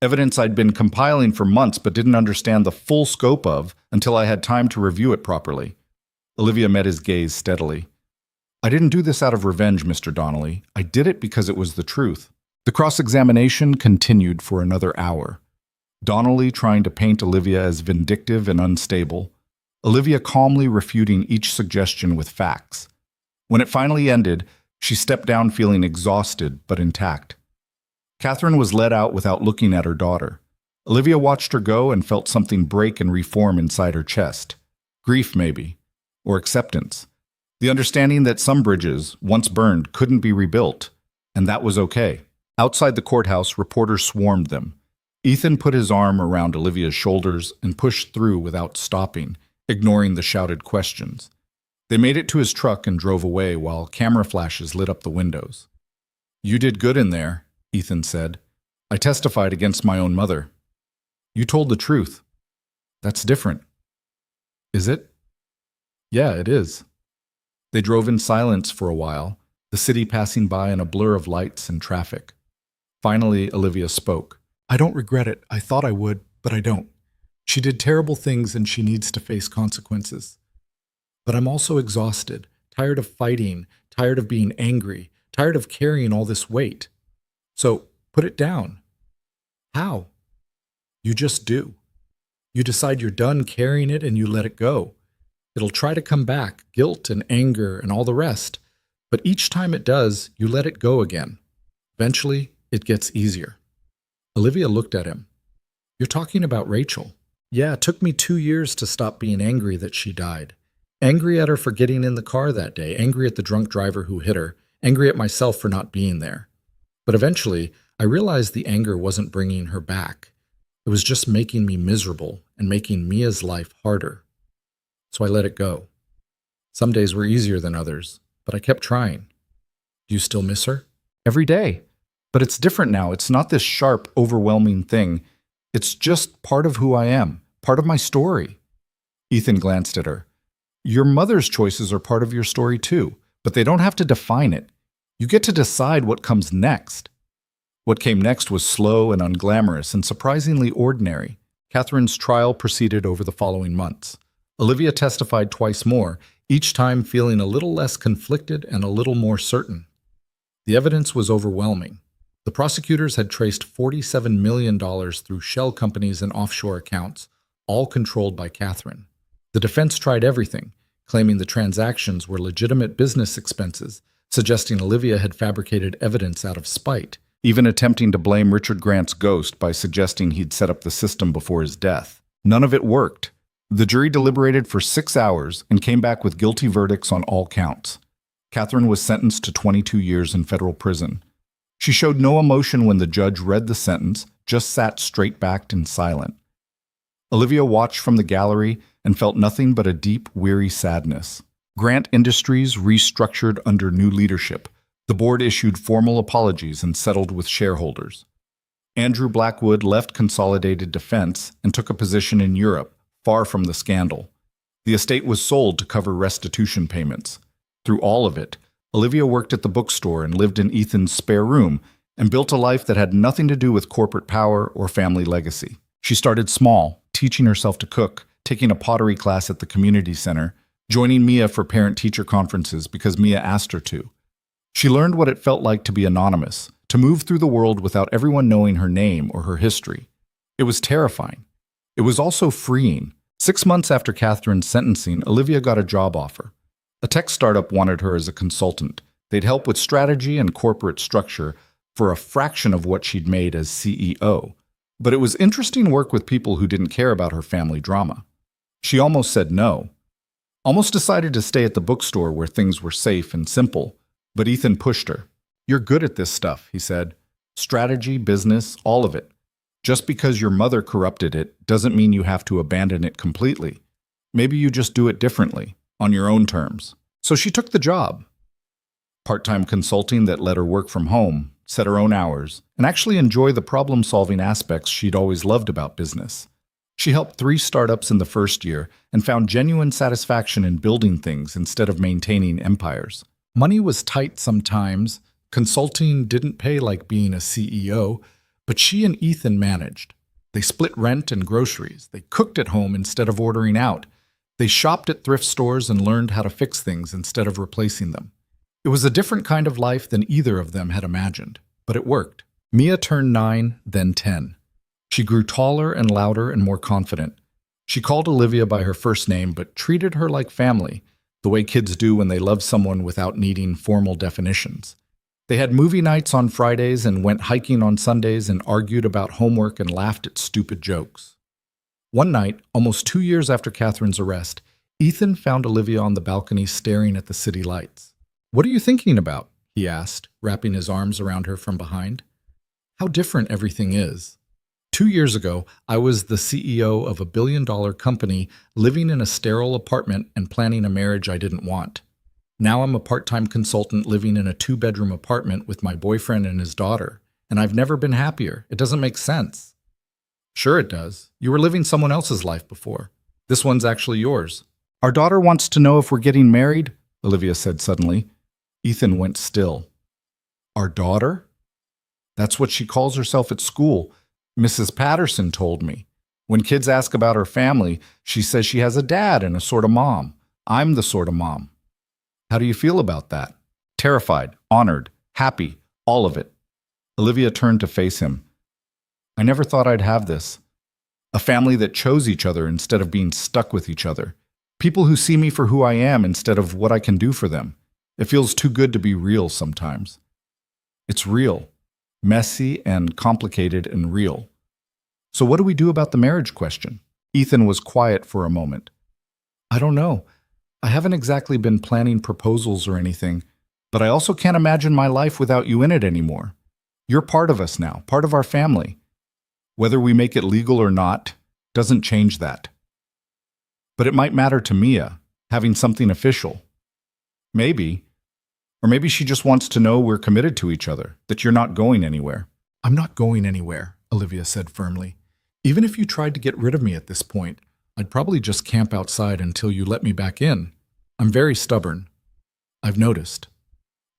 Evidence I'd been compiling for months but didn't understand the full scope of until I had time to review it properly. Olivia met his gaze steadily. I didn't do this out of revenge, Mr. Donnelly. I did it because it was the truth. The cross-examination continued for another hour. Donnelly trying to paint Olivia as vindictive and unstable. Olivia calmly refuting each suggestion with facts. When it finally ended, she stepped down feeling exhausted but intact. Catherine was led out without looking at her daughter. Olivia watched her go and felt something break and reform inside her chest. Grief, maybe. Or acceptance. The understanding that some bridges, once burned, couldn't be rebuilt, and that was okay. Outside the courthouse, reporters swarmed them. Ethan put his arm around Olivia's shoulders and pushed through without stopping, ignoring the shouted questions. They made it to his truck and drove away while camera flashes lit up the windows. You did good in there, Ethan said. I testified against my own mother. You told the truth. That's different. Is it? Yeah, it is. They drove in silence for a while, the city passing by in a blur of lights and traffic. Finally, Olivia spoke. I don't regret it. I thought I would, but I don't. She did terrible things and she needs to face consequences. But I'm also exhausted, tired of fighting, tired of being angry, tired of carrying all this weight. So put it down. How? You just do. You decide you're done carrying it and you let it go. It'll try to come back, guilt and anger and all the rest. But each time it does, you let it go again. Eventually, it gets easier. Olivia looked at him. You're talking about Rachel. Yeah, it took me 2 years to stop being angry that she died. Angry at her for getting in the car that day, angry at the drunk driver who hit her, angry at myself for not being there. But eventually, I realized the anger wasn't bringing her back. It was just making me miserable and making Mia's life harder. So I let it go. Some days were easier than others, but I kept trying. Do you still miss her? Every day. But it's different now. It's not this sharp, overwhelming thing. It's just part of who I am, part of my story. Ethan glanced at her. Your mother's choices are part of your story too, but they don't have to define it. You get to decide what comes next. What came next was slow and unglamorous and surprisingly ordinary. Catherine's trial proceeded over the following months. Olivia testified twice more, each time feeling a little less conflicted and a little more certain. The evidence was overwhelming. The prosecutors had traced $47 million through shell companies and offshore accounts, all controlled by Catherine. The defense tried everything, claiming the transactions were legitimate business expenses, suggesting Olivia had fabricated evidence out of spite, even attempting to blame Richard Grant's ghost by suggesting he'd set up the system before his death. None of it worked. The jury deliberated for 6 hours and came back with guilty verdicts on all counts. Catherine was sentenced to 22 years in federal prison. She showed no emotion when the judge read the sentence, just sat straight-backed and silent. Olivia watched from the gallery and felt nothing but a deep, weary sadness. Grant Industries restructured under new leadership. The board issued formal apologies and settled with shareholders. Andrew Blackwood left Consolidated Defense and took a position in Europe, far from the scandal. The estate was sold to cover restitution payments. Through all of it, Olivia worked at the bookstore and lived in Ethan's spare room and built a life that had nothing to do with corporate power or family legacy. She started small, teaching herself to cook, taking a pottery class at the community center, joining Mia for parent-teacher conferences because Mia asked her to. She learned what it felt like to be anonymous, to move through the world without everyone knowing her name or her history. It was terrifying. It was also freeing. 6 months after Catherine's sentencing, Olivia got a job offer. A tech startup wanted her as a consultant. They'd help with strategy and corporate structure for a fraction of what she'd made as CEO. But it was interesting work with people who didn't care about her family drama. She almost said no. Almost decided to stay at the bookstore where things were safe and simple. But Ethan pushed her. "You're good at this stuff," he said. "Strategy, business, all of it. Just because your mother corrupted it doesn't mean you have to abandon it completely. Maybe you just do it differently, on your own terms." So she took the job. Part-time consulting that let her work from home, set her own hours, and actually enjoy the problem-solving aspects she'd always loved about business. She helped 3 startups in the first year and found genuine satisfaction in building things instead of maintaining empires. Money was tight sometimes. Consulting didn't pay like being a CEO, but she and Ethan managed. They split rent and groceries. They cooked at home instead of ordering out. They shopped at thrift stores and learned how to fix things instead of replacing them. It was a different kind of life than either of them had imagined, but it worked. Mia turned 9, then 10. She grew taller and louder and more confident. She called Olivia by her first name, but treated her like family, the way kids do when they love someone without needing formal definitions. They had movie nights on Fridays and went hiking on Sundays and argued about homework and laughed at stupid jokes. One night, almost 2 years after Catherine's arrest, Ethan found Olivia on the balcony staring at the city lights. "What are you thinking about?" he asked, wrapping his arms around her from behind. "How different everything is. 2 years ago, I was the CEO of a billion-dollar company living in a sterile apartment and planning a marriage I didn't want. Now I'm a part-time consultant living in a 2-bedroom apartment with my boyfriend and his daughter, and I've never been happier. It doesn't make sense." "Sure it does. You were living someone else's life before. This one's actually yours." "Our daughter wants to know if we're getting married," Olivia said suddenly. Ethan went still. "Our daughter?" "That's what she calls herself at school. Mrs. Patterson told me. When kids ask about her family, she says she has a dad and a sort of mom. I'm the sort of mom." "How do you feel about that?" "Terrified, honored, happy, all of it." Olivia turned to face him. "I never thought I'd have this. A family that chose each other instead of being stuck with each other. People who see me for who I am instead of what I can do for them. It feels too good to be real sometimes." "It's real. Messy and complicated and real. So what do we do about the marriage question?" Ethan was quiet for a moment. "I don't know. I haven't exactly been planning proposals or anything, but I also can't imagine my life without you in it anymore. You're part of us now, part of our family. Whether we make it legal or not doesn't change that. But it might matter to Mia, having something official. Maybe. Or maybe she just wants to know we're committed to each other, that you're not going anywhere." "I'm not going anywhere," Olivia said firmly. "Even if you tried to get rid of me at this point, I'd probably just camp outside until you let me back in. I'm very stubborn. I've noticed."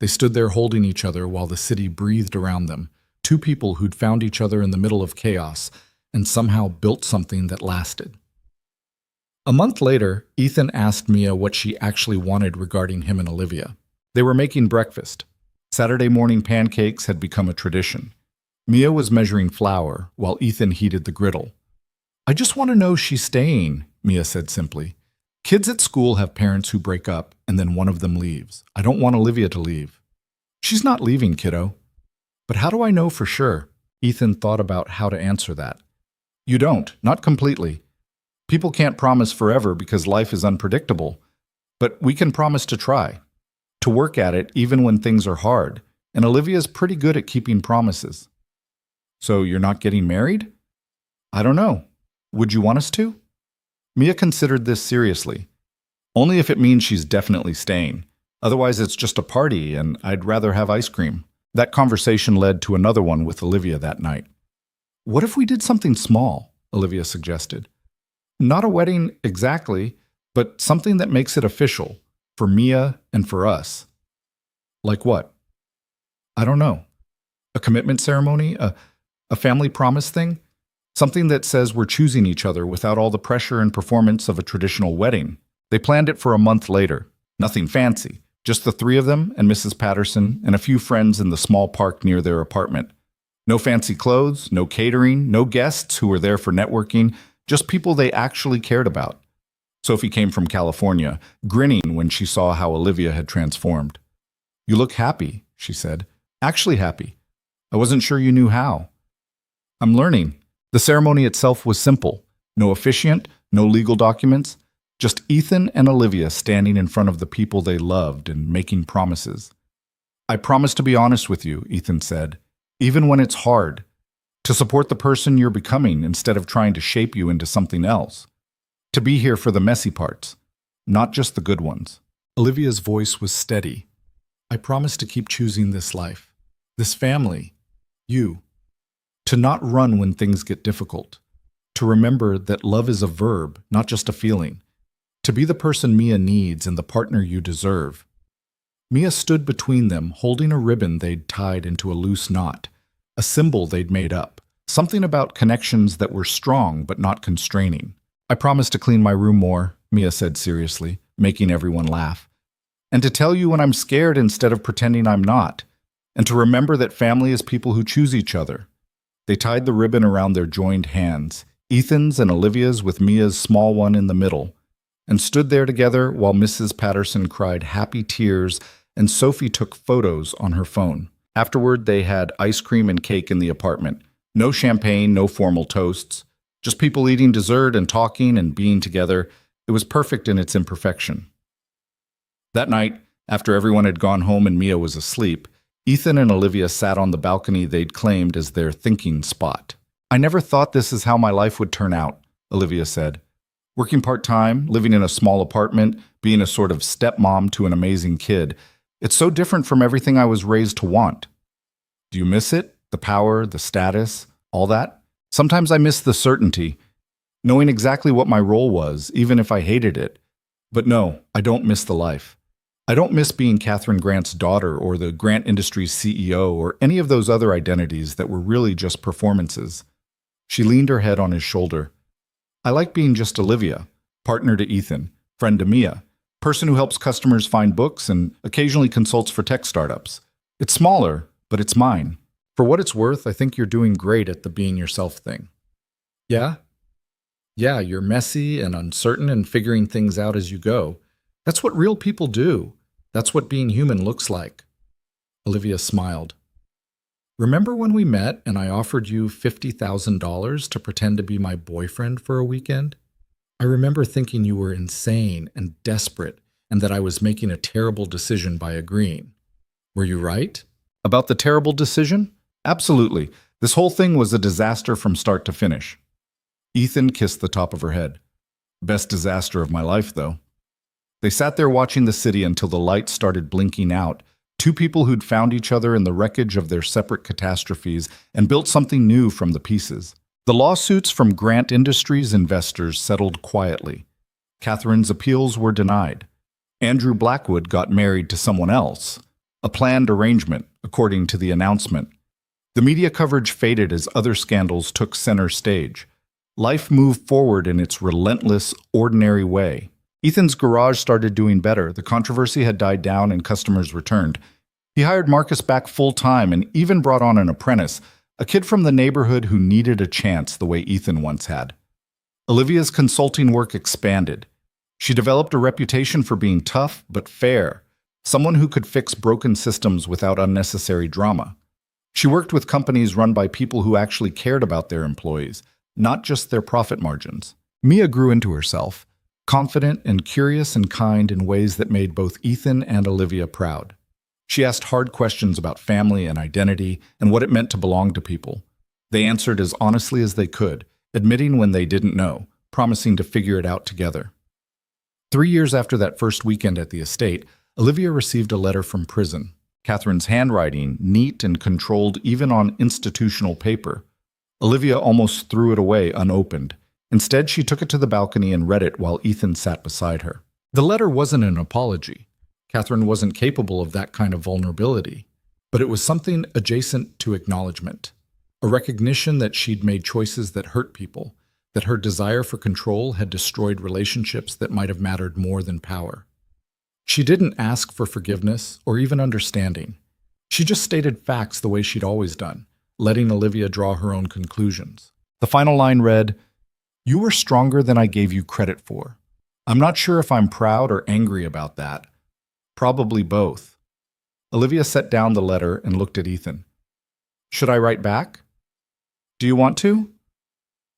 They stood there holding each other while the city breathed around them, 2 people who'd found each other in the middle of chaos and somehow built something that lasted. A month later, Ethan asked Mia what she actually wanted regarding him and Olivia. They were making breakfast. Saturday morning pancakes had become a tradition. Mia was measuring flour while Ethan heated the griddle. "I just want to know she's staying," Mia said simply. "Kids at school have parents who break up and then one of them leaves. I don't want Olivia to leave." "She's not leaving, kiddo." "But how do I know for sure?" Ethan thought about how to answer that. "You don't, not completely. People can't promise forever because life is unpredictable. But we can promise to try, to work at it even when things are hard, and Olivia's pretty good at keeping promises." "So you're not getting married?" "I don't know. Would you want us to?" Mia considered this seriously. "Only if it means she's definitely staying. Otherwise it's just a party and I'd rather have ice cream." That conversation led to another one with Olivia that night. "What if we did something small?" Olivia suggested. "Not a wedding exactly, but something that makes it official, for Mia and for us." "Like what?" "I don't know. A commitment ceremony? A family promise thing? Something that says we're choosing each other without all the pressure and performance of a traditional wedding. They planned it for a month later. Nothing fancy, just the three of them and Mrs. Patterson and a few friends in the small park near their apartment. No fancy clothes, no catering, no guests who were there for networking, just people they actually cared about. Sophie came from California, grinning when she saw how Olivia had transformed. "You look happy," she said. "Actually happy. I wasn't sure you knew how." "I'm learning." The ceremony itself was simple. No officiant, no legal documents, just Ethan and Olivia standing in front of the people they loved and making promises. "I promise to be honest with you," Ethan said, "even when it's hard, to support the person you're becoming instead of trying to shape you into something else. To be here for the messy parts, not just the good ones." Olivia's voice was steady. "I promise to keep choosing this life, this family, you. To not run when things get difficult. To remember that love is a verb, not just a feeling. To be the person Mia needs and the partner you deserve." Mia stood between them, holding a ribbon they'd tied into a loose knot, a symbol they'd made up, something about connections that were strong but not constraining. "I promise to clean my room more," Mia said seriously, making everyone laugh. "And to tell you when I'm scared instead of pretending I'm not. And to remember that family is people who choose each other." They tied the ribbon around their joined hands, Ethan's and Olivia's with Mia's small one in the middle, and stood there together while Mrs. Patterson cried happy tears and Sophie took photos on her phone. Afterward, they had ice cream and cake in the apartment. No champagne, no formal toasts. Just people eating dessert and talking and being together. It was perfect in its imperfection. That night, after everyone had gone home and Mia was asleep, Ethan and Olivia sat on the balcony they'd claimed as their thinking spot. "I never thought this is how my life would turn out," Olivia said. "Working part-time, living in a small apartment, being a sort of stepmom to an amazing kid. It's so different from everything I was raised to want." "Do you miss it? The power, the status, all that?" "Sometimes I miss the certainty, knowing exactly what my role was, even if I hated it. But no, I don't miss the life. I don't miss being Catherine Grant's daughter or the Grant Industries CEO or any of those other identities that were really just performances." She leaned her head on his shoulder. "I like being just Olivia, partner to Ethan, friend to Mia, person who helps customers find books and occasionally consults for tech startups. It's smaller, but it's mine. For what it's worth, I think you're doing great at the being yourself thing." "Yeah? Yeah, you're messy and uncertain and figuring things out as you go. That's what real people do. That's what being human looks like." Olivia smiled. "Remember when we met and I offered you $50,000 to pretend to be my boyfriend for a weekend? I remember thinking you were insane and desperate and that I was making a terrible decision by agreeing. Were you right?" "About the terrible decision? Absolutely. This whole thing was a disaster from start to finish." Ethan kissed the top of her head. "Best disaster of my life, though." They sat there watching the city until the lights started blinking out, two people who'd found each other in the wreckage of their separate catastrophes and built something new from the pieces. The lawsuits from Grant Industries investors settled quietly. Catherine's appeals were denied. Andrew Blackwood got married to someone else, a planned arrangement, according to the announcement. The media coverage faded as other scandals took center stage. Life moved forward in its relentless, ordinary way. Ethan's garage started doing better. The controversy had died down and customers returned. He hired Marcus back full-time and even brought on an apprentice, a kid from the neighborhood who needed a chance the way Ethan once had. Olivia's consulting work expanded. She developed a reputation for being tough but fair, someone who could fix broken systems without unnecessary drama. She worked with companies run by people who actually cared about their employees, not just their profit margins. Mia grew into herself, confident and curious and kind in ways that made both Ethan and Olivia proud. She asked hard questions about family and identity and what it meant to belong to people. They answered as honestly as they could, admitting when they didn't know, promising to figure it out together. 3 years after that first weekend at the estate, Olivia received a letter from prison. Catherine's handwriting, neat and controlled even on institutional paper. Olivia almost threw it away unopened. Instead, she took it to the balcony and read it while Ethan sat beside her. The letter wasn't an apology. Catherine wasn't capable of that kind of vulnerability. But it was something adjacent to acknowledgement. a recognition that she'd made choices that hurt people, that her desire for control had destroyed relationships that might have mattered more than power. She didn't ask for forgiveness or even understanding. She just stated facts the way she'd always done, letting Olivia draw her own conclusions. The final line read, "You were stronger than I gave you credit for. I'm not sure if I'm proud or angry about that. Probably both." Olivia set down the letter and looked at Ethan. "Should I write back? Do you want to?"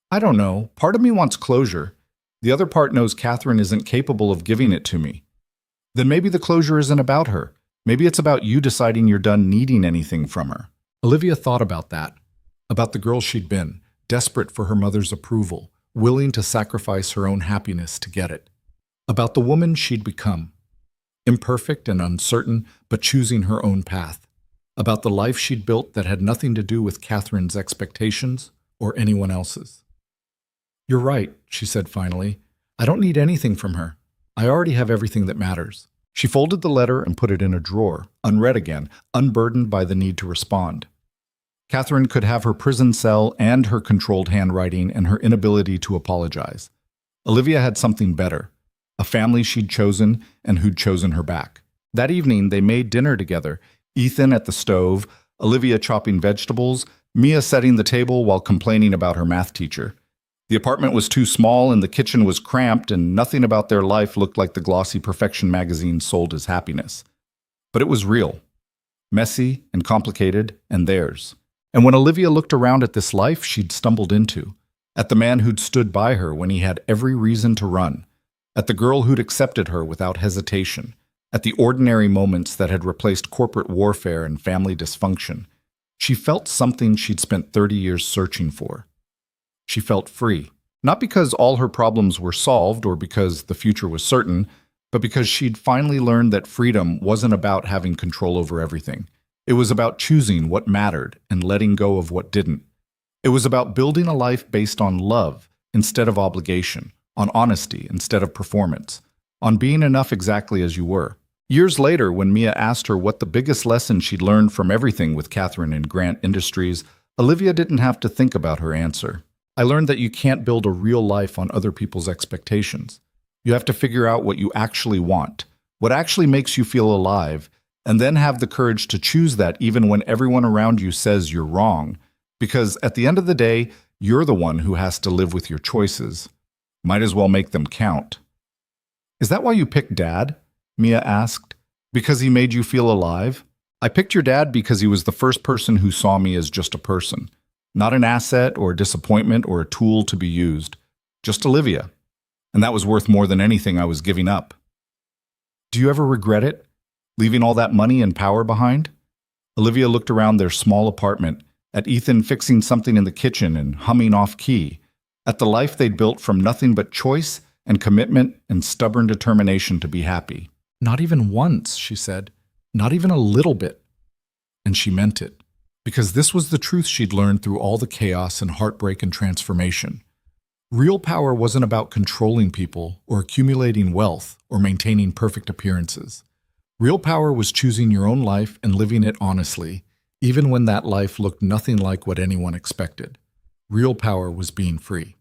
"I don't know. Part of me wants closure. The other part knows Catherine isn't capable of giving it to me. Then maybe the closure isn't about her. Maybe it's about you deciding you're done needing anything from her." Olivia thought about that, about the girl she'd been, desperate for her mother's approval, willing to sacrifice her own happiness to get it. About the woman she'd become, imperfect and uncertain, but choosing her own path. About the life she'd built that had nothing to do with Catherine's expectations or anyone else's. "You're right," she said finally. "I don't need anything from her. I already have everything that matters." She folded the letter and put it in a drawer, unread again, unburdened by the need to respond. Catherine could have her prison cell and her controlled handwriting and her inability to apologize. Olivia had something better, a family she'd chosen and who'd chosen her back. That evening, they made dinner together, Ethan at the stove, Olivia chopping vegetables, Mia setting the table while complaining about her math teacher. The apartment was too small and the kitchen was cramped, and nothing about their life looked like the glossy perfection magazine sold as happiness. But it was real, messy and complicated, and theirs. And when Olivia looked around at this life she'd stumbled into, at the man who'd stood by her when he had every reason to run, at the girl who'd accepted her without hesitation, at the ordinary moments that had replaced corporate warfare and family dysfunction, she felt something she'd spent 30 years searching for. She felt free, not because all her problems were solved or because the future was certain, but because she'd finally learned that freedom wasn't about having control over everything. It was about choosing what mattered and letting go of what didn't. It was about building a life based on love instead of obligation, on honesty instead of performance, on being enough exactly as you were. Years later, when Mia asked her what the biggest lesson she'd learned from everything with Catherine and Grant Industries, Olivia didn't have to think about her answer. "I learned that you can't build a real life on other people's expectations. You have to figure out what you actually want, what actually makes you feel alive, and then have the courage to choose that even when everyone around you says you're wrong. Because at the end of the day, you're the one who has to live with your choices. Might as well make them count." "Is that why you picked Dad?" Mia asked. "Because he made you feel alive?" "I picked your dad because he was the first person who saw me as just a person. Not an asset or a disappointment or a tool to be used. Just Olivia. And that was worth more than anything I was giving up." "Do you ever regret it? Leaving all that money and power behind?" Olivia looked around their small apartment, at Ethan fixing something in the kitchen and humming off-key, at the life they'd built from nothing but choice and commitment and stubborn determination to be happy. "Not even once," she said. "Not even a little bit." And she meant it. Because this was the truth she'd learned through all the chaos and heartbreak and transformation. Real power wasn't about controlling people or accumulating wealth or maintaining perfect appearances. Real power was choosing your own life and living it honestly, even when that life looked nothing like what anyone expected. Real power was being free.